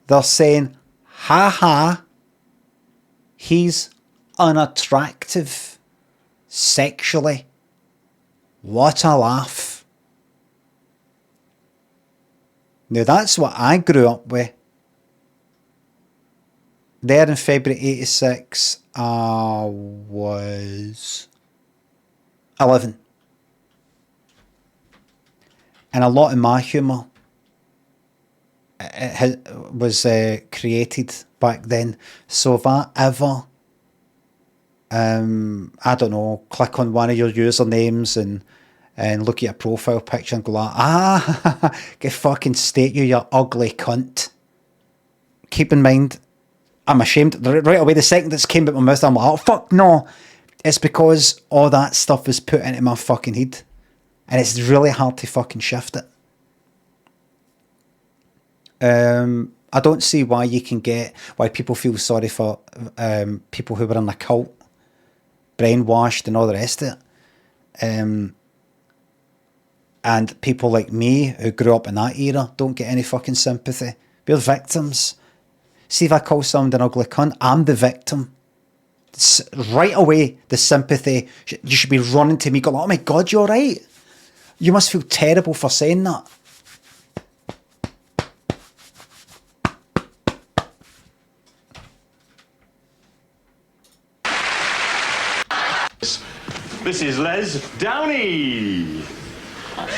They're saying, ha ha, he's unattractive sexually. What a laugh. Now that's what I grew up with. There in February 86, I was 11. And a lot of my humour was created back then. So if I ever, I don't know, click on one of your usernames and look at your profile picture and go like, get fucking state you ugly cunt. Keep in mind, I'm ashamed. Right away, the second this came out my mouth, I'm like, oh, fuck no. It's because all that stuff was put into my fucking head. And it's really hard to fucking shift it. I don't see why people feel sorry for people who were in a cult, brainwashed and all the rest of it. And people like me who grew up in that era don't get any fucking sympathy. We're victims. See, if I call someone an ugly cunt, I'm the victim. Right away, the sympathy, you should be running to me going, oh my God, you're right. You must feel terrible for saying that. This is Les Downey. I'm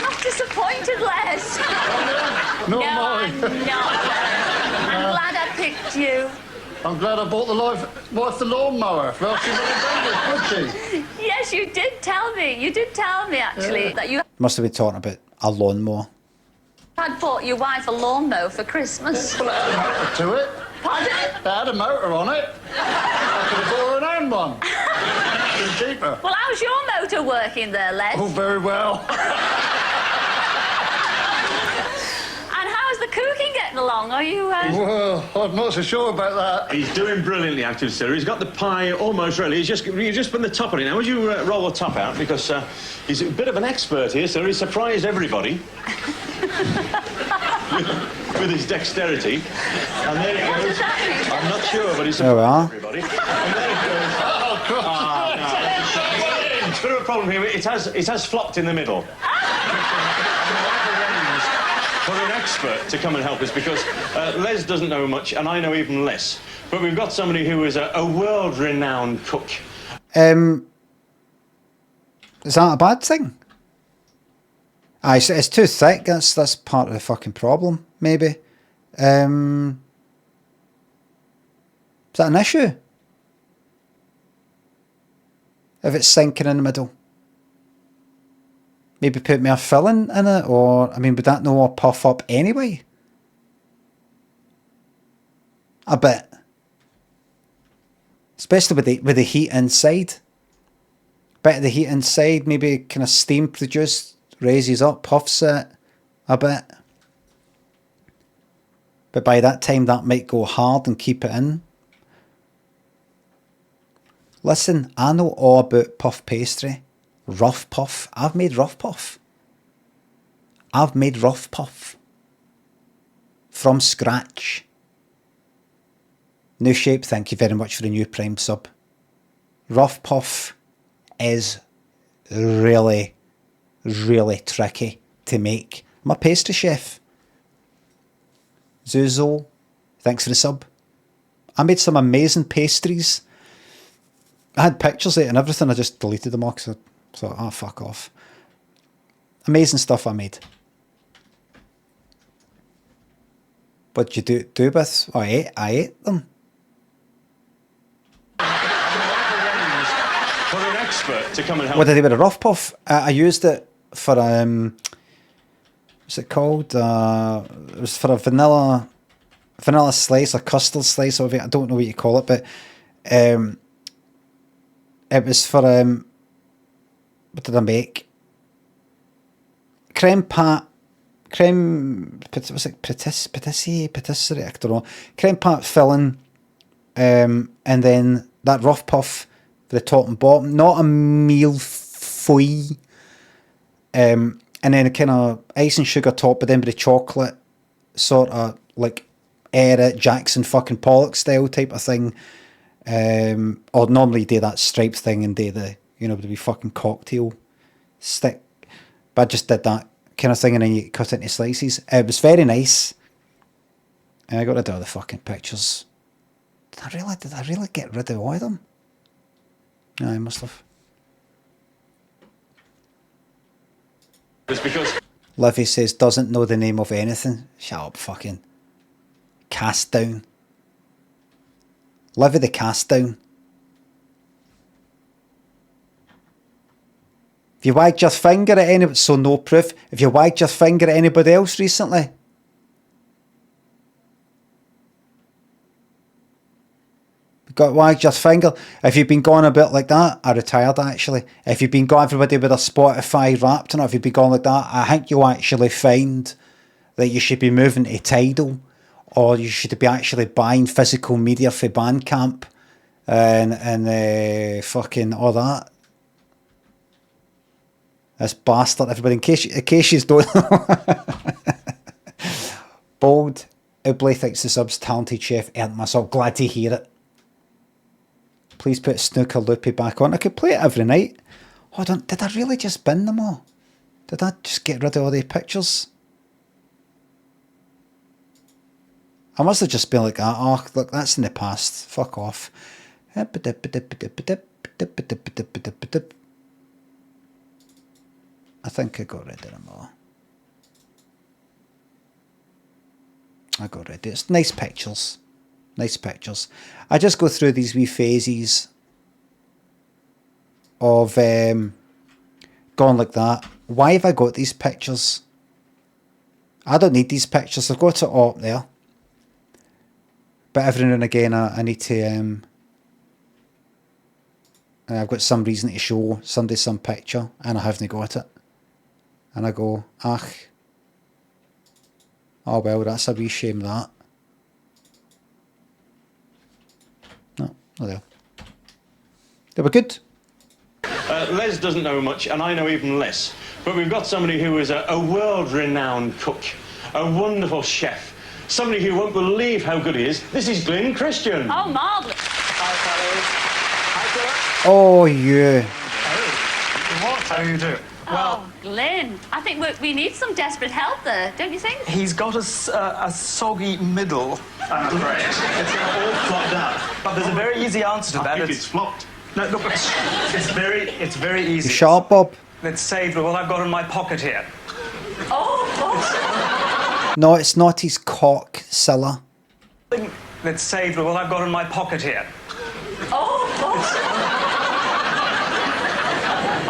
not disappointed, Les. No, I'm not. I'm glad I picked you. I'm glad I bought wife the lawnmower. Well, she would have done this, would she? Yes, you did tell me. You did tell me, actually, that you Must have been talking about a lawnmower. had bought your wife a lawnmower for Christmas. Well, it had a motor to it. Pardon? It had a motor on it. I could have bought her an own one. cheaper. Well, how's your motor working there, Les? Oh, very well. And how's the cooking getting along? Are you... Well, I'm not so sure about that. He's doing brilliantly, actually, sir. He's got the pie almost ready. You just put the top on it now. Would you roll the top out? Because he's a bit of an expert here, sir. He's surprised everybody with his dexterity. And there he goes. What does that mean? I'm not sure, but he's There we surprised are. everybody. And there it goes. Oh, God. It's a bit of a problem here. It has flopped in the middle. For an expert to come and help us, because Les doesn't know much and I know even less. But we've got somebody who is a world-renowned cook. Is that a bad thing? Aye, it's too thick. That's part of the fucking problem, maybe. Is that an issue? If it's sinking in the middle? Maybe put more filling in it, or, I mean, would that not puff up anyway? A bit. Especially with the heat inside. Bit of the heat inside, maybe kind of steam produced, raises up, puffs it a bit. But by that time, that might go hard and keep it in. Listen, I know all about puff pastry. Rough puff. I've made rough puff. I've made rough puff. From scratch. New Shape, thank you very much for the new Prime sub. Rough puff is really, really tricky to make. I'm a pastry chef. Zuzo, thanks for the sub. I made some amazing pastries. I had pictures of it and everything. I just deleted them all because I thought, oh, fuck off. Amazing stuff I made. What did you do with? Oh, I ate them. For an expert to come and help. What did I do with a rough puff? I used it for what's it called? It was for a vanilla slice, a custard slice of it. I don't know what you call it, but it was for what did I make? Was it patisserie? I don't know. Creme pat filling, and then that rough puff for the top and bottom. Not a millefeuille. And then a kind of ice and sugar top, but then with the chocolate, sort of like Eric Jackson fucking Pollock style type of thing. Or normally do that stripes thing and do the, the wee fucking cocktail stick. But I just did that kind of thing and then you cut it into slices. It was very nice. And I got rid of all the fucking pictures. Did I really get rid of all of them? No, I must have. It's because Livy says, doesn't know the name of anything. Shut up, fucking. Cast down. Livy the cast down. If you wagged your finger at anybody, so no proof. If you wagged your finger at anybody else recently, got wagged your finger. If you've been going a bit like that, I retired actually. If you've been going everybody with a Spotify Wrapped and if you've been going like that, I think you'll actually find that you should be moving to Tidal, or you should be actually buying physical media for Bandcamp and fucking all that. This bastard, everybody, in case you don't know. Bold, Ubley thinks the sub's talented chef earned myself. Glad to hear it. Please put Snooker Loopy back on. I could play it every night. Hold on, did I really just bin them all? Did I just get rid of all the pictures? I must have just been like, oh, look, that's in the past. Fuck off. I think I got rid of them all. I got rid of it. It's nice pictures. Nice pictures. I just go through these wee phases of going like that. Why have I got these pictures? I don't need these pictures. I've got it all up there. But every now and again I need to and I've got some reason to show somebody some picture, and I haven't got it. And I go, ach. Oh well, that's a wee shame that. No, oh well. They were good. Les doesn't know much, and I know even less. But we've got somebody who is a world-renowned cook, a wonderful chef, somebody who won't believe how good he is. This is Glyn Christian. Oh, marvellous. Hi, fellas. Oh, yeah. How do you do? Well, Glyn, I think we need some desperate help there, don't you think? He's got a soggy middle, I'm afraid. It's all flopped out. But there's a very easy answer to that. I think it's flopped. No, look, it's very easy. You shut up, Bob. Let's save what I've got in my pocket here. Oh, No, it's not his cock, Scylla. Let's save what I've got in my pocket here. Oh,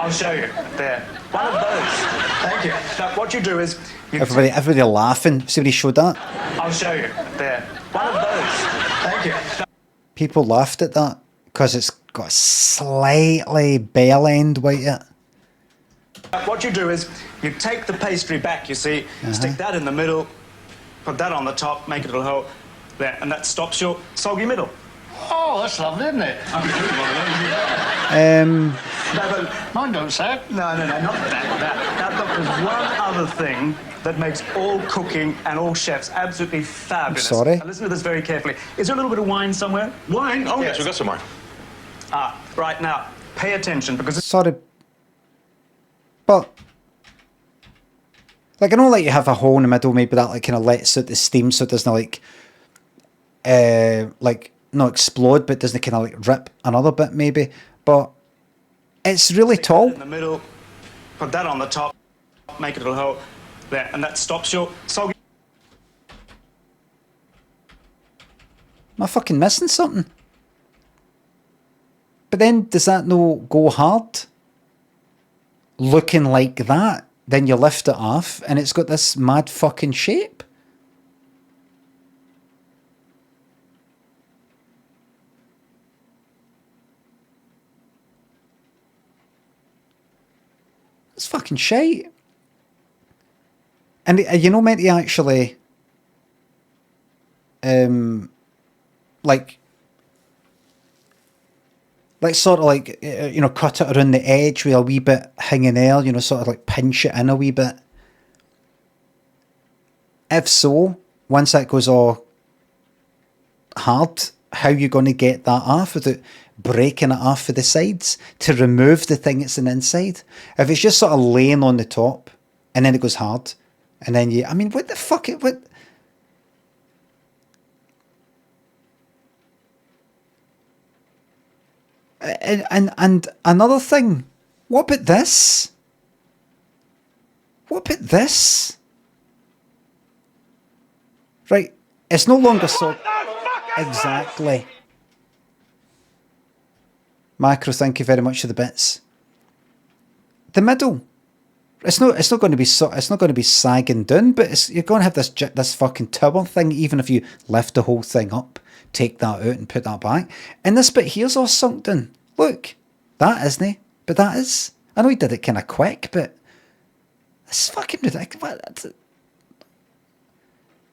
I'll show you. There. One of those. Thank you. Now, what you do is... Everybody laughing. See when he showed that? I'll show you. There. One of those. Thank you. People laughed at that because it's got a slightly bell end with it. What you do is you take the pastry back, you see, stick that in the middle, put that on the top, make it a little hole there, and that stops your soggy middle. Oh, that's lovely, isn't it? Mine don't say it. No, not that. Now, look, there's one other thing that makes all cooking and all chefs absolutely fabulous. I'm sorry? Now, listen to this very carefully. Is there a little bit of wine somewhere? Wine? Oh, yes, we've got some wine. Ah, right now, pay attention because... Sorry. But... Like, I know, like, you have a hole in the middle, maybe that, like, kind of lets out the steam so it doesn't, like, not explode, but doesn't kind of, like, rip another bit, maybe. But it's really tall. In the middle, put that on the top, make it a little hole there, and that stops your soggy... Am I fucking missing something? But then, does that no go hard? Looking like that? Then you lift it off, and it's got this mad fucking shape. It's fucking shite. And you know, meant to actually, like sort of like, you know, cut it around the edge with a wee bit hanging there, you know, sort of like pinch it in a wee bit. If so, once that goes all hard, how are you going to get that off without breaking it off for the sides to remove the thing that's on the inside? If it's just sort of laying on the top and then it goes hard and then I mean, what the fuck, what? And another thing, what about this? What about this? Right, it's no longer so... Exactly. Macro, thank you very much for the bits. The middle. It's not going to be sagging down, but you're going to have this fucking tower thing, even if you lift the whole thing up, take that out and put that back. And this bit here's all sunk in. Look, that isn't, but that is. I know he did it kind of quick, but this is fucking ridiculous.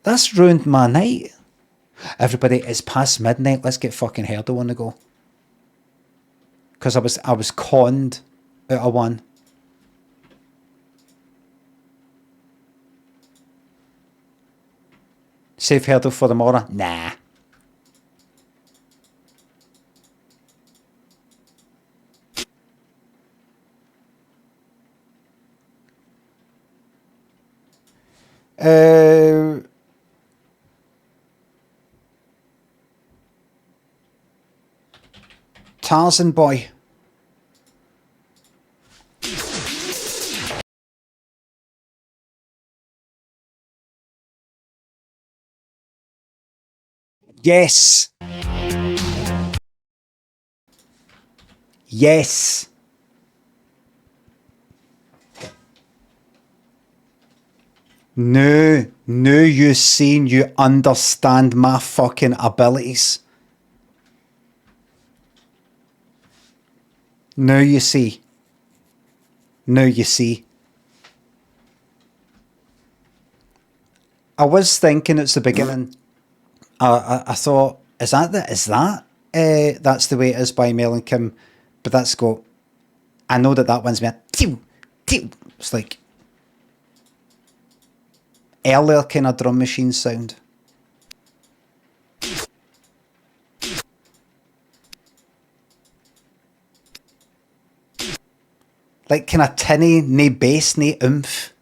That's ruined my night. Everybody, it's past midnight. Let's get fucking Heardle on the go. Because I was conned out of one. Save Heardle for tomorrow? Nah. Tarzan boy. Yes. Yes. No, you saying you understand my fucking abilities. Now you see. Now you see. I was thinking it's the beginning. I thought, is that that's the way it is by Mel and Kim, but that's got. I know that one's me. It's like earlier kind of drum machine sound. Like kind of tinny, nae bass, nae oomph.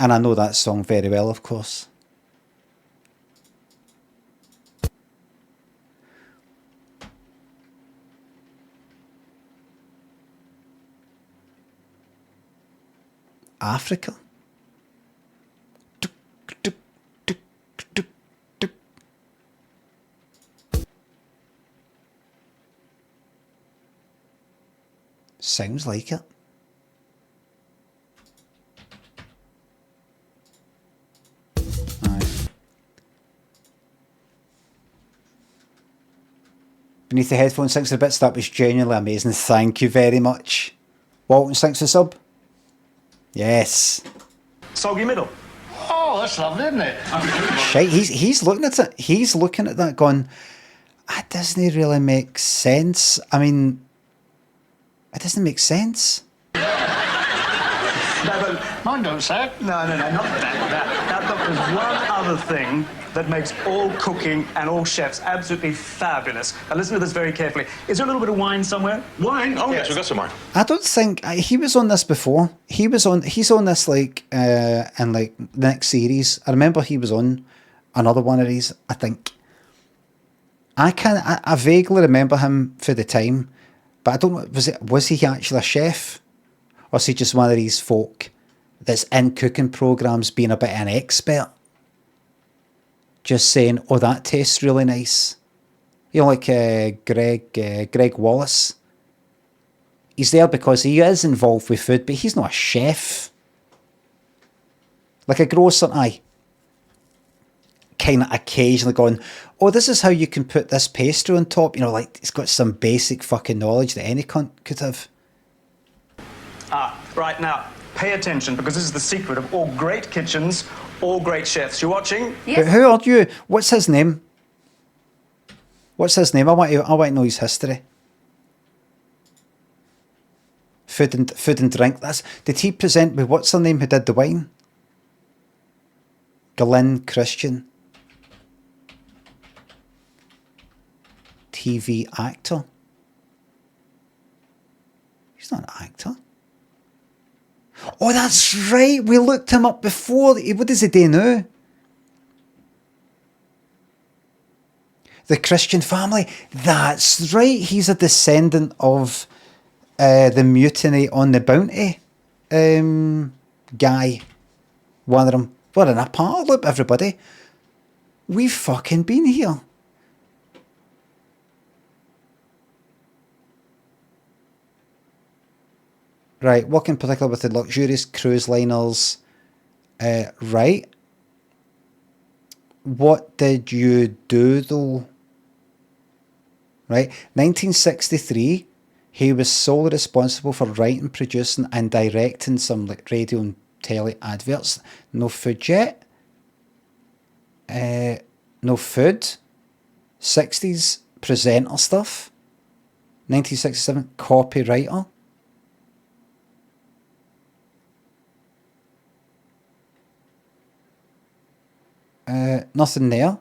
And I know that song very well, of course. Africa? Sounds like it. Beneath the headphones, thanks for the bits. That was genuinely amazing. Thank you very much. Walton, thanks for the sub. Yes. Soggy middle. Oh, that's lovely, isn't it? Shite, he's looking at it. He's looking at that going, that doesn't really make sense. I mean, it doesn't make sense. No, but mine don't say it. No, not that. Look, there's one other thing that makes all cooking and all chefs absolutely fabulous. Now listen to this very carefully. Is there a little bit of wine somewhere? Wine? Oh yes, we've got some wine. I don't think he was on this before. He's on this like in like the next series. I remember he was on another one of these. I think. I vaguely remember him for the time, but I don't know. Was he actually a chef, or is he just one of these folk that's in cooking programs being a bit of an expert? Just saying, oh, that tastes really nice. You know, like Greg Wallace. He's there because he is involved with food, but he's not a chef. Like a grocer, aye. Kind of occasionally going, oh, this is how you can put this pastry on top. You know, like he's got some basic fucking knowledge that any cunt could have. Right now, pay attention, because this is the secret of all great kitchens, all great chefs. You watching? Yes. But who are you? What's his name? What's his name? I want to know his history. Food and drink. Did he present with what's her name who did the wine? Glenn Christian. TV actor. He's not an actor. Oh, that's right. We looked him up before. What does he do now? The Christian Family. That's right. He's a descendant of the Mutiny on the Bounty guy. One of them. We're in a part loop, everybody. We've fucking been here. Right, work in particular with the luxurious cruise liners. Right. What did you do though? Right, 1963, he was solely responsible for writing, producing and directing some like radio and telly adverts. No food yet. No food. 60s presenter stuff. 1967 copywriter. Nothing there.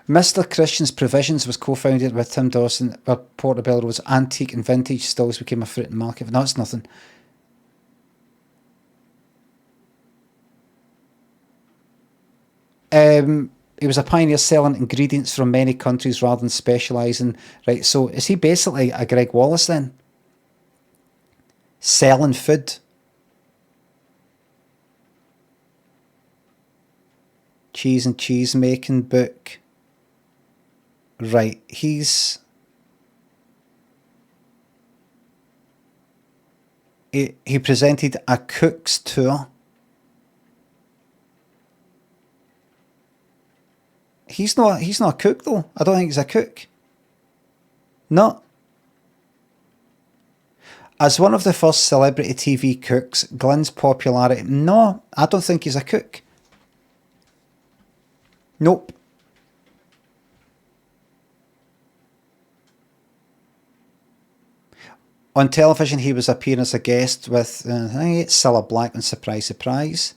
Mr. Christian's Provisions was co-founded with Tim Dawson, where Portobello Road's antique and vintage stalls became a fruit and market. No, it's nothing. He was a pioneer selling ingredients from many countries rather than specialising. Right, so is he basically a Greg Wallace then? Selling food. Cheese and cheese making book. Right, he presented a cook's tour. He's not a cook though. I don't think he's a cook. No. As one of the first celebrity TV cooks, Glenn's popularity... No, I don't think he's a cook. Nope. On television, he was appearing as a guest with I think it's Cilla Black and Surprise Surprise.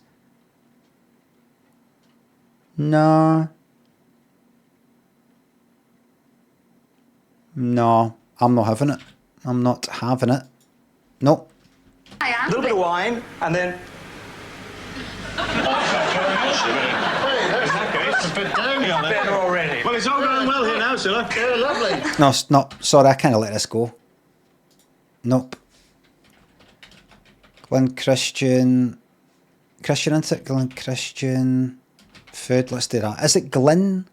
No. No, I'm not having it. I'm not having it. Nope. A little bit of wine, and then... Better already. Well, it's all going well here now, Cilla. Yeah, lovely. No, sorry, I can't let this go. Nope. Glenn Christian, isn't it? Glenn Christian food. Let's do that. Is it Glenn?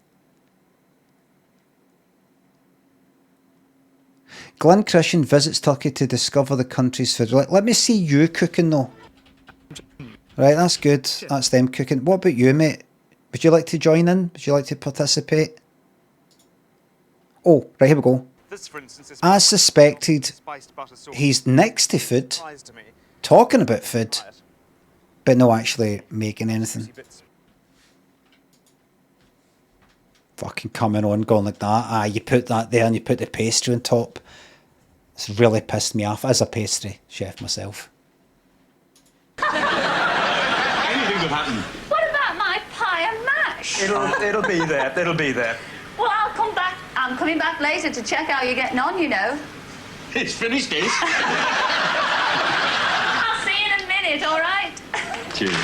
Glenn Christian visits Turkey to discover the country's food. Let me see you cooking though. Right, that's good. That's them cooking. What about you, mate? Would you like to join in? Would you like to participate? Oh, right, here we go. As suspected, he's next to food, talking about food, but not actually making anything. Fucking coming on, going like that. You put that there and you put the pastry on top. It's really pissed me off as a pastry chef myself. Anything could happen. What about my pie and mash? It'll be there. It'll be there. Well, I'll come back. I'm coming back later to check how you're getting on, you know. It's finished, is. I'll see you in a minute, all right? Cheers.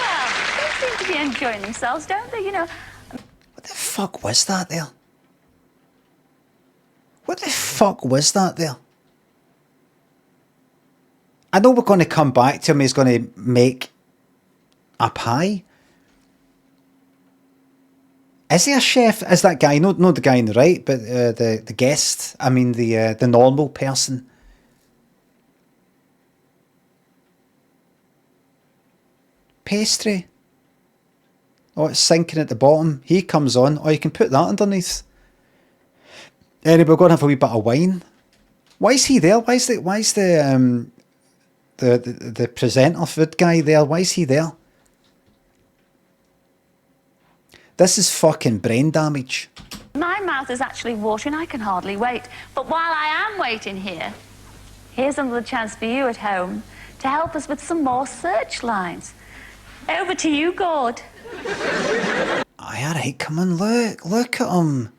Well, they seem to be enjoying themselves, don't they? You know. What the fuck was that there? What the fuck was that there? I know we're going to come back to him. He's going to make a pie. Is he a chef? Is that guy? No, not the guy on the right, but the guest. I mean the normal person. Pastry. Oh, it's sinking at the bottom. He comes on. Oh, you can put that underneath. Anyway, we're going to have a wee bit of wine. Why is he there? Why is the presenter food guy there? Why is he there? This is fucking brain damage. My mouth is actually watering. I can hardly wait. But while I am waiting here, here's another chance for you at home to help us with some more searchlines. Over to you, Gord. Aye, all right, come on, look at him.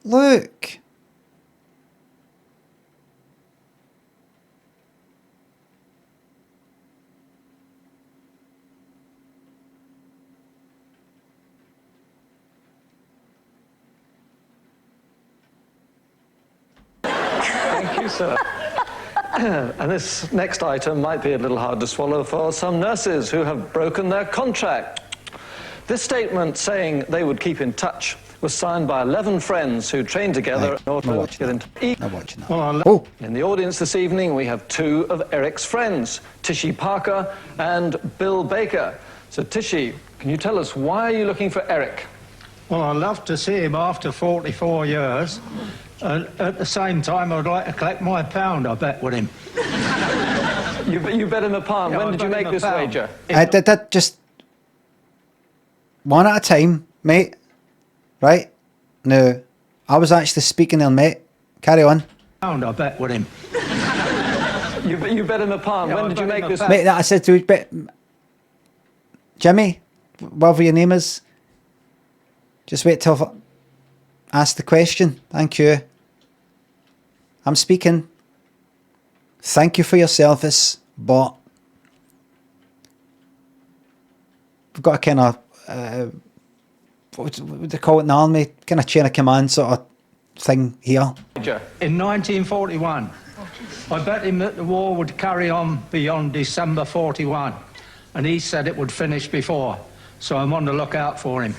Look. Thank you, sir. And this next item might be a little hard to swallow for some nurses who have broken their contract. This statement saying they would keep in touch was signed by 11 friends who trained together in order to get into... Oh. In the audience this evening, we have two of Eric's friends, Tishy Parker and Bill Baker. So, Tishy, can you tell us why are you looking for Eric? Well, I'd love to see him after 44 years. And at the same time, I'd like to collect my pound, I bet, with him. You bet him a pound. Yeah, when did you make this wager? I did that just one at a time, mate. Right? No, I was actually speaking there, mate. Carry on. Pound, I bet, with him. You bet him a pound. When did you make this? Mate, I said to you, bet Jimmy, whatever your name is, just wait till I ask the question. Thank you. I'm speaking. Thank you for your service, but we've got a kind of what would they call it in the army? Kind of chain of command sort of thing here. In 1941, I bet him that the war would carry on beyond December 41, and he said it would finish before. So I'm on the lookout for him.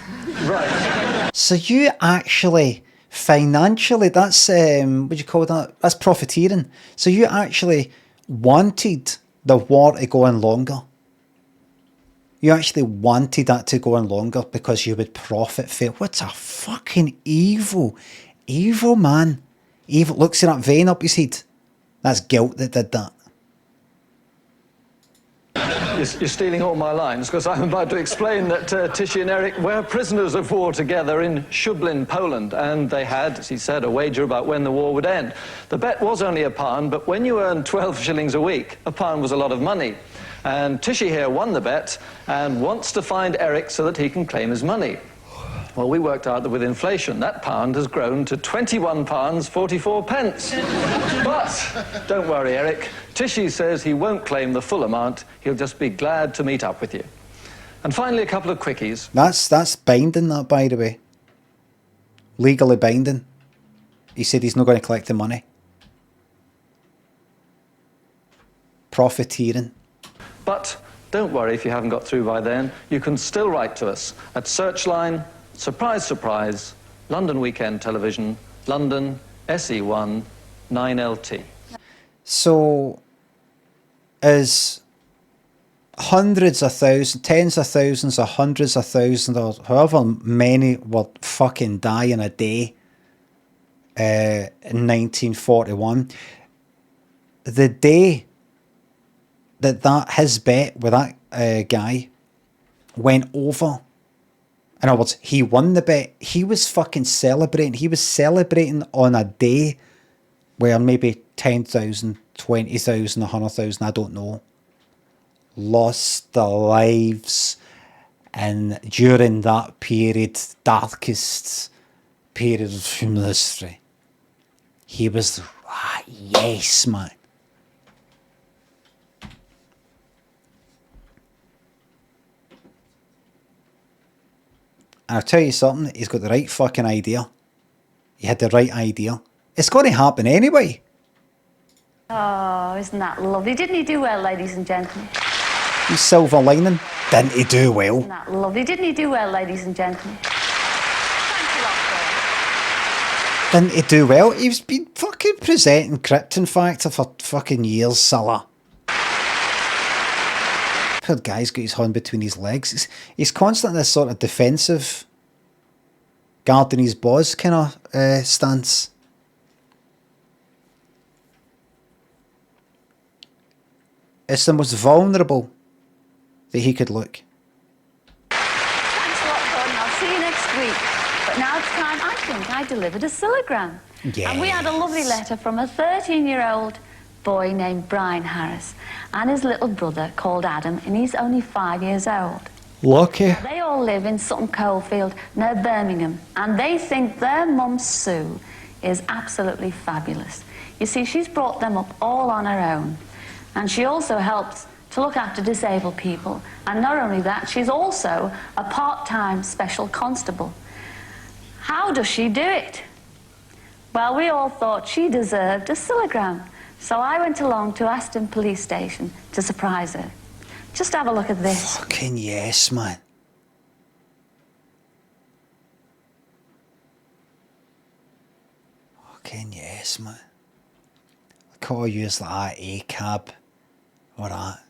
Right. So you actually financially, that's, what do you call that? That's profiteering. So you actually wanted the war to go on longer. You actually wanted that to go on longer because you would profit for it. What a fucking evil man. Evil. Look, see that vein up his head? That's guilt that did that. You're stealing all my lines because I'm about to explain that Tishy and Eric were prisoners of war together in Szublin, Poland, and they had, as he said, a wager about when the war would end. The bet was only £1, but when you earn 12 shillings a week, £1 was a lot of money. And Tishy here won the bet and wants to find Eric so that he can claim his money. Well, we worked out that with inflation, that pound has grown to £21.44. But don't worry, Eric. Tishy says he won't claim the full amount. He'll just be glad to meet up with you. And finally, a couple of quickies. That's binding, that, by the way. Legally binding. He said he's not going to collect the money. Profiteering. But don't worry if you haven't got through by then. You can still write to us at Searchline, Surprise Surprise, London Weekend Television, London, SE1, 9LT. So, as hundreds of thousands, tens of thousands, or hundreds of thousands, or however many were fucking dying a day in 1941, the day that his bet with that guy went over, in other words, he won the bet, he was fucking celebrating. He was celebrating on a day where maybe 10,000, 20,000, 100,000, I don't know, lost their lives. And during that period, darkest period of human history, he was, yes, man. And I'll tell you something, he's got the right fucking idea. He had the right idea. It's going to happen anyway. Oh, isn't that lovely? Didn't he do well, ladies and gentlemen? He's silver lining. Didn't he do well? Isn't that lovely? Didn't he do well, ladies and gentlemen? Didn't he do well? He's been fucking presenting Krypton Factor for fucking years, Silla. Poor guy's got his hand between his legs. He's constantly this sort of defensive, guarding his boss kind of stance. It's the most vulnerable that he could look. Thanks a lot, Gordon. I'll see you next week. But now it's time, I think, I delivered a CILLA'gram. Yes. And we had a lovely letter from a 13-year-old boy named Brian Harris and his little brother called Adam, and he's only 5 years old. Lucky. They all live in Sutton Coldfield near Birmingham, and they think their mum Sue is absolutely fabulous. You see, she's brought them up all on her own, and she also helps to look after disabled people. And not only that, she's also a part-time special constable. How does she do it? Well, we all thought she deserved a CILLA'gram. So I went along to Aston Police Station to surprise her. Just have a look at this. Fucking yes, man. Fucking yes, man. I can't use like that A-cab or that.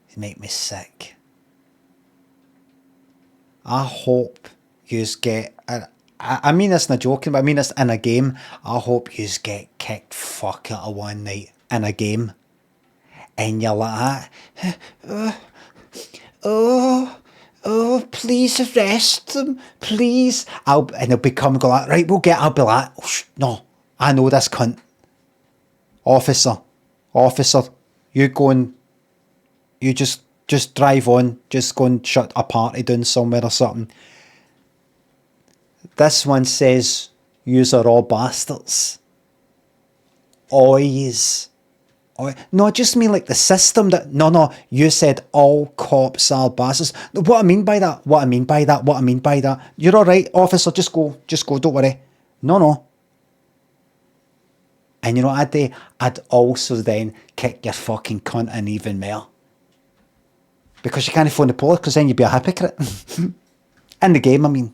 It make me sick. I hope yous get... I mean this in a joking, but I mean this in a game. I hope yous get kicked fuck out of one night in a game. And you're like that. Oh, please arrest them, please. And they'll become go like, right, I'll be like, oh, no, I know this cunt. Officer, you go and, you just drive on, just go and shut a party down somewhere or something. This one says, yous are all bastards. Always. No, I just mean like the system that, no, you said all cops are bastards. What I mean by that, you're alright, officer, just go, don't worry. No. And you know what I'd do? I'd also then kick your fucking cunt in even more. Because you can't phone the police, because then you'd be a hypocrite. In the game, I mean.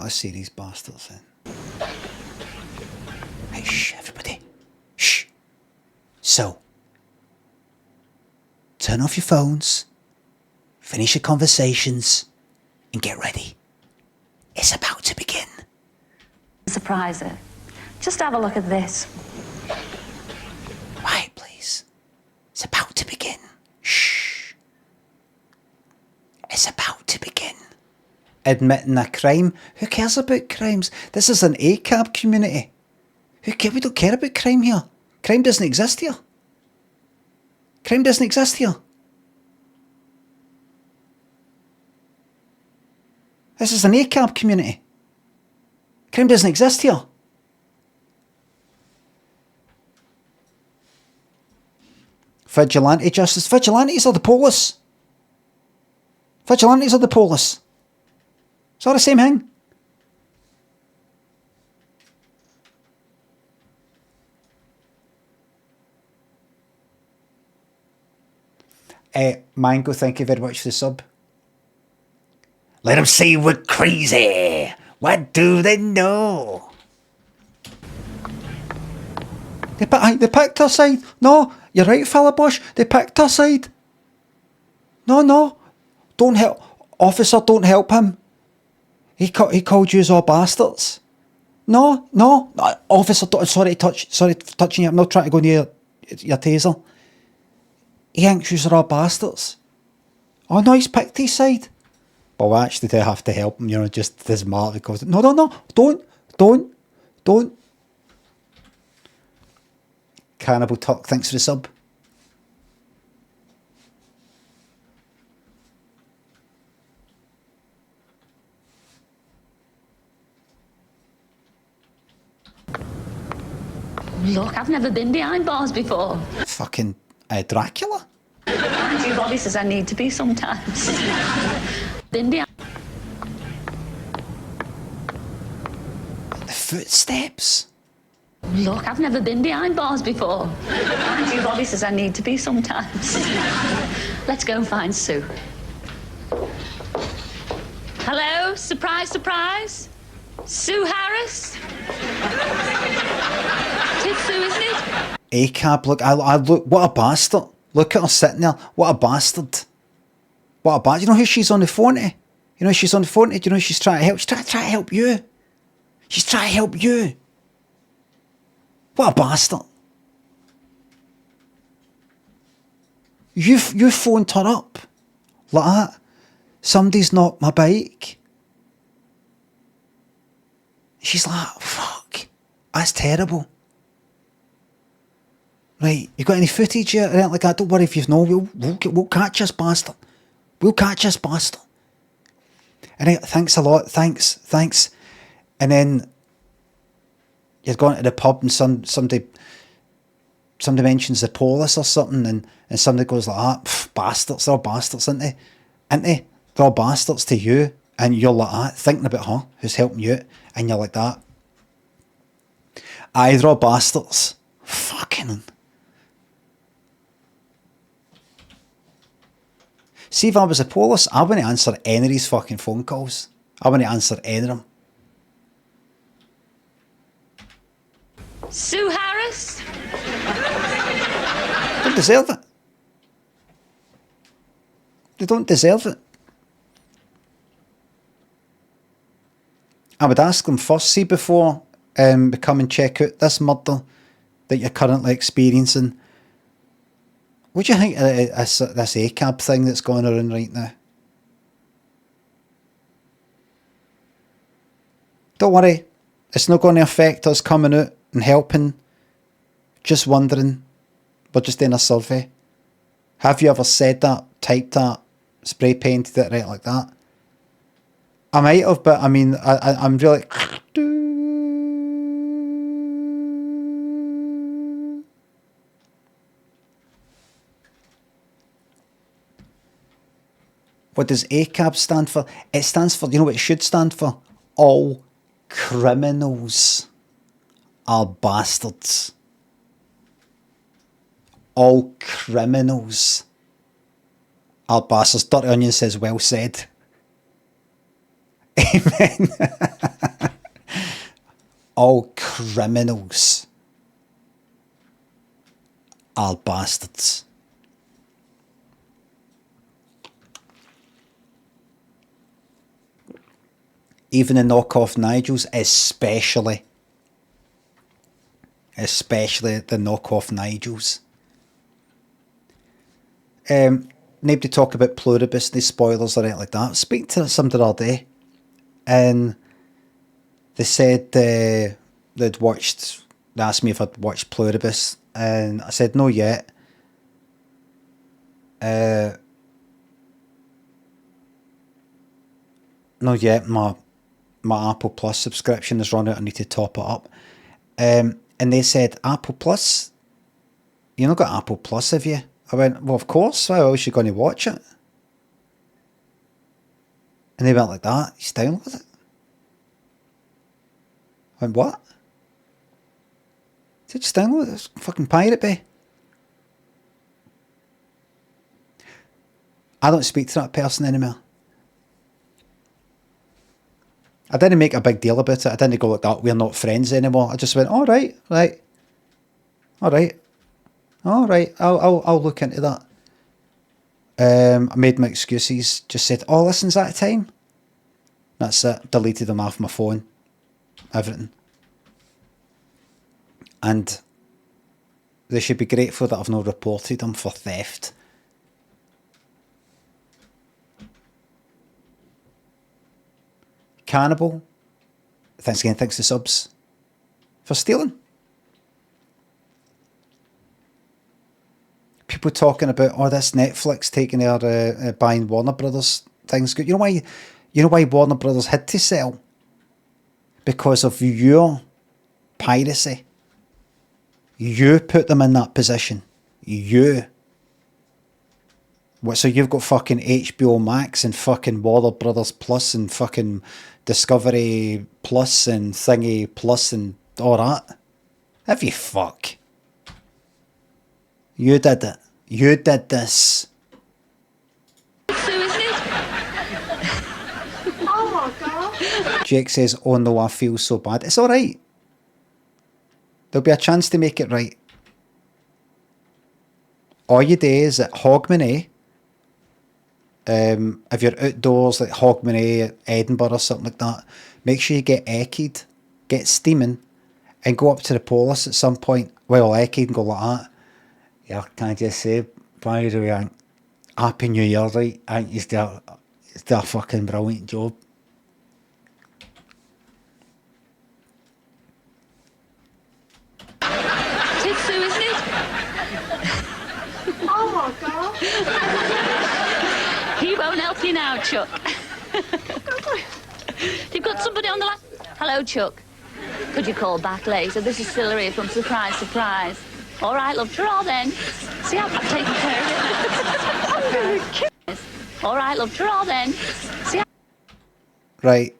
let's see these bastards then. Hey, shh, everybody. Shh. So, turn off your phones, finish your conversations, and get ready. It's about to begin. Surprise her. Just have a look at this. Quiet, please. It's about to begin. Shh. It's about to begin. Admitting a crime. Who cares about crimes? This is an ACAB community. We don't care about crime here. Crime doesn't exist here. Crime doesn't exist here. This is an ACAB community. Crime doesn't exist here. Vigilante justice. Vigilantes are the police. Vigilantes are the police. It's all the same thing. Mango, thank you very much for the sub. Let them say we're crazy. What do they know? They picked our side. No, you're right, Philip Bush. They picked our side. No. Don't help. Officer, don't help him. He called you all bastards. No. Officer, sorry for touching you. I'm not trying to go near your taser. He thinks you are all bastards. Oh no, he's picked his side. But we actually do have to help him, just this mark because no, don't. Cannibal Tuck, thanks for the sub. Look, I've never been behind bars before. Fucking Dracula. Andrew Bobby says I need to be sometimes. Been behind. The footsteps. Look, I've never been behind bars before. Andrew Bobby says I need to be sometimes. Let's go and find Sue. Hello? Surprise, surprise? Sue Harris? It's Sue, isn't it? ACAB, look, I look, what a bastard. Look at her sitting there. What a bastard. What a bastard. You know who she's on the phone to? She's on the phone to? Do you know she's trying to help? She's trying to help you. She's trying to help you. What a bastard. You phoned her up like that. Somebody's knocked my bike. She's like, fuck, that's terrible. Right, you got any footage yet? Anything like that? Don't worry if you've no. We'll catch this bastard. We'll catch this bastard. And thanks a lot. Thanks. And then you're going to the pub and somebody mentions the police or something, and somebody goes like that. Bastards, they're all bastards, aren't they? They're all bastards to you, and you're like that, thinking about her who's helping you, and you're like that. Aye, they're all bastards. Fucking. See, if I was a police, I wouldn't answer any of these fucking phone calls. I wouldn't answer any of them. Sue Harris? Don't deserve it. They don't deserve it. I would ask them first, see, before we come and check out this murder that you're currently experiencing. What do you think of this ACAB thing that's going around right now? Don't worry, it's not going to affect us coming out and helping. Just wondering, we're just doing a survey. Have you ever said that, typed that, spray painted it right like that? I might have, but I mean, I'm really... What does ACAB stand for? It stands for, you know what it should stand for? All criminals are bastards. All criminals are bastards. Dirty Onion says, well said. Amen. All criminals are bastards. Even the knockoff Nigels, especially the knockoff Nigels. Nobody talk about pluribus, no spoilers or anything like that. Speak to somebody the other day, and they said they asked me if I'd watched pluribus, and I said no yet. Not yet. My Apple Plus subscription is run out. I need to top it up. And they said, Apple Plus? You not got Apple Plus, have you? I went, well, of course. Why else are you going to watch it? And they went like that. He's down with it. I went, what? I said, just down with it. It's fucking Pirate Bay. I don't speak to that person anymore. I didn't make a big deal about it. I didn't go like that, we're not friends anymore. I just went, all right, I'll look into that. I made my excuses, just said, oh, listen's out of time. That's it. Deleted them off my phone. Everything. And they should be grateful that I've not reported them for theft. Cannibal, thanks again, thanks to subs, for stealing. People talking about, oh, this Netflix taking their buying Warner Brothers things good. You know why Warner Brothers had to sell? Because of your piracy. You put them in that position. You. What? So you've got fucking HBO Max and fucking Warner Brothers Plus and fucking Discovery Plus and Thingy Plus and all that. Have you fuck? You did it. You did this. Oh my God. Jake says, oh no, I feel so bad. It's alright. There'll be a chance to make it right. All you do is at Hogmanay, if you're outdoors like Hogmanay, Edinburgh or something like that, make sure you get Ekied, get steaming, and go up to the police at some point. Well, Ekied and go like that. Yeah, can I just say, by the way, Happy New Year, right? I think you still a fucking brilliant job. It's Sue, isn't it? Oh my God. He won't help you now, Chuck. You've got somebody on the line. Hello, Chuck. Could you call back later? This is Cillery from Surprise Surprise. All right, love, ta-ra then. See how I'm taking care of it? I'm going to kill you. All right, love, ta-ra then. See how... Right.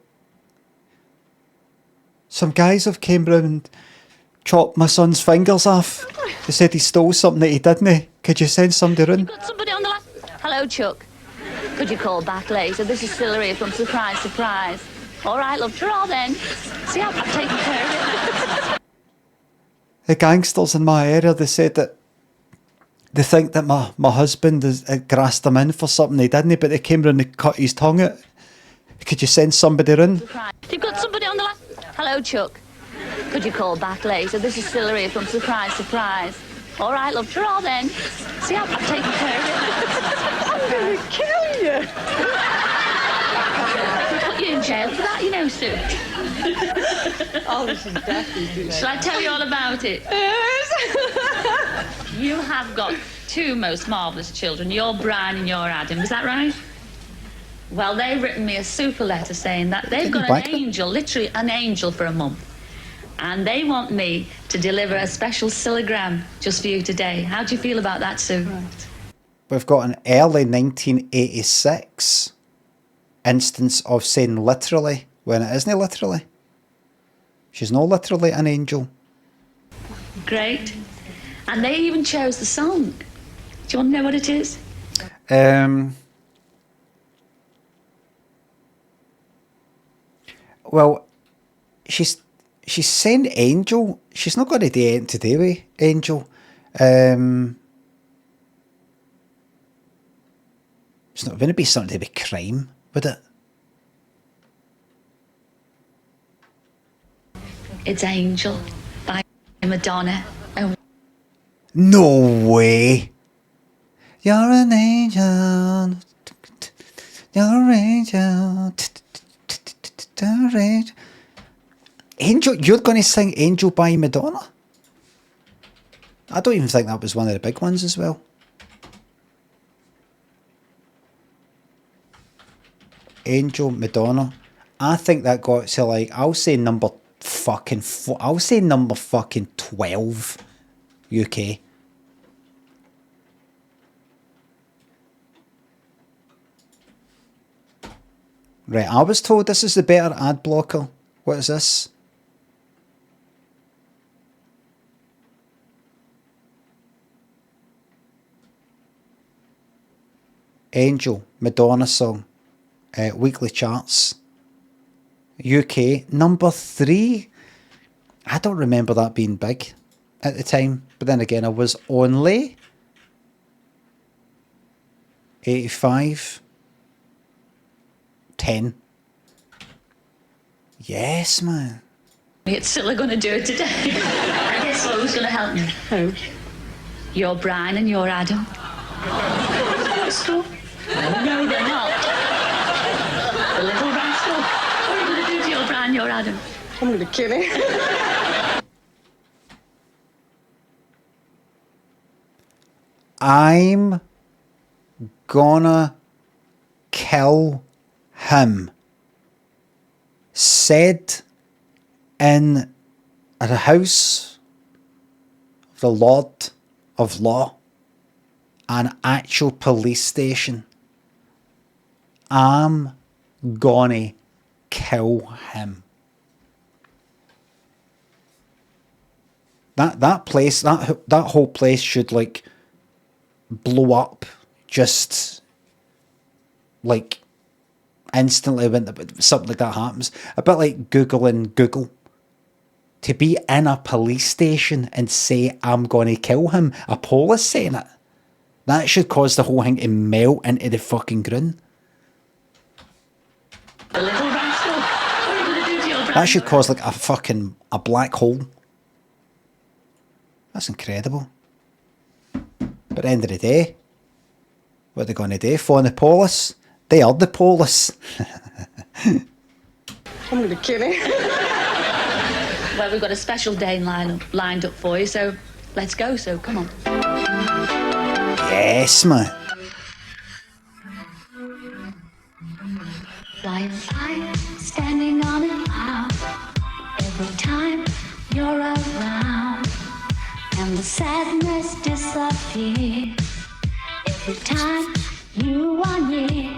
Some guys have came round and chopped my son's fingers off. They said he stole something that he didn't. Could you send somebody in? Got somebody on the line. Hello, Chuck. Could you call back later? This is Cillery from Surprise Surprise. All right, love, ta-ra then. See how I'm taking care of it? The gangsters in my area, they said that they think that my husband has grassed them in for something he didn't, but they came round and cut his tongue out. Could you send somebody in? You've got somebody on the line. Hello, Chuck. Could you call back later? This is Cillery from Surprise Surprise. All right, love, ta-ra then. See how I'm taking care of it? I'm going to kill you. We'll put you in jail for that, you know, Sue. Oh, this is definitely. Shall I tell you all about it? Yes. You have got two most marvellous children, your Brian and your Adam, is that right? Well, they've written me a super letter saying that they've got an angel, literally an angel for a month. And they want me to deliver a special Cillagram just for you today. How do you feel about that, Sue? Right. We've got an early 1986 instance of saying literally when it isn't literally. She's not literally an angel. Great. And they even chose the song. Do you want to know what it is? Well, she's saying Angel. She's not got anything to do with Angel. It's not going to be something to do with crime, would it? It's Angel by Madonna. Oh. No way. You're an angel. You're an angel. Angel, you're going to sing Angel by Madonna? I don't even think that was one of the big ones as well. Angel, Madonna. I think that got to like, I'll say number fucking 12 UK. Right, I was told this is the better ad blocker. What is this? Angel, Madonna song. Weekly charts. UK, number 3. I don't remember that being big at the time. But then again, I was only 85. 10. Yes, man. It's still going to do it today. I guess who's going to help me? Who? You're Brian and you're Adam. Rascal? No, they're not. The little rascal. What are you going to do to your Brian, your Adam? I'm going to kill him. I'm gonna kill him. Said in a house of the Lord of Law, an actual police station. I'm gonna kill him. That place, that whole place should like blow up just like instantly when something like that happens. A bit like Googling Google. To be in a police station and say, I'm going to kill him, a police saying it, that should cause the whole thing to melt into the fucking ground. That should cause like a black hole. That's incredible. But at the end of the day, what are they going to do? Phone the police? They are the police. I'm going to kill him. Well, we've got a special day lined up for you, so let's go, so come on. Yes, man. Flying high, standing on a cloud. Every time you're around, and the sadness disappears. Every time you are near.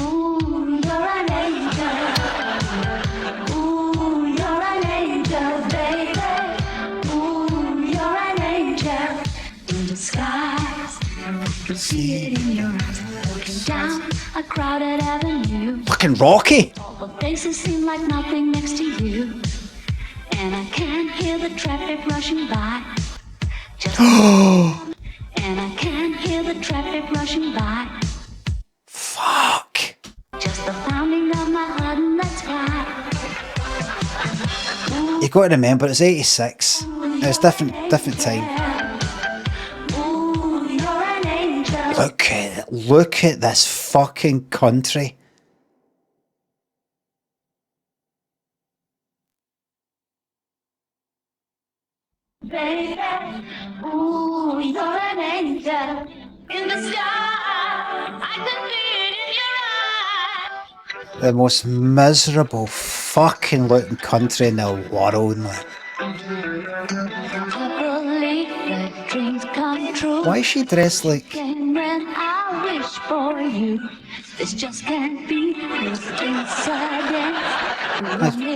Ooh, you're an angel. Ooh, you're an angel, baby. Ooh, you're an angel in disguise. You see it in your eyes. Looking down a crowded avenue. Fucking Rocky. All the faces seem like nothing next to you. And I can't hear the traffic rushing by. Just and I can't hear the traffic rushing by. Fuck. Just the pounding of my heart, and that's why. You got to remember, it's 86. It's different time. Ooh, you're an angel. Look at this fucking country. Baby, ooh, you're an angel in the sky. I can see it in your eyes. The most miserable fucking looking country in the world, man. Dreams come true. Why is she dressed like... When I wish for you, this just can't be this inside.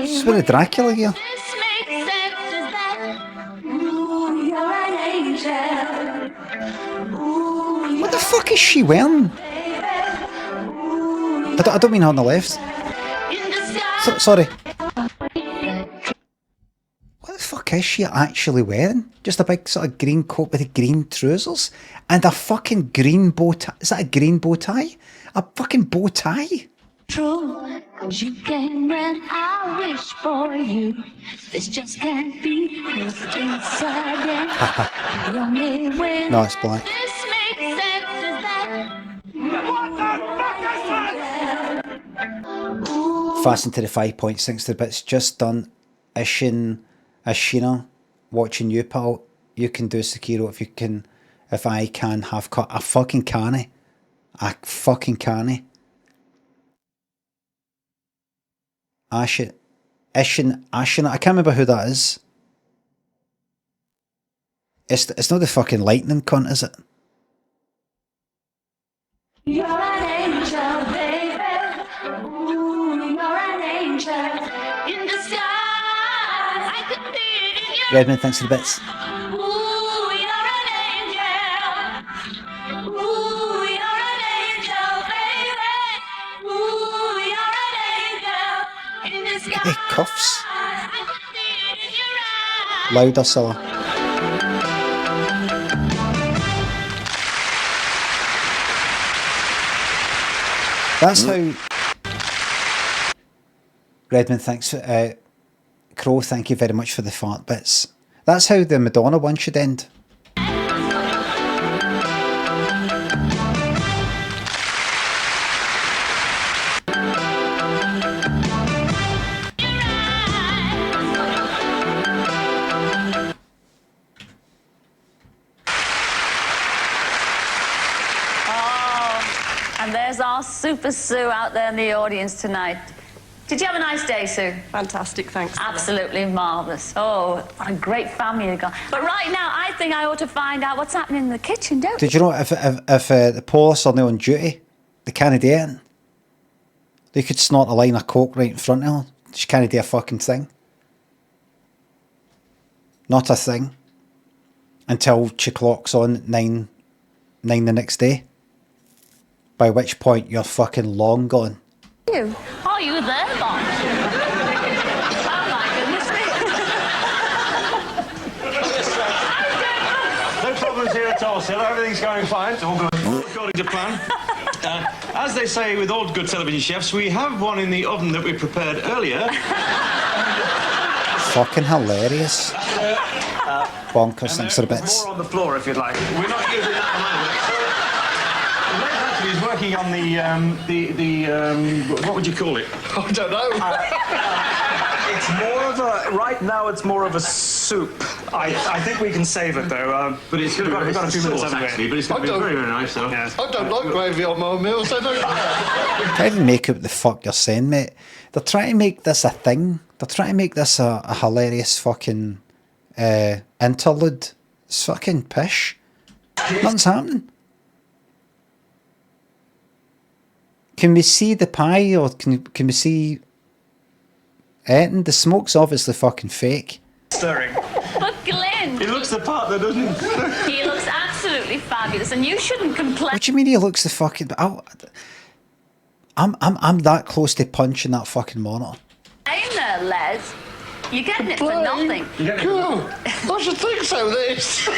She's with a Dracula here. This makes sense, is that? Ooh, you're an angel. Ooh, What the fuck is she wearing? I don't mean her on the left. in the Sorry. What the fuck is she actually wearing? Just a big sort of green coat with the green trousers and a fucking green bow tie. Is that a green bow tie? A fucking bow tie? True, 'cause you came when I wish for you. This just can't be just inside it. The only way No, it's black. this makes sense is that what the fuck is that? Fasten to the 5.6 the bits just done. Ashina, watching you, pal. You can do Sekiro if I can have cut. I fucking canny. I fucking canny. Ashina, I can't remember who that is. It's not the fucking lightning cunt, is it? You're an angel, baby. Ooh, you're an angel in disguise. I could be in your Redmond, thanks for the bits. Ooh, you're an angel. Ooh, you're an angel, baby. Ooh, you're an angel in disguise. Hey, cuffs. I could be in your eyes. Louder, Silla. That's how... Redmond, thanks. Crow, thank you very much for the fart bits. That's how the Madonna one should end. And there's our Super Sue out there in the audience tonight. Did you have a nice day, Sue? Fantastic, thanks. Absolutely marvellous. Oh, what a great family you've got. But right now, I think I ought to find out what's happening in the kitchen, don't Did you know if the police are now on duty, they can't do it. They could snort a line of coke right in front of her. She can't do a fucking thing. Not a thing. Until she clocks on at 9 the next day. By which point you're fucking long gone. you? Are you there, Bob? Oh, my goodness. No problems here at all, Cilla. Everything's going fine. It's all good. According to plan. As they say with all good television chefs, we have one in the oven that we prepared earlier. Fucking hilarious. Bonkers, thanks for the bits. More on the floor if you'd like. We're not using that at the moment. So, Les actually is working on what would you call it? I don't know. It's more of a... Right now, it's more of a soup. I think we can save it, though. But it's we've got a few minutes, haven't we? actually, but it's going to be very, very nice, though. Yeah. I don't like gravy on my meals, I don't. I can't even make out what the fuck you're saying, mate. They're trying to make this a thing. They're trying to make this a hilarious fucking interlude. It's fucking pish. Nothing's happening. Can we see the pie, or can we see anything? The smoke's obviously fucking fake. Stirring. But Glenn... He looks the part, though, doesn't he? He looks absolutely fabulous, and you shouldn't complain. What do you mean he looks the fucking... I'm that close to punching that fucking monitor. Ain't there, Les? You're getting it for nothing. Cool. I should think so, this.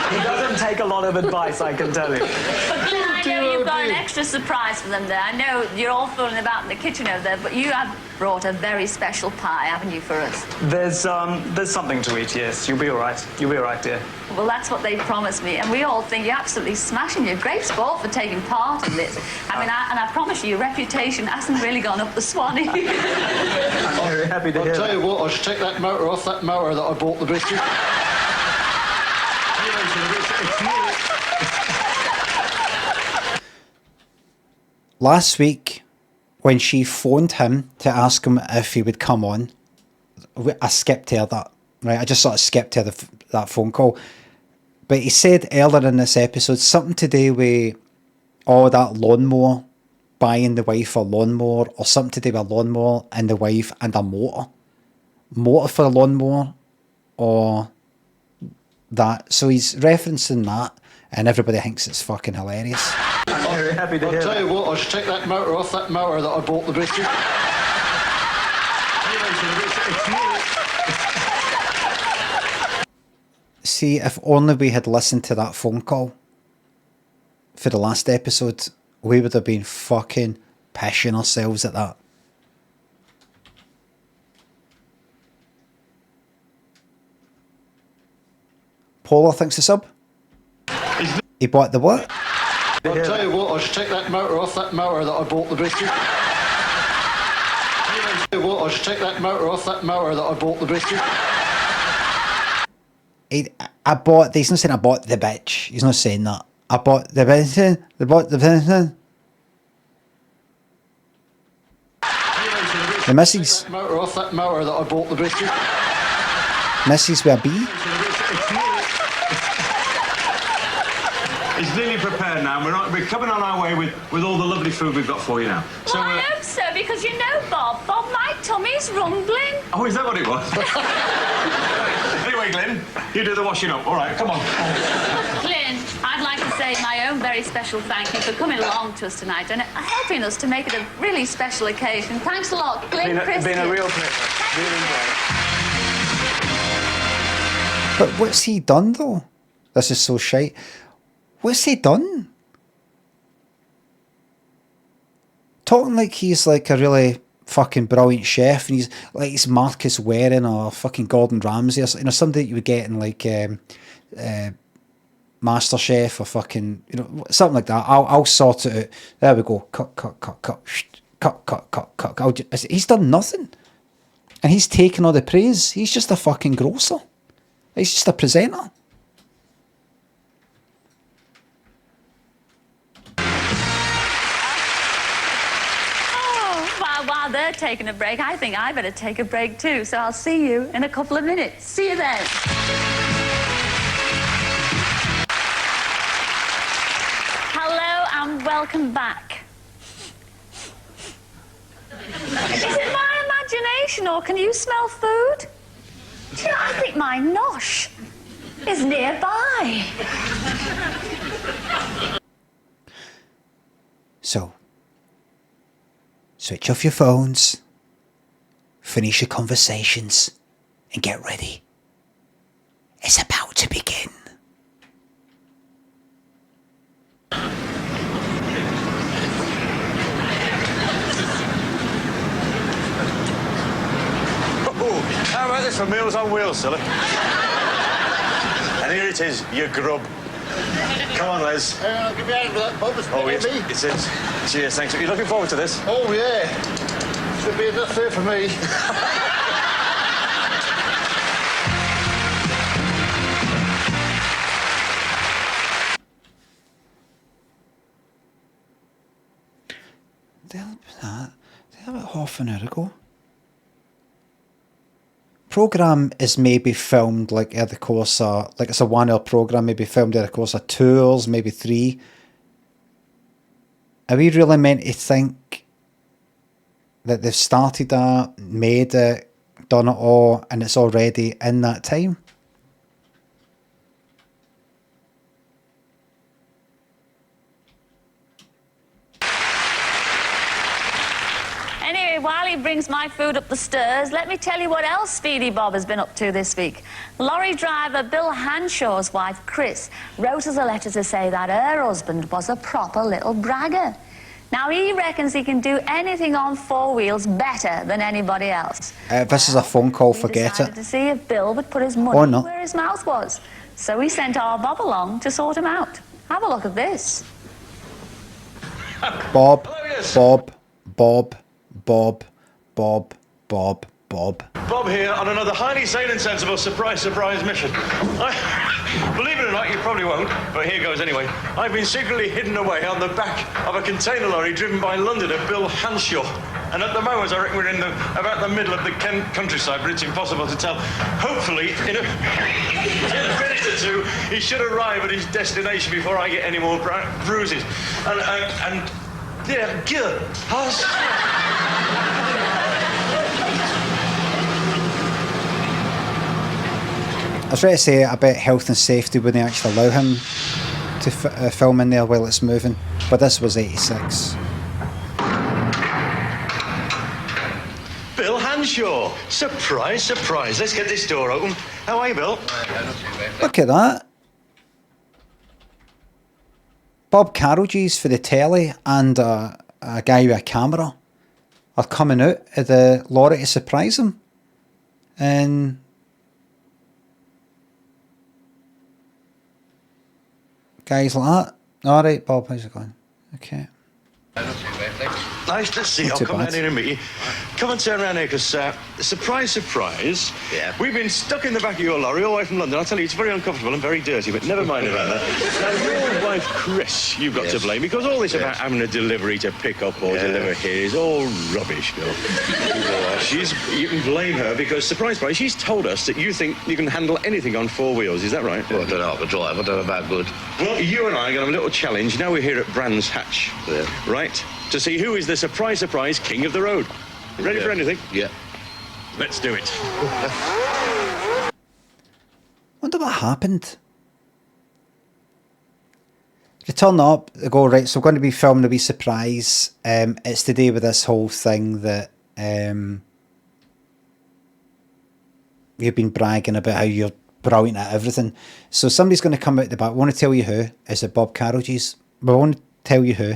He doesn't take a lot of advice, I can tell you. But Glenn, I know you've got an extra surprise for them there. I know you're all fooling about in the kitchen over there, but you have brought a very special pie, haven't you, for us? There's something to eat, yes. You'll be all right. You'll be all right, dear. Well, that's what they promised me, and we all think you're absolutely smashing. You're a great sport for taking part in this. I mean, I promise you, your reputation hasn't really gone up the swanny. I'm very happy to hear I'll tell you what, I should take that motor off that motor that I bought the biscuit. Last week, when she phoned him to ask him if he would come on, I skipped her that, right? I just sort of skipped her that phone call. But he said earlier in this episode something to do with that lawnmower, buying the wife a lawnmower, or something to do with a lawnmower and the wife and a motor. Motor for a lawnmower, or that. So he's referencing that, and everybody thinks it's fucking hilarious. Very happy to I'll hear tell that. you what, I should take that motor off that motor that I bought the biscuit. See, if only we had listened to that phone call for the last episode, we would have been fucking pissing ourselves at that. Polar thinks the sub. He bought the what? I'll tell you what, I should take that motor off that motor that I bought the biscuit. I'll tell you what, I should take that motor off that motor that I bought the biscuit. I bought. He's not saying I bought the bitch. He's not saying that. I bought the bitch. I bought the bitch. The missus. Motor off that motor that I bought the biscuit. Missus with a B. It's nearly prepared now. We're coming on our way with all the lovely food we've got for you now. Well, I hope so, because you know, Bob, my tummy's rumbling. Oh, is that what it was? Anyway, Glenn, you do the washing up. All right, come on. Glyn, I'd like to say my own very special thank you for coming along to us tonight and helping us to make it a really special occasion. Thanks a lot, Glyn Christian. Been a real pleasure. Really enjoyed it. But what's he done though? This is so shite. What's he done? Talking like he's like a really fucking brilliant chef, and he's like he's Marcus Waring or fucking Gordon Ramsay or something, somebody that you would get in like Master Chef or fucking something like that. I'll sort it out. There we go. Cut. He's done nothing, and he's taken all the praise. He's just a fucking grocer. He's just a presenter. While they're taking a break, I think I better take a break too. So I'll see you in a couple of minutes. See you then. Hello and welcome back. Is it my imagination or can you smell food? Do you know, I think my nosh is nearby. So, switch off your phones, finish your conversations, and get ready. It's about to begin. Oh, how about this for Meals on Wheels, silly? And here it is, you grub. Come on, Les. I'll give you a hand for that, Bob. Oh, yes, it is. Cheers, thanks. Are you looking forward to this? Oh, yeah. Should be enough there for me. About half an hour ago. Program is maybe filmed like at the course of, like it's a 1 hour program, maybe filmed at the course of 2 hours, maybe 3. Are we really meant to think that they've started that, made it, done it all, and it's already in that time? Anyway, while he brings my food up the stairs, let me tell you what else Speedy Bob has been up to this week. Lorry driver Bill Hanshaw's wife, Chris, wrote us a letter to say that her husband was a proper little bragger. Now, he reckons he can do anything on 4 wheels better than anybody else. This is a phone call, forget it. To see if Bill would put his money no. where his mouth was. So we sent our Bob along to sort him out. Have a look at this. Bob, Bob, Bob, Bob, Bob, Bob, Bob. Bob here on another highly sane and sensible surprise mission. Believe it or not, you probably won't, but here goes anyway. I've been secretly hidden away on the back of a container lorry driven by Londoner Bill Hanshaw. And at the moment, I reckon we're in about the middle of the countryside, but it's impossible to tell. Hopefully, in a minute or two, he should arrive at his destination before I get any more bruises. And yeah, good. I was ready to say about health and safety when they actually allow him to film in there while it's moving, but this was 86. Bill Hanshaw. Surprise, surprise. Let's get this door open. How are you, Bill? Look at that. Bob Carroll's for the telly and a guy with a camera are coming out of the lorry to surprise him. And guys like that. Alright, Bob, how's it going? Okay. Nice to see you. I'll come down here and meet you. Come and turn around here, because, surprise, surprise, we've been stuck in the back of your lorry all the way from London. I'll tell you, it's very uncomfortable and very dirty, but never mind about that. Now, your wife, Chris, you've got to blame, because all this about having a delivery to pick up or deliver here is all rubbish, Bill. You can blame her, because, surprise, surprise, she's told us that you think you can handle anything on 4 wheels. Is that right? Well, I don't know how to drive. I don't know about good. Well, you and I are going to have a little challenge. Now we're here at Brands Hatch, right? To see who is the surprise, surprise king of the road. Ready for anything? Yeah. Let's do it. Wonder what happened. They turn up, they go, right, so we're going to be filming a wee surprise. It's to do with this whole thing that you've been bragging about how you're brilliant at everything. So somebody's going to come out the back. I want to tell you who. Is it Bob Carroll's? But I want to tell you who.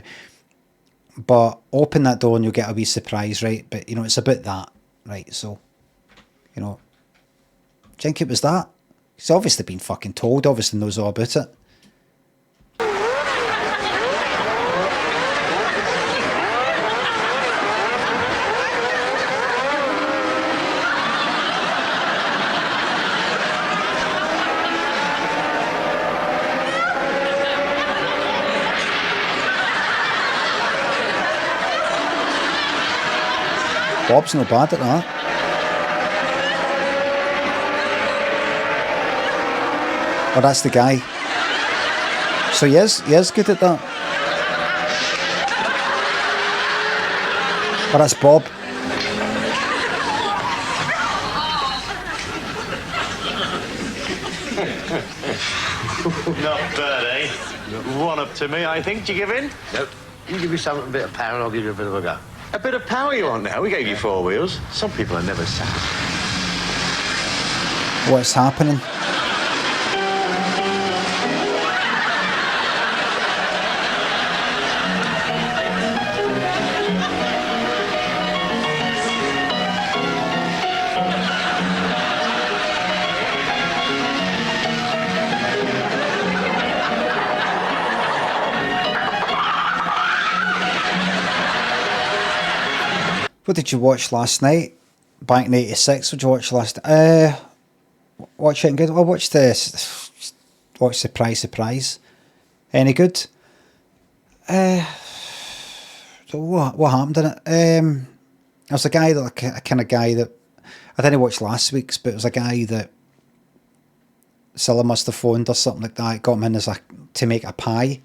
But open that door and you'll get a wee surprise, right? But, you know, it's about that, right? So, you know, do you think it was that? He's obviously been fucking told, obviously knows all about it. Bob's not bad at that. Oh, that's the guy. So he is good at that. Oh, that's Bob. Not bad, eh? One up to me, I think. Do you give in? Nope. You give me something a bit of power and I'll give you a bit of a go. A bit of power you want now? We gave you 4 wheels. Some people are never satisfied. What's happening? What did you watch last night? Back in '86, what did you watch last night? Watch it good. I watched this. Watch Surprise, Surprise. Any good? So what happened in it? There was a guy that a kind of guy that I didn't watch last week's, but it was a guy that Cilla must have phoned or something like that. Got him in as to make a pie.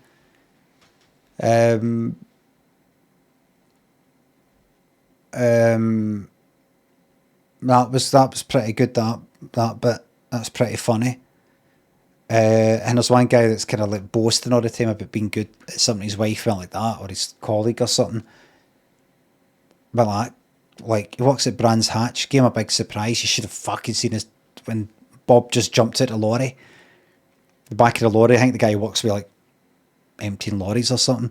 That was pretty good, that bit. That's pretty funny. And there's one guy that's kind of like boasting all the time about being good at something his wife felt like that, or his colleague or something. But like he works at Brands Hatch, gave him a big surprise. You should have fucking seen this when Bob just jumped out of the lorry. The back of the lorry, I think the guy works with like emptying lorries or something.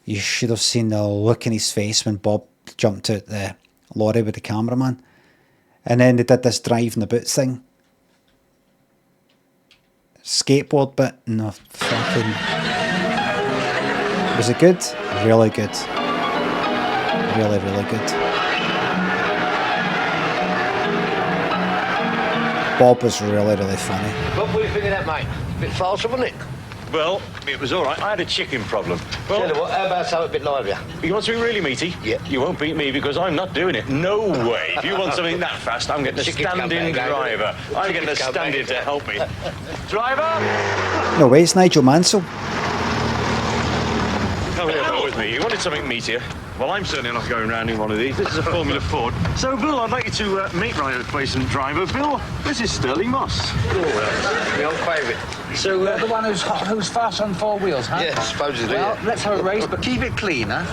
You should have seen the look in his face when Bob jumped out the lorry with the cameraman. And then they did this driving the boot thing. Skateboard bit. No, fucking... Was it good? Really good. Really, really good. Bob was really, really funny. What do you think of that, mate? A bit false, wasn't it? Well, it was all right. I had a chicken problem. Well, tell you what, how about something a bit livelier? You want something really meaty? Yeah. You won't beat me because I'm not doing it. No way. If you want something that fast, I'm getting a stand-in driver. I'm getting a stand-in to help me. Driver! No way, it's Nigel Mansell. Come here, with me. You wanted something meatier. Well, I'm certainly not going round in one of these. This is a Formula Ford. So, Bill, I'd like you to meet my replacement driver. Bill, this is Sterling Moss. Oh, well, my old favourite. So, the one who's fast on four wheels, huh? Yeah, supposedly. Well, yeah. let's have a race, but keep it clean, huh?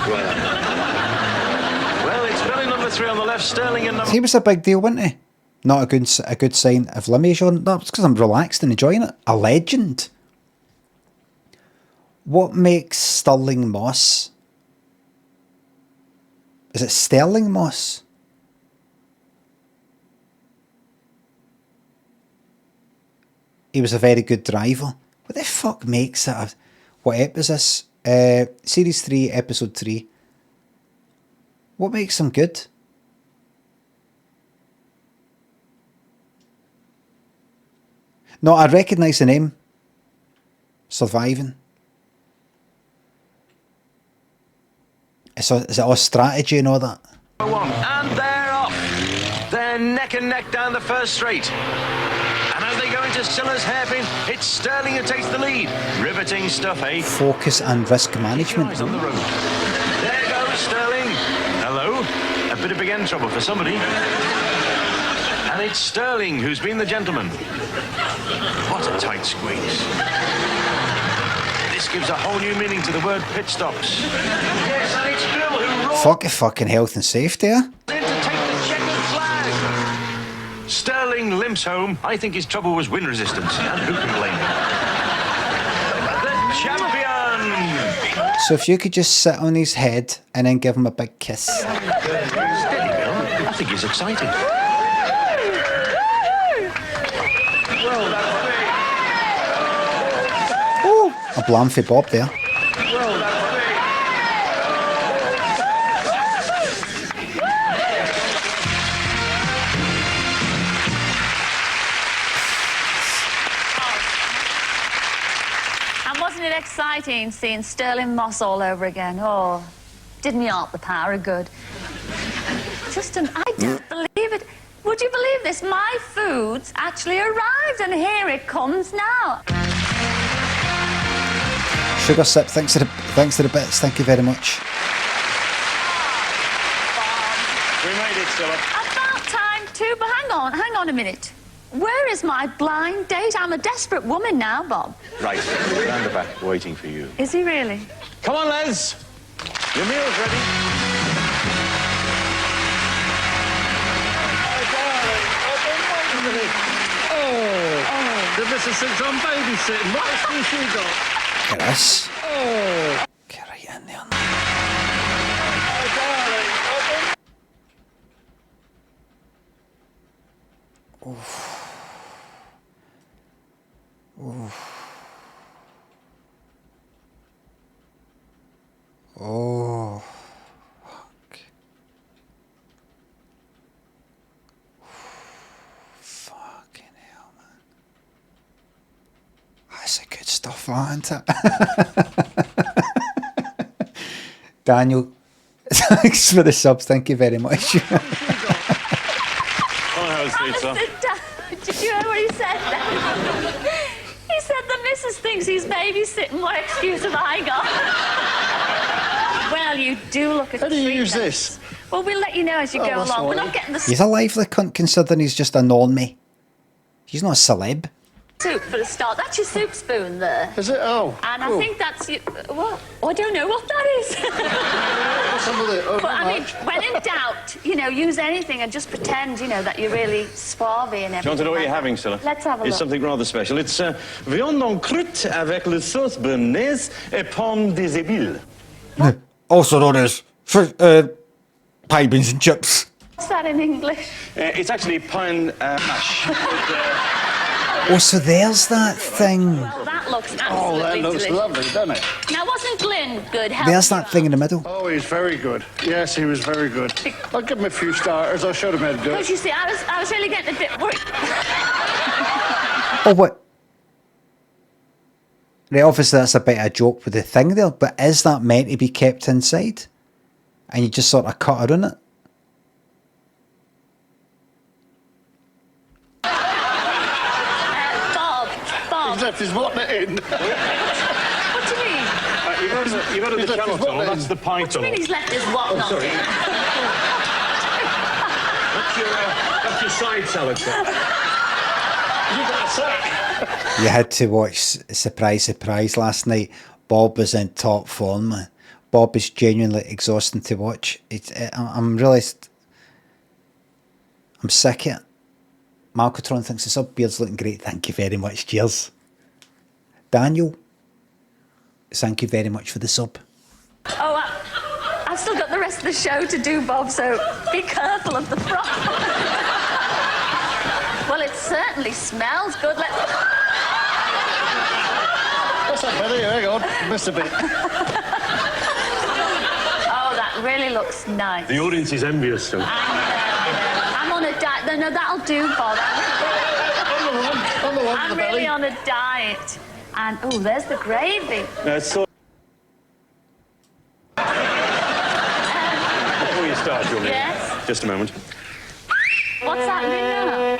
Well, it's Billy number 3 on the left, Sterling in number... He was a big deal, wasn't he? Not a good sign of Limmy showing. No, it's because I'm relaxed and enjoying it. A legend. What makes Sterling Moss? Is it Sterling Moss? He was a very good driver. What the fuck makes it? What ep is this? Series 3, Episode 3. What makes him good? No, I recognise the name. Surviving. Is it all strategy and all that? And they're off. They're neck and neck down the first straight. And as they go into Cilla's hairpin, it's Sterling who takes the lead. Riveting stuff, eh? Focus and risk management. On the road. There goes Sterling. Hello. A bit of big end trouble for somebody. And it's Sterling who's been the gentleman. What a tight squeeze. This gives a whole new meaning to the word pit stops. Yes, and it's Bill who rolls Fucking health and safety, eh? in to take the checkered flag. Sterling limps home. I think his trouble was wind resistance. And who can blame him? The champion! So if you could just sit on his head and then give him a big kiss. Steady, Bill. I think he's excited. Oh, a Blamfy Bob there. And wasn't it exciting seeing Sterling Moss all over again? Oh, did me out the power of good. I don't believe it. Would you believe this? My food's actually arrived and here it comes now. Sugar Sip, thanks to the bits. Thank you very much. We made it, Cilla. About time too, but hang on a minute. Where is my blind date? I'm a desperate woman now, Bob. Right, round the back, waiting for you. Is he really? Come on, Les. Your meal's ready. The Mrs. Six on babysitting. What has she got? Look at this. Oh. Get right in there. Oof. Oof. Oh. Fuck. Fucking hell, man. That's a good stuff, isn't it? Daniel, thanks for the subs. Thank you very much. Come on, have a seat, sir. Did you hear what he said? He said the missus thinks he's babysitting. What excuse have I got? Well, you do look at. How do you use this? Well, we'll let you know as you go along. We're not getting the He's a lively cunt considering he's just a non-me. He's not a celeb. soup for a start. That's your soup spoon there. Is it? Oh. And I think that's your... What? Oh, I don't know what that is. But I mean, when in doubt, you know, use anything and just pretend, you know, that you're really suave and everything. Do you want to know what you're having, Cilla? Let's have a It's look. something rather special. It's viande en croûte avec la sauce béarnaise et pommes des épiles. Also known as pie beans and chips. What's that in English? It's actually pine mash. Oh, so there's that thing. Well, that looks absolutely delicious. lovely, doesn't it? Now, wasn't Glyn good? There's that thing in the middle. Oh, he's very good. Yes, he was very good. I'll give him a few starters. I'll show him how to do Because it. you see, I was really getting a bit worried. Oh, what? Right, obviously that's a bit of a joke with the thing there, but is that meant to be kept inside? And you just sort of cut her in it? Bob. He's left his walnut in. What do you mean? You've added the channel tunnel, that's the pie What do you mean tunnel. he's left his what not sorry. in? That's your side salad, sir. You got a sack. You had to watch Surprise Surprise last night. Bob was in top form, man. Bob is genuinely exhausting to watch. I'm sick of it. Malcotron thinks the sub beard's looking great. Thank you very much. Cheers. Daniel, thank you very much for the sub. Oh, I've still got the rest of the show to do, Bob, so be careful of the frog. Well, it certainly smells good. What's that, Betty? Hang on, missed a bit. Oh, that really looks nice. The audience is envious, so. I'm on a diet. No, that'll do, Bob. I'm really on a diet. And, oh, there's the gravy. So... Before you start, Julie. Yes? Just a moment. What's happening now?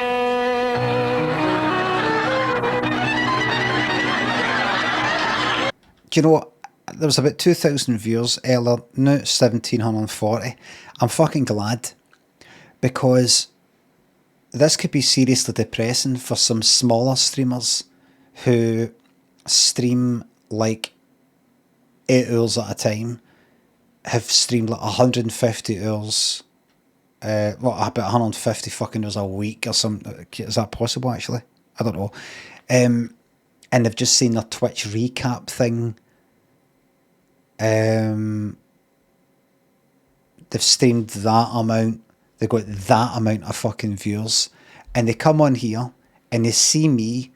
Do you know what? There was about 2,000 viewers earlier. Now it's 1,740. I'm fucking glad, because this could be seriously depressing for some smaller streamers who stream like 8 hours at a time, have streamed like 150 hours, about 150 fucking hours a week or something. Is that possible, actually? I don't know. And they've just seen their Twitch recap thing. They've streamed that amount. They've got that amount of fucking viewers. And they come on here and they see me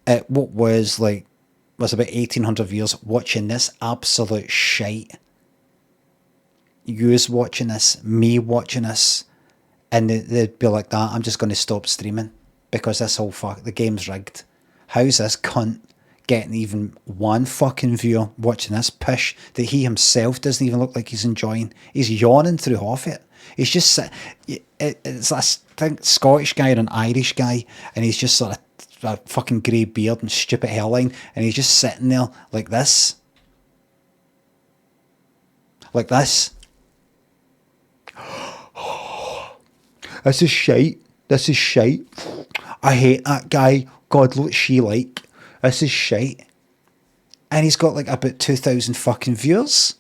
at what was about 1,800 viewers watching this absolute shite. Yous watching this, me watching this, and they'd be like, that, I'm just going to stop streaming because this whole the game's rigged. How's this cunt getting even one fucking viewer watching this pish that he himself doesn't even look like he's enjoying? He's yawning through half it. He's just, it's I think Scottish guy or an Irish guy, and he's just sort of a fucking grey beard and stupid hairline, and he's just sitting there like this. Like this. This is shite. This is shite. I hate that guy. God, what's she like? This is shite. And he's got like about 2,000 fucking viewers.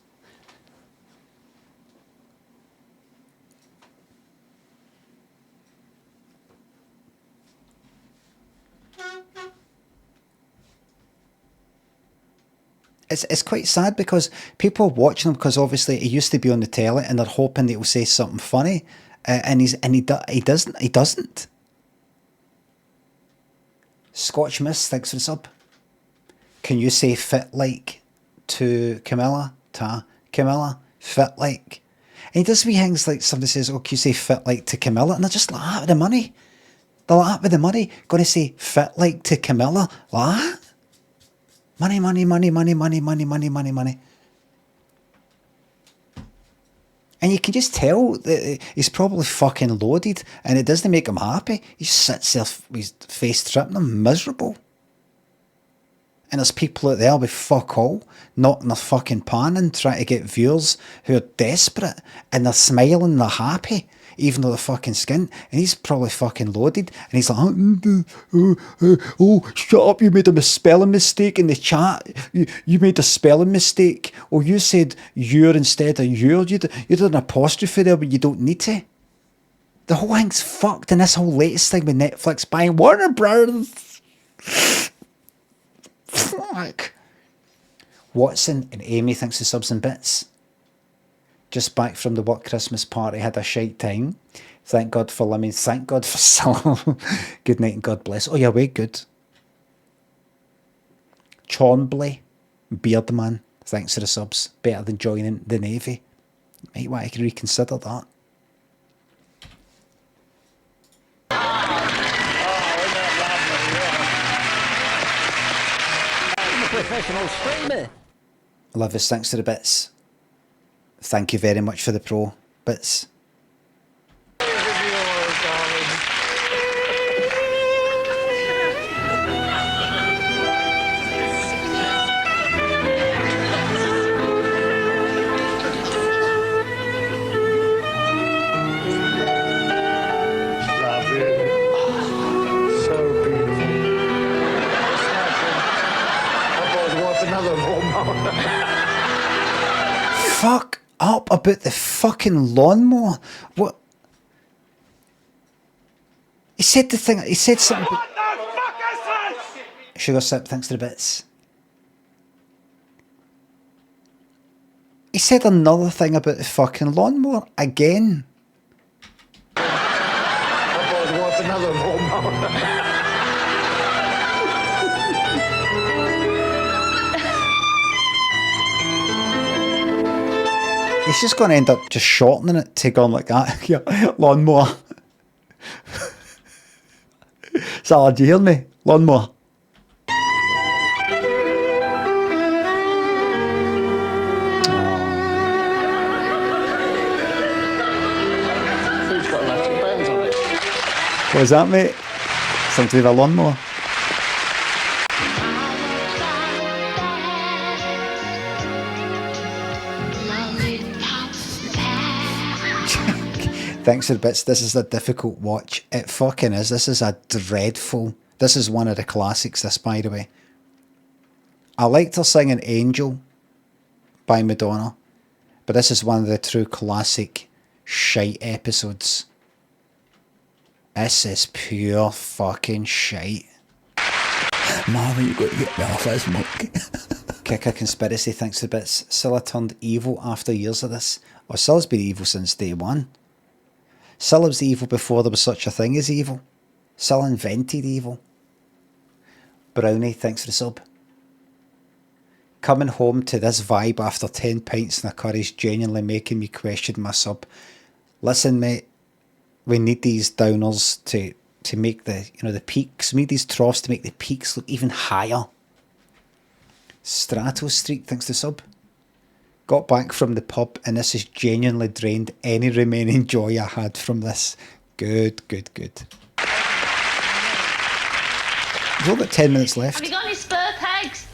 It's quite sad because people are watching him because obviously he used to be on the telly and they're hoping that he'll say something funny, and he doesn't. Scotch Miss, thanks for the sub. Can you say fit like to Camilla? Camilla, fit like. And he does wee things like somebody says, oh, can you say fit like to Camilla? And they're just like that with the money. They're like that with the money. Going to say fit like to Camilla? Like that? Money, money, money, money, money, money, money, money, money. And you can just tell that he's probably fucking loaded and it doesn't make him happy. He just sits there with his face tripping him, miserable. And there's people out there with fuck all, knocking their fucking pan and trying to get viewers who are desperate, and they're smiling, they're happy, even though they're fucking skint. And he's probably fucking loaded, and he's like, oh, shut up, you made a spelling mistake in the chat. You made a spelling mistake. Or you said you're instead of you're. You did an apostrophe there, but you don't need to. The whole thing's fucked, and this whole latest thing with Netflix buying Warner Brothers. Fuck. Watson and Amy thinks the subs and bits. Just back from the work Christmas party, had a shite time. Thank God for Limmy. Thank God for Cilla. Good night and God bless. Oh, yeah, way good. Chornbley, Beardman, thanks for the subs. Better than joining the Navy. Might want to reconsider that. Professional streamer. Love this, thanks to the bits. Thank you very much for the pro bits. up about the fucking lawnmower? What? He said the thing. He said something. What the fuck is this? Sugar Sip, thanks to the bits. He said another thing about the fucking lawnmower again. Another lawnmower. He's just going to end up just shortening it to go like that. Yeah, lawnmower. Sal, did you hear me? Lawnmower. Who's got electric bands on it? What was that, mate? Something to do with a lawnmower. Thanks for the bits. This is a difficult watch. It fucking is. This is a dreadful. This is one of the classics, this, by the way. I liked her singing Angel by Madonna, but this is one of the true classic shite episodes. This is pure fucking shite. Marvin, you've got to get me off this monkey. Kicker Conspiracy, thanks for the bits. Scylla turned evil after years of this. Or Scylla's been evil since day one. Scylla was evil before there was such a thing as evil. Scylla invented evil. Brownie, thanks for the sub. Coming home to this vibe after 10 pints and a curry is genuinely making me question my sub. Listen, mate, we need these downers to make the, you know, the peaks. We need these troughs to make the peaks look even higher. Strato Street, thanks to sub. Got back from the pub and this has genuinely drained any remaining joy I had from this. Good, good, good. We've only got 10 minutes left. Have you got any spare pegs?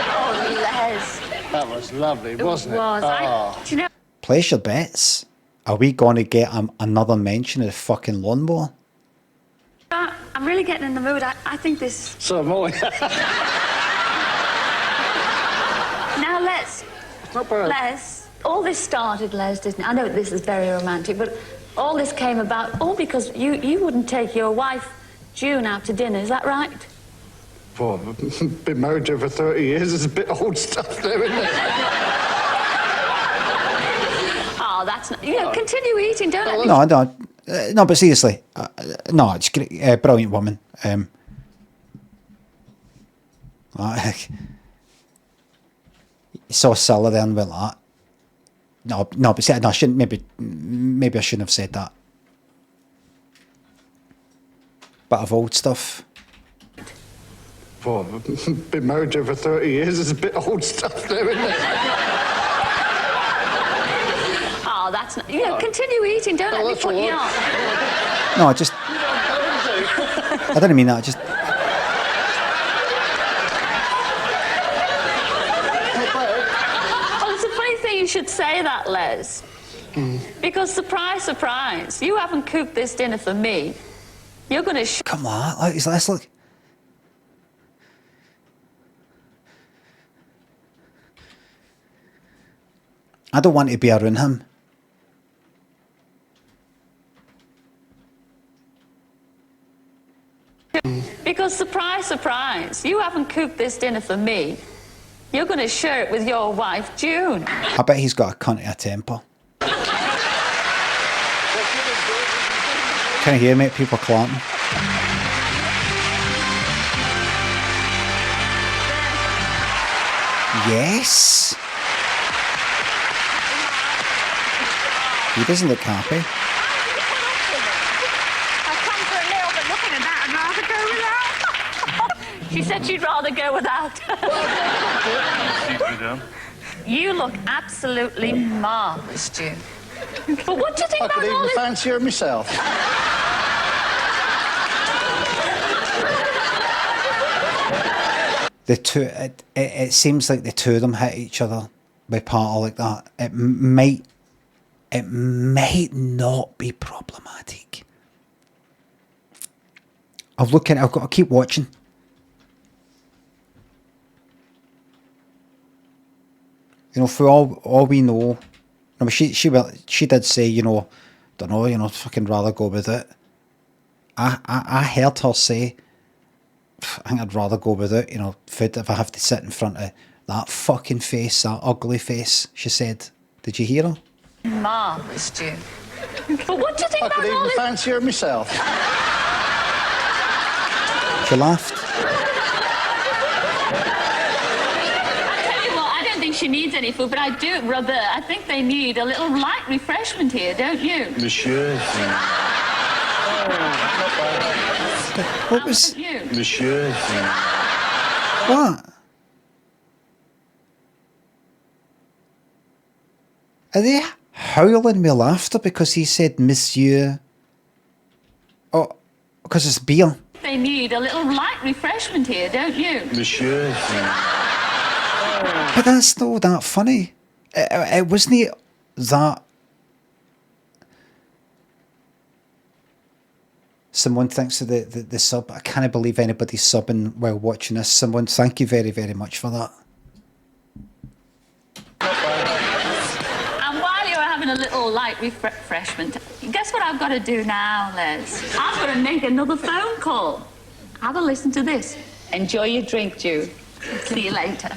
Oh, Les. That was lovely, wasn't it? It was. Oh. Do you know? Place your bets. Are we going to get another mention of the fucking lawnmower? I'm really getting in the mood. I think this... So am I. Now, Les, all this started, Les, didn't it? I know this is very romantic, but all this came about all because you wouldn't take your wife, June, out to dinner. Is that right? Well, I've been married to her for 30 years. It's a bit old stuff there, isn't it? Oh, that's not... You know, continue eating, don't let me... No, but seriously. No, it's great. Brilliant woman. Saw Scylla there and went like that. No, but see, no, I shouldn't. Maybe I shouldn't have said that. Bit of old stuff. Well, I've been married to her for 30 years. It's a bit old stuff there, isn't it? Oh, that's not... You know, continue eating, don't let me put you on. No, I just... I didn't mean that, I just... Well, it's a funny thing you should say that, Les. Because, surprise, surprise, you haven't cooked this dinner for me. You're going to... Come on, let's look. I don't want to be around him. Because, surprise, surprise, you haven't cooked this dinner for me. You're going to share it with your wife, June. I bet he's got a cunt of a temper. Can you hear me? People clapping. Yes. He doesn't look happy. I've come for a meal, but looking at that, I'd rather go without. She said she'd rather go without. You look absolutely marvellous, June. But what do you think I about could all even this? fancy her myself. The two, it seems like the two of them hit each other with Parter like that. It might not be problematic. I've got to keep watching. You know, for all we know, I mean, she did say, you know, don't know, you know, fucking rather go with it. I heard her say, I think I'd rather go with it, you know, if I have to sit in front of that fucking face, that ugly face, she said. Did you hear her? Marvellous, June. But what do you think I about could all even this? fancy her myself. She laughed. I tell you what, I don't think she needs any food, but I do, Robert. I think they need a little light refreshment here, don't you? Monsieur. What was... You? Monsieur. What? Are they howling with laughter because he said Monsieur? Oh, because it's beer. They need a little light refreshment here, don't you? Monsieur. But that's not that funny. It wasn't that... Someone thanks to the sub. I can't believe anybody's subbing while watching this. Someone, thank you very, very much for that. And while you're having a little light refreshment, guess what I've got to do now, Les? I've got to make another phone call. Have a listen to this. Enjoy your drink, Jude. See you later.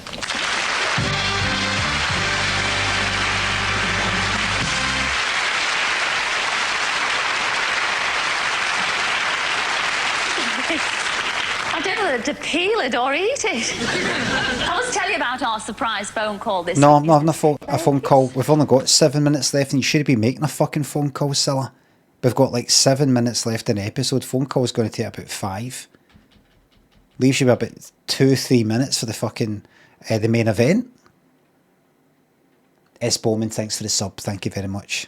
I don't know whether to peel it or eat it. I must tell you about our surprise phone call this No, week. I'm not having a phone call. We've only got 7 minutes left and you should be making a fucking phone call, Scylla. We've got like 7 minutes left in the episode. Phone call is going to take about 5. Leaves you about 2-3 minutes for the fucking, the main event. S. Bowman, thanks for the sub. Thank you very much.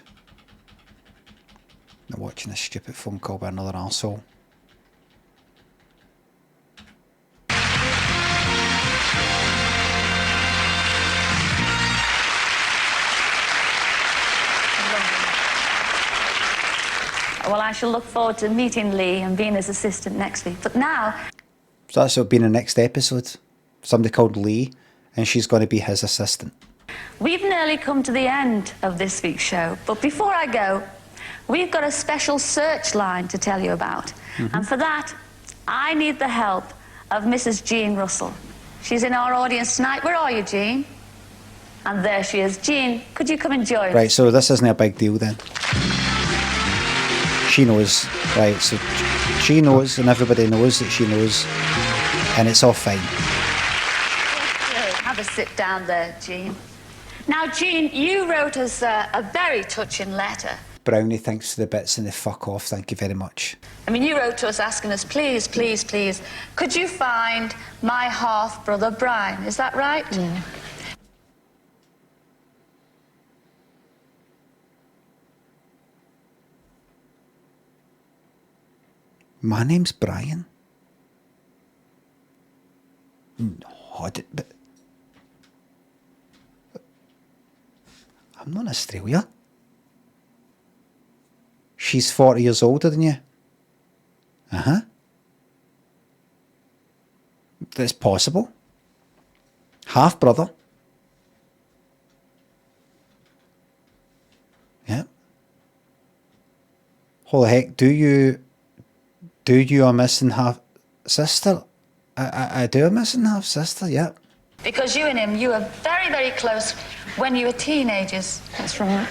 Not watching this stupid phone call by another arsehole. Well, I shall look forward to meeting Lee and being his assistant next week. But now... So that's what'll be in the next episode. Somebody called Lee, and she's going to be his assistant. We've nearly come to the end of this week's show. But before I go, we've got a special search line to tell you about. And for that, I need the help of Mrs. Jean Russell. She's in our audience tonight. Where are you, Jean? And there she is. Jean, could you come and join us? Right, so this isn't a big deal then. She knows, right, so she knows and everybody knows that she knows and it's all fine. Have a sit down there, Jean. Now, Jean, you wrote us a very touching letter. Brownie, thanks for the bits and the fuck off, thank you very much. I mean, you wrote to us asking us, please, please, please, could you find my half-brother Brian? Is that right? Yeah. My name's Brian. No, but I'm not in Australia. She's 40 years older than you. Uh-huh. That's possible. Half brother. Yeah. Holy heck, do you a missing half sister? I do a missing half sister, yeah. Because you and him, you were very, very close when you were teenagers. That's right.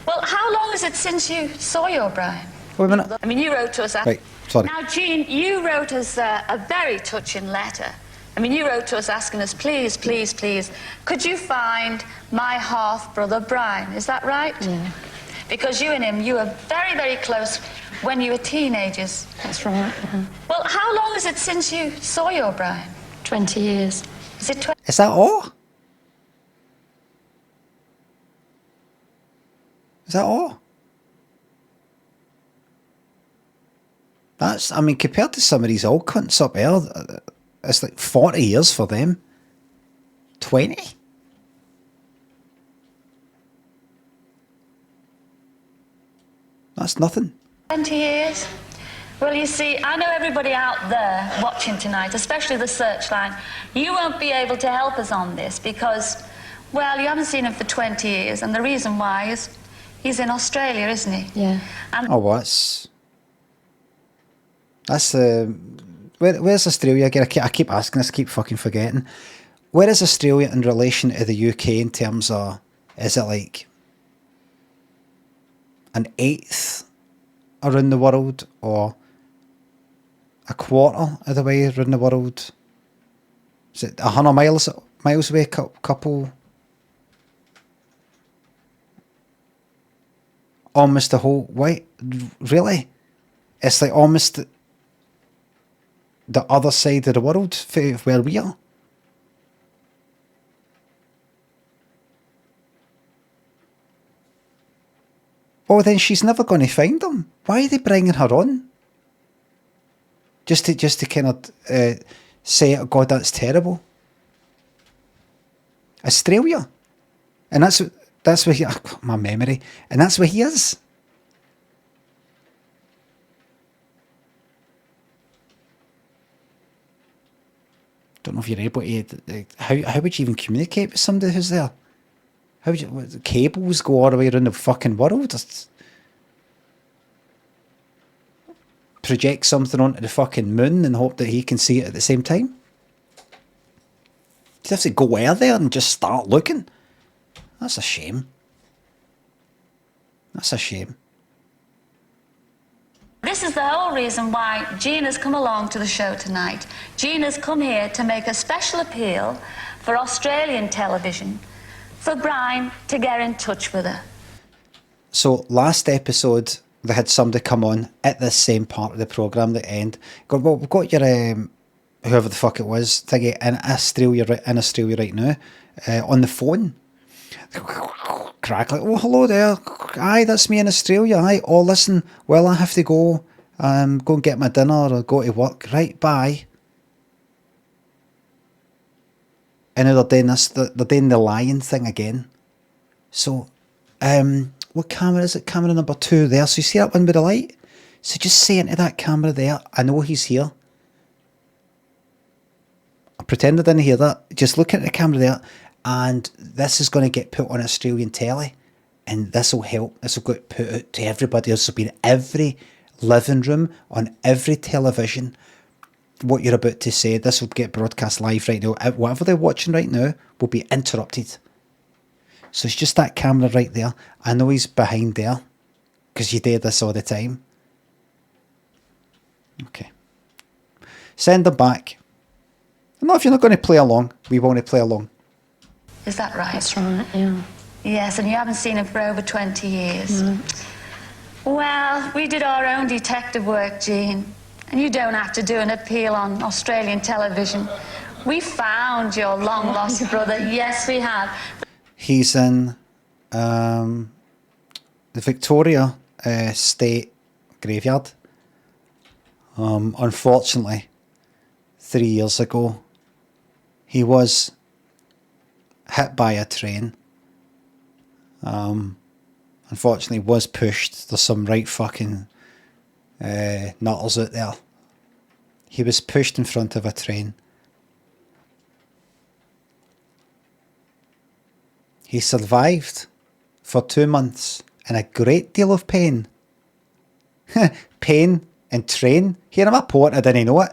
Well, how long is it since you saw your Brian? Wait a minute. I mean, you wrote to us... Right, sorry. Now, Jean, you wrote us a very touching letter. I mean, you wrote to us asking us, please, please, please, could you find my half-brother Brian? Is that right? Yeah. Because you and him, you were very, very close when you were teenagers. That's right. Well, how long is it since you saw your Brian? 20 years. Is it 20? Is that all? Is that all? That's, I mean, compared to some of these old cunts up there, it's like 40 years for them. 20? That's nothing. 20 years? Well, you see, I know everybody out there watching tonight, especially the Searchline, you won't be able to help us on this because Well, you haven't seen him for 20 years, and the reason why is he's in Australia, isn't he? Yeah. And Oh, what's... That's the... Where's Australia again? I keep asking this, I keep fucking forgetting. Where is Australia in relation to the UK in terms of... Is it like... an eighth around the world, or a quarter of the way around the world? Is it 100 miles away, couple? Almost the whole way? Really? It's like almost the other side of the world for where we are. Oh, then she's never going to find them. Why are they bringing her on? Just to kind of say, oh God, that's terrible. Australia, and that's where he. My memory, and that's where he is. Don't know if you're able to. How would you even communicate with somebody who's there? How would you, cables go all the way around the fucking world? Just project something onto the fucking moon and hope that he can see it at the same time? You have to go there and just start looking. That's a shame. That's a shame. this is the whole reason why Gina's come along to the show tonight. Gina's come here to make a special appeal for Australian television, for Brian to get in touch with her. So last episode, they had somebody come on at the same part of the programme, the end. Go, well, we've got your, whoever the fuck it was, thingy, in Australia right now, on the phone. Crack like, oh, hello there. Aye, that's me in Australia. Aye, oh, listen, well, I have to go and get my dinner or go to work. Right, bye. And now they're doing this, they're doing the lying thing again. So, what camera is it? Camera number 2 there. So you see that one with the light? So just say into that camera there, I know he's here. I pretend I didn't hear that. Just look at the camera there, and this is going to get put on Australian telly, and this will help. This will get put out to everybody. This will be in every living room, on every television. What you're about to say, this will get broadcast live right now. Whatever they're watching right now will be interrupted. So it's just that camera right there. I know he's behind there, because you do this all the time. Okay. Send them back. No, if you're not going to play along, we want to play along. Is that right? That's right, yeah. Yes, and you haven't seen him for over 20 years. No. Well, we did our own detective work, Jean. And you don't have to do an appeal on Australian television. We found your long-lost brother. Yes, we have. He's in the Victoria State Graveyard. Unfortunately, 3 years ago, he was hit by a train. Unfortunately, was pushed. There's some right fucking nutters out there. He was pushed in front of a train. He survived for 2 months in a great deal of pain. Pain and train. Here, I'm a poet, I didn't know it.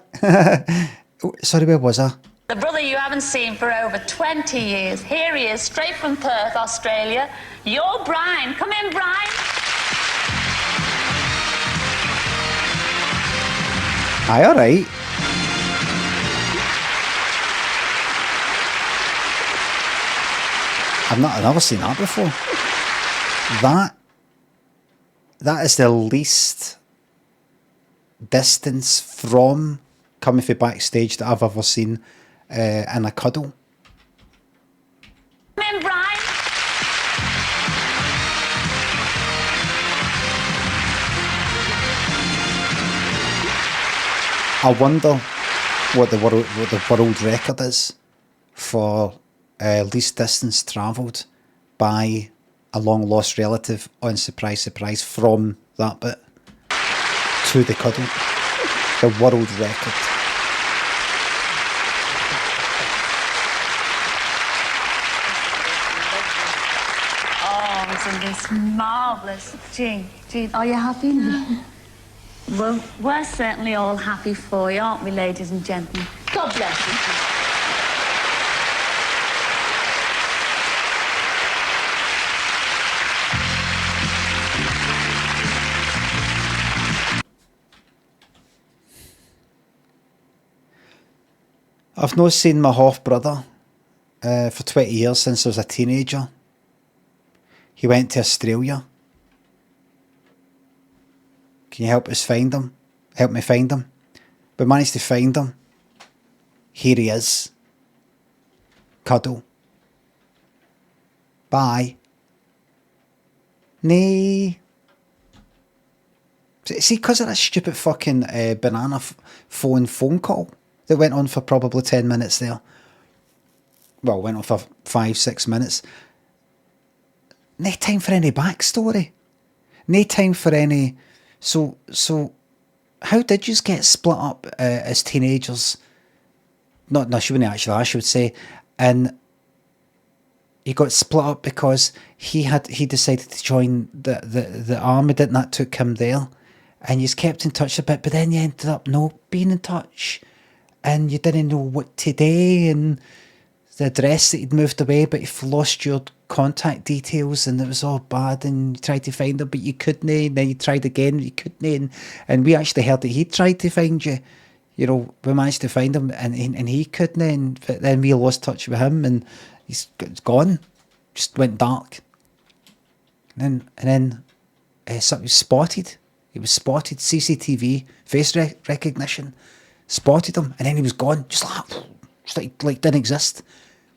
Sorry, where was I? The brother you haven't seen for over 20 years. Here he is, straight from Perth, Australia. You're Brian. Come in, Brian. Aye, all right. I've never seen that before. That is the least distance from coming from backstage that I've ever seen in a cuddle. Come in, Brian. I wonder what the world record is for least distance travelled by a long lost relative on surprise surprise from that bit to the cuddle. The world record. isn't this marvellous? Gee, are you happy? Well, we're certainly all happy for you, aren't we, ladies and gentlemen? God bless you. I've not seen my half brother for 20 years since I was a teenager. He went to Australia. Can you help us find him? Help me find him. We managed to find him. Here he is. Cuddle. Bye. Nay. See, because of that stupid fucking banana phone call that went on for probably 10 minutes there. Well, went on for 5-6 minutes. No time for any backstory. No time for any... So how did you get split up as teenagers? No, she wouldn't actually, I should say. And he got split up because he decided to join the army, didn't that took him there? And you kept in touch a bit, but then you ended up not being in touch. And you didn't know what to do, and the address that you'd moved away, but you've lost your contact details, and it was all bad, and you tried to find him, but you couldn't, and then you tried again, you couldn't, and we actually heard that he tried to find you. You know, we managed to find him, and he couldn't, but then we lost touch with him, and he's gone, just went dark. And then something was spotted. He was spotted, CCTV, face recognition, spotted him, and then he was gone, just like didn't exist.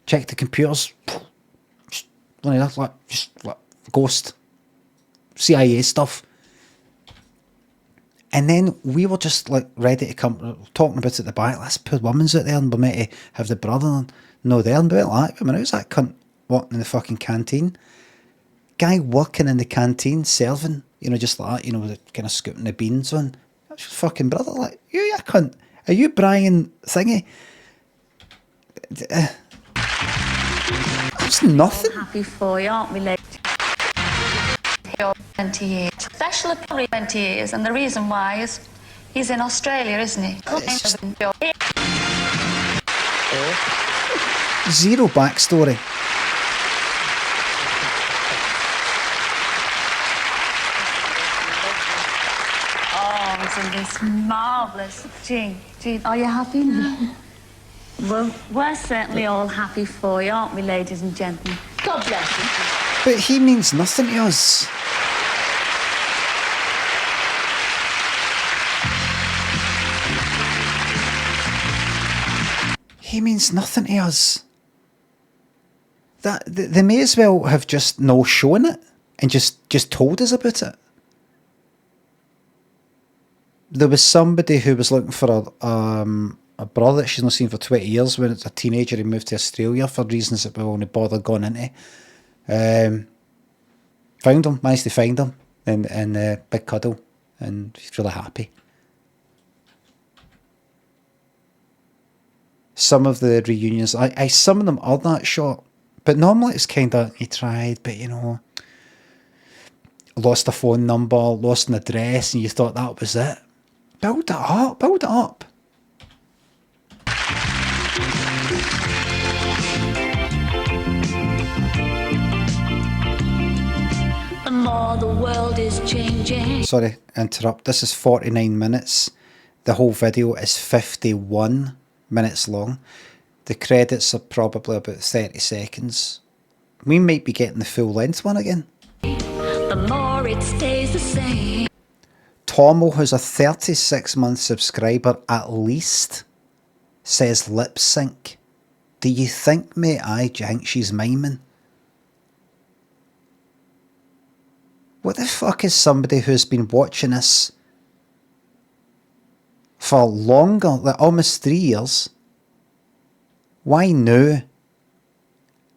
Checked the computers, just like ghost, CIA stuff. And then we were just like ready to come, talking about it at the back. This poor woman's out there, and we're meant to have the brother no there, and we went like, I mean, who's that cunt working in the fucking canteen? Guy working in the canteen, serving, you know, just like that, you know, with kind of scooping the beans on. That's your fucking brother, like, you cunt. Are you Brian Thingy? That's nothing. Happy for you, aren't we, ladies? 20 years. Especially probably 20 years, and the reason why is he's in Australia, isn't he? Zero backstory. Oh, isn't this marvellous? Gee, are you happy? Well, we're certainly all happy for you, aren't we, ladies and gentlemen? God bless you. But he means nothing to us. He means nothing to us. That they may as well have just no shown it and just told us about it. There was somebody who was looking for a brother that she's not seen for 20 years. When it's a teenager, he moved to Australia for reasons that we won't bother going into. Found him, managed to find him, and big cuddle, and he's really happy. Some of the reunions, some of them are that short, but normally it's kind of, you tried, but you know, lost a phone number, lost an address, and you thought that was it. Build it up, build it up. The more the world is changing. Sorry, interrupt. This is 49 minutes. The whole video is 51 minutes long. The credits are probably about 30 seconds. We might be getting the full length one again. The more it stays the same. Tomo, who's a 36-month subscriber at least, says lip sync. Do you think, mate, I think she's miming? What the fuck is somebody who's been watching this for longer, like almost 3 years? Why now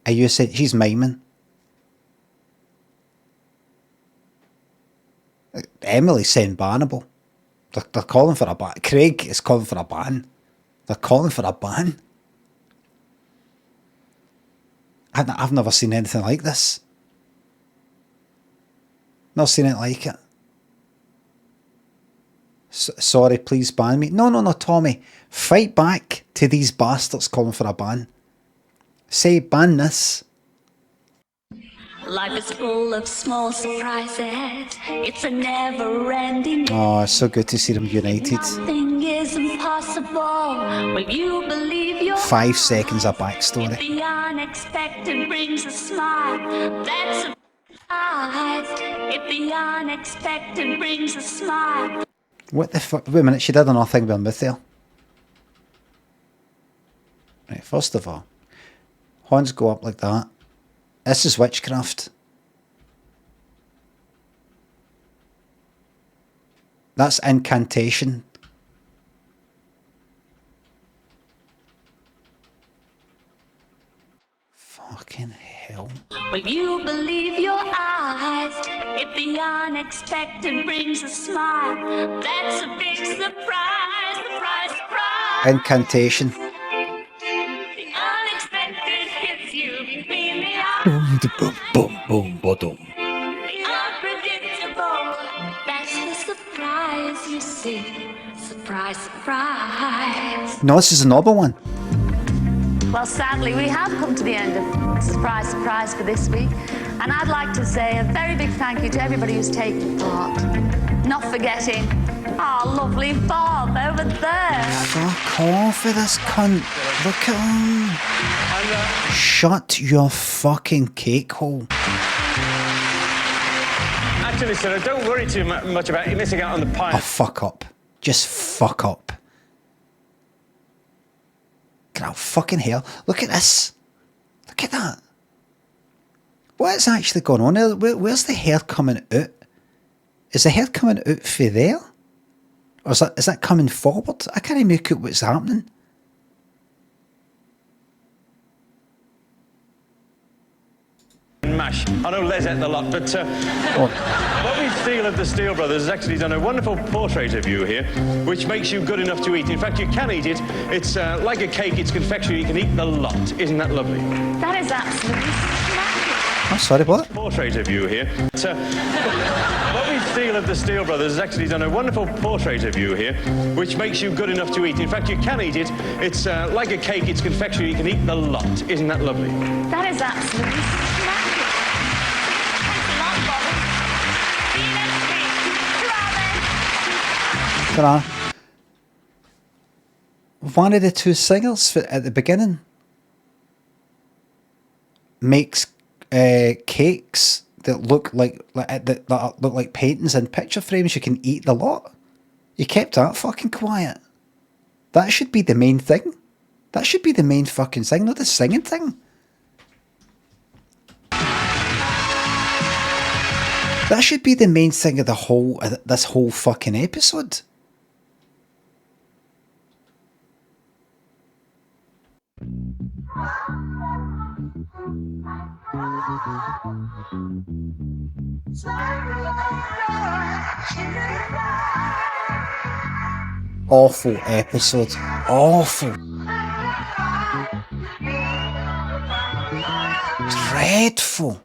are you saying she's miming? Emily's saying bannable. They're calling for a ban. Craig is calling for a ban. They're calling for a ban. I've never seen anything like this. Not seen it like it. Sorry, please ban me. No, Tommy. Fight back to these bastards calling for a ban. Say, ban this. Life is full of small surprises. It's a never-ending. Oh, it's so good to see them united. Nothing is impossible. Will you believe your 5 seconds of If backstory. the unexpected brings a smile, that's a surprise. If the unexpected brings a smile. What the fuck? Wait a minute, she did another thing with Mythiel. Right, first of all, horns go up like that. This is witchcraft. That's incantation. Fucking hell. Will you believe your eyes? If the unexpected brings a smile, that's a big surprise, surprise, surprise. Incantation. The unexpected hits you between the eyes. Boom, boom, boom, bottom. The unpredictable, that's the surprise you see. Surprise, surprise. No, this is another one. Well, sadly, we have come to the end of Surprise Surprise for this week. And I'd like to say a very big thank you to everybody who's taken part. Not forgetting our lovely Bob over there. Fuck off with this cunt. Look at him. Shut your fucking cake hole. Actually, sir, don't worry too much about you missing out on the pie. Oh, fuck up. Just fuck up. Oh, fucking hell. Look at this. Look at that. What is actually going on there? Where's the hair coming out? Is the hair coming out for there? Or is that coming forward? I can't make out what's happening. Mash. I know Les ate the lot, but Bobby Steele of the Steele Brothers has actually done a wonderful portrait of you here, which makes you good enough to eat. In fact, you can eat it. It's like a cake, it's confectionery, you can eat the lot. Isn't that lovely? That is absolutely smashing. I'm sorry, what? Portrait of you here. Bobby Steele of the Steele Brothers has actually done a wonderful portrait of you here, which makes you good enough to eat. In fact, you can eat it. It's like a cake, it's confectionery, you can eat the lot. Isn't that lovely? That is absolutely smashing. Ta-da. One of the two singers at the beginning makes cakes that look like paintings in picture frames. You can eat the lot. You kept that fucking quiet. That should be the main thing. That should be the main fucking thing, not the singing thing. That should be the main thing of this whole fucking episode. Awful episode. Awful. Dreadful.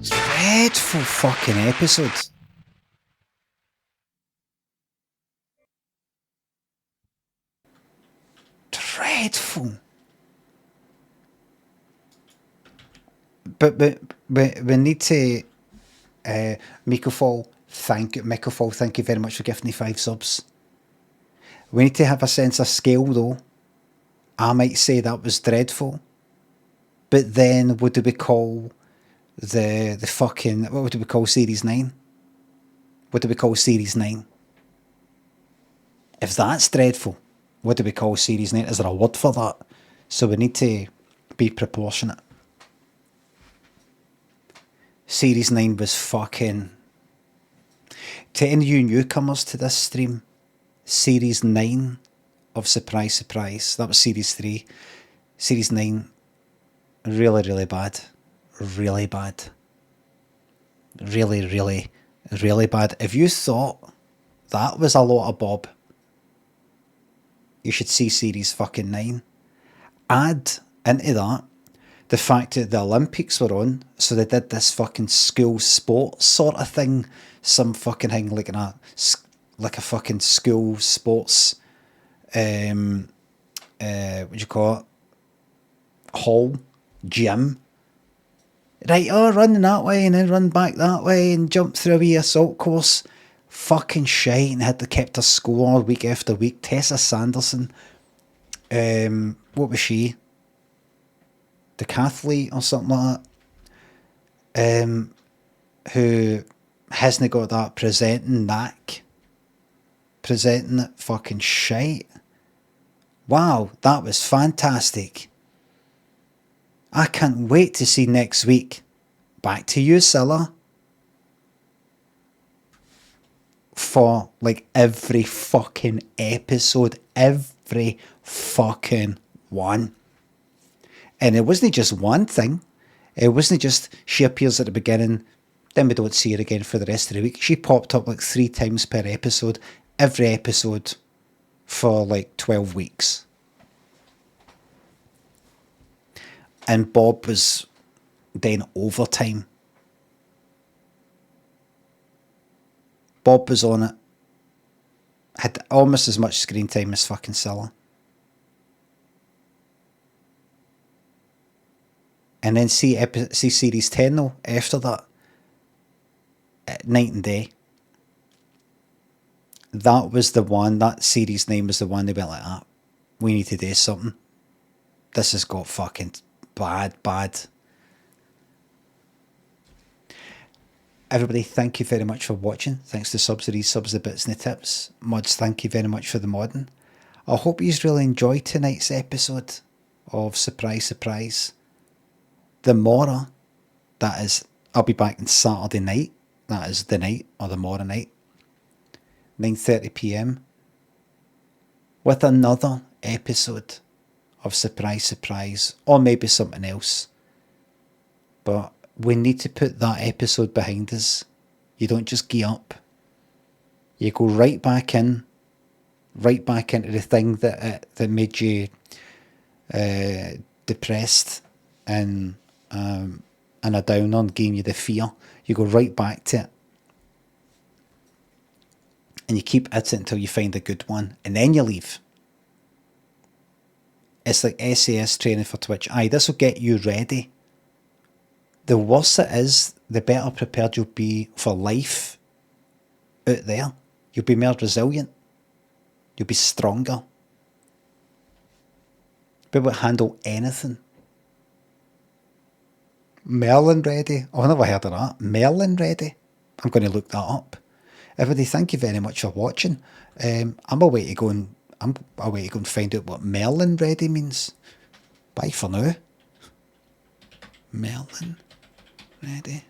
Dreadful fucking episode. Dreadful. But we need to Microfall, thank you very much for gifting me 5 subs. We need to have a sense of scale though. I might say that was dreadful. But then what do we call the fucking, what do we call Series 9? What do we call Series 9? If that's dreadful, what do we call Series 9? Is there a word for that? So we need to be proportionate. Series 9 was fucking... To any you newcomers to this stream, Series 9 of Surprise Surprise, that was Series 3. Series 9, really, really bad. Really bad. Really, really, really bad. If you thought that was a lot of Bob, you should see series fucking 9. Add into that the fact that the Olympics were on, so they did this fucking school sports sort of thing, some fucking thing like a fucking school sports, what do you call it? Hall, gym. Right, oh, run that way and then run back that way and jump through a wee assault course. Fucking shite, and had to kept her score week after week. Tessa Sanderson, what was she? Decathlete or something like that. Who hasn't got that presenting knack. Presenting it, fucking shite. Wow, that was fantastic. I can't wait to see next week. Back to you, Cilla. For like every fucking episode. Every fucking one. And it wasn't just one thing. It wasn't just she appears at the beginning, then we don't see her again for the rest of the week. She popped up like 3 times per episode. Every episode for like 12 weeks. And Bob was then overtime. Bob was on it. Had almost as much screen time as fucking Cilla. And then see series 10 though, after that. Night and day. That was the one, that series name was the one they went like, ah, we need to do something. This has got fucking bad. Everybody, thank you very much for watching. Thanks to subs, the resubs, the bits and the tips. Mods, thank you very much for the modding. I hope you really enjoyed tonight's episode of Surprise. The morrow, that is, I'll be back on Saturday night. That is the night, or the morrow night. 9:30 PM. With another episode of Surprise. Or maybe something else. But we need to put that episode behind us. You don't just give up. You go right back into the thing that made you depressed and a down on, giving you the fear. You go right back to it. And you keep at it until you find a good one. And then you leave. It's like SAS training for Twitch. Aye, this will get you ready. The worse it is, the better prepared you'll be for life out there. You'll be more resilient. You'll be stronger. Be able to handle anything. Merlin ready. Oh, I never heard of that. Merlin ready. I'm going to look that up. Everybody, thank you very much for watching. I'm away to go and find out what Merlin ready means. Bye for now. Merlin ready.